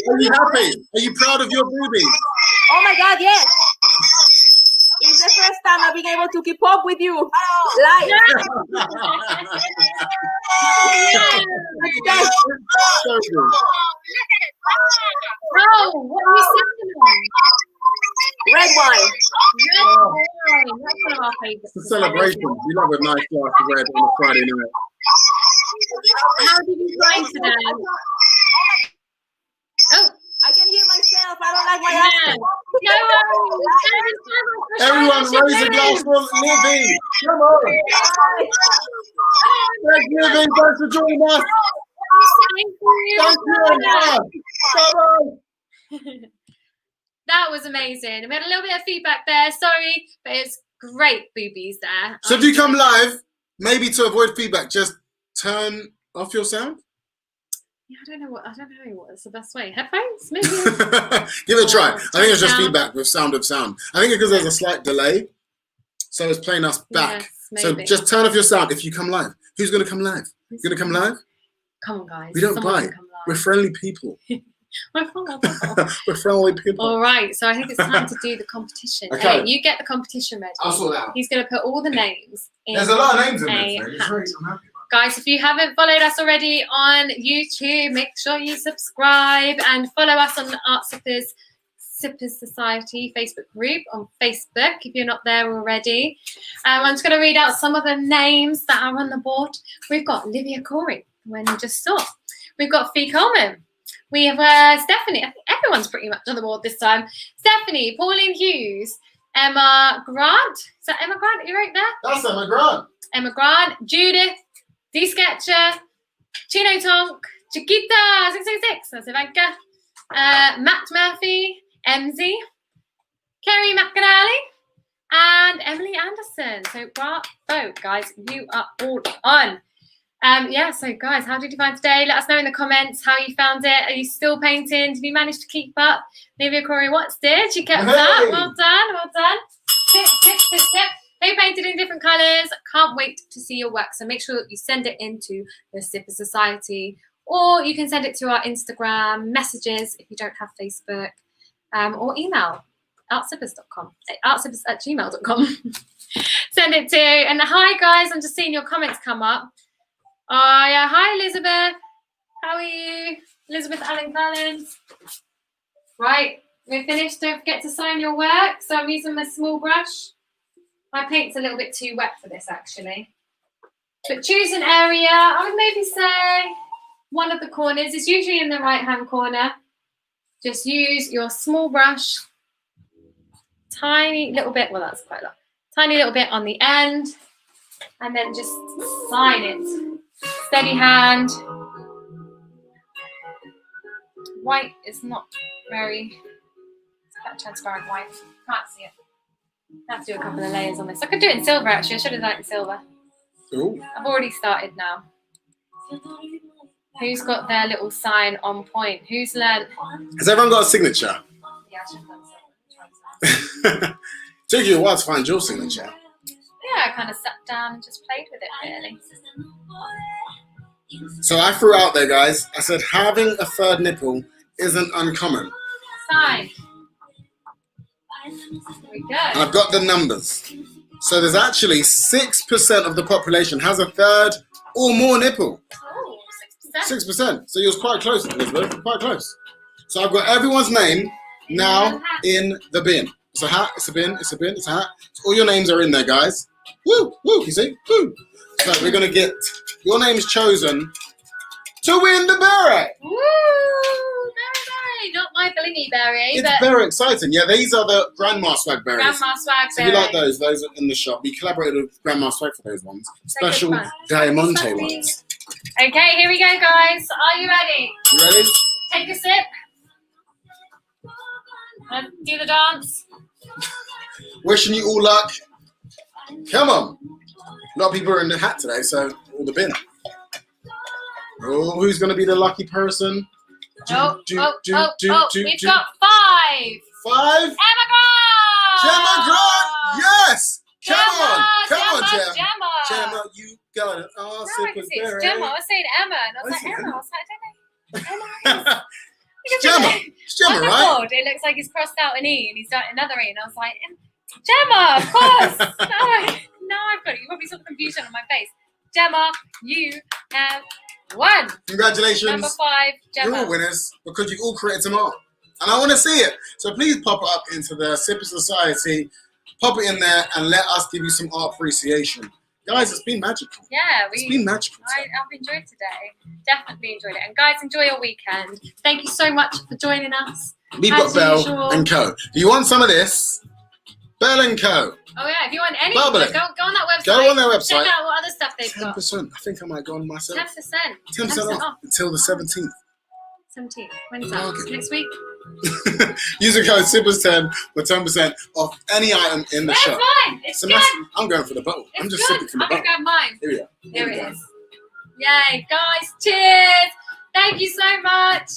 Are you happy? Are you proud of your boobies? Oh my God, yes. It's the first time I've been able to keep up with you live. So good. Oh, what are you sipping on? Red wine. Red wine. That's one of our favorites. It's a celebration. We love a nice glass of red on a Friday night. How did you find today? Oh, I can can hear myself. I don't like my accent. Everyone, raise a glass for Livy. Come on. Thank you, Livy. Thanks for joining us. Thank you. Bye-bye. That was amazing. We had a little bit of feedback there. Sorry, but it's great boobies there. So if you come live, maybe to avoid feedback, just turn off your sound. Yeah, I don't know what's the best way. Headphones, maybe. Give it a try. I think it's just feedback with sound of sound. I think it's because there's a slight delay, so it's playing us back. Yes, so just turn off your sound if you come live. Who's going to come live? You're going to come live? Come on, guys. We don't bite. We're friendly people. We're friendly people. All right, so I think it's time to do the competition. Okay. Hey, you get the competition ready. I'll sort that out. He's going to put all the names in. There's a lot of names in a there. hat. I'm happy. Guys, if you haven't followed us already on YouTube, make sure you subscribe and follow us on the Art Sippers Society Facebook group on Facebook if you're not there already. I'm just going to read out some of the names that are on the board. We've got Olivia Corey, when you just saw. We've got Fee Coleman. We have Stephanie. I think everyone's pretty much on the board this time. Stephanie, Pauline Hughes, Emma Grant. Is that Emma Grant you wrote there? That's Emma Grant. Emma Grant, Judith, D Sketcher, Chino Tonk, Chiquita 666, that's Ivanka, Matt Murphy, MZ, Kerry McAnally, and Emily Anderson. So bravo, guys, you are all on. Yeah, so guys, how did you find today? Let us know in the comments how you found it. Are you still painting? Did you manage to keep up? Olivia Corey Watts did. She kept up. Well done, well done. Tip, tip, tip, tip. They painted in different colours. Can't wait to see your work. So make sure that you send it into the Sipper Society, or you can send it to our Instagram messages if you don't have Facebook, or email artsippers.com, artsippers@gmail.com. Send it to, and hi guys, I'm just seeing your comments come up. Yeah, hi Elizabeth. How are you? Elizabeth Allen Collins. Right, we're finished. Don't forget to sign your work. So I'm using my small brush. My paint's a little bit too wet for this, actually. But choose an area. I would maybe say one of the corners. It's usually in the right-hand corner. Just use your small brush. Tiny little bit. Well, that's quite a lot. Tiny little bit on the end. And then just sign it. Steady hand. White is not very... It's quite transparent white. Can't see it. I have to do a couple of layers on this. I could do it in silver, actually. I should have done it in silver. Ooh. I've already started now. Who's got their little sign on point? Who's learned? Has everyone got a signature? Yeah, I should have done silver. Took you a while to find your signature. Yeah, I kind of sat down and just played with it, really. So I threw out there, guys. I said having a third nipple isn't uncommon. Sign. There we go. And I've got the numbers. So there's actually 6% of the population has a third or more nipple. Oh, 6%. 6%. So you're quite close, Elizabeth. Quite close. So I've got everyone's name now in the bin. It's a hat, it's a bin, it's a bin, it's a hat. So all your names are in there, guys. Woo, woo, you see? Woo. So we're going to get your names chosen to win the beret. Woo! Berry, not my blingy berry. It's very exciting. Yeah, these are the Grandma Swag berries. Grandma Swag So if you like those are in the shop. We collaborated with Grandma Swag for those ones. Special good fun. Diamante ones. Okay, here we go, guys. Are you ready? You ready? Take a sip. And do the dance. Wishing you all luck. Come on. A lot of people are in the hat today, so all the bin. Oh, who's going to be the lucky person? We've got 5. 5? Emma Grant! Gemma Grant! Yes! Come on, Gemma. Gemma, you got it. Oh, no, I can see it's Gemma. I was saying Emma, and I was like, Emma. I was like, I don't know. It's Gemma. It's Gemma, on the right? board, it looks like he's crossed out an E and he's done another E, and I was like, Gemma, of course. No, I've got it. You probably saw the confusion on my face. Gemma, you have won. Congratulations. Number 5, Gemma. You're all winners because you all created some art. And I want to see it. So please pop it up into the Sipper Society. Pop it in there and let us give you some art appreciation. Guys, it's been magical. Yeah, it's been magical. I've enjoyed today. Definitely enjoyed it. And guys, enjoy your weekend. Thank you so much for joining us. We've got Bell and Co. If you want some of this, Bell and Co. Oh yeah, if you want any, Bubbling. go on that website. Go on their website. Check out what other stuff they've got. 10%. I think I might go on myself. 10%. 10% off until the 17th. 17th. When's that? Next week? Use the code SIPPERS10 for 10% off any item in the shop. Fine. It's good. I'm going for the bottle. I'm just sipping from the I'm going bottle. to grab mine. Here we are. Here it is. Yay, guys. Cheers. Thank you so much.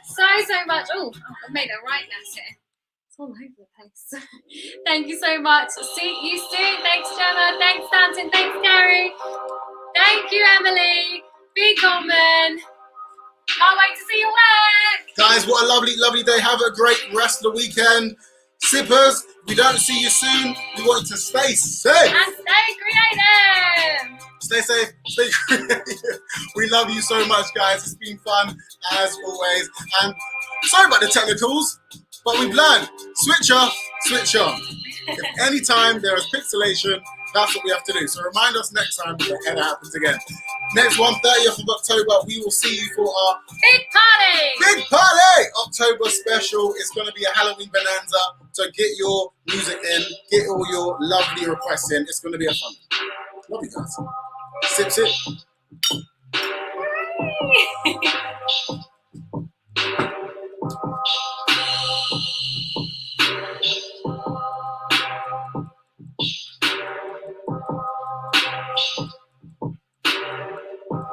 So much. Oh, I've made a right mess here. It's all over the place. Thank you so much. See you soon. Thanks, Gemma. Thanks, Stanton. Thanks, Gary. Thank you, Emily. Be common. Can't wait to see your work. Guys, what a lovely, lovely day. Have a great rest of the weekend. Sippers, if we don't see you soon, we want you to stay safe. And stay creative. Stay safe, stay creative. We love you so much, guys. It's been fun, as always. And sorry about the technicals, but we've learned. Switch off, switch on. If any time there is pixelation, that's what we have to do. So remind us next time if it ever happens again. Next one, 30th of October, we will see you for our big party! Big party! October special. It's going to be a Halloween bonanza. So get your music in, get all your lovely requests in. It's going to be a fun one. Love you guys. Sip, sip.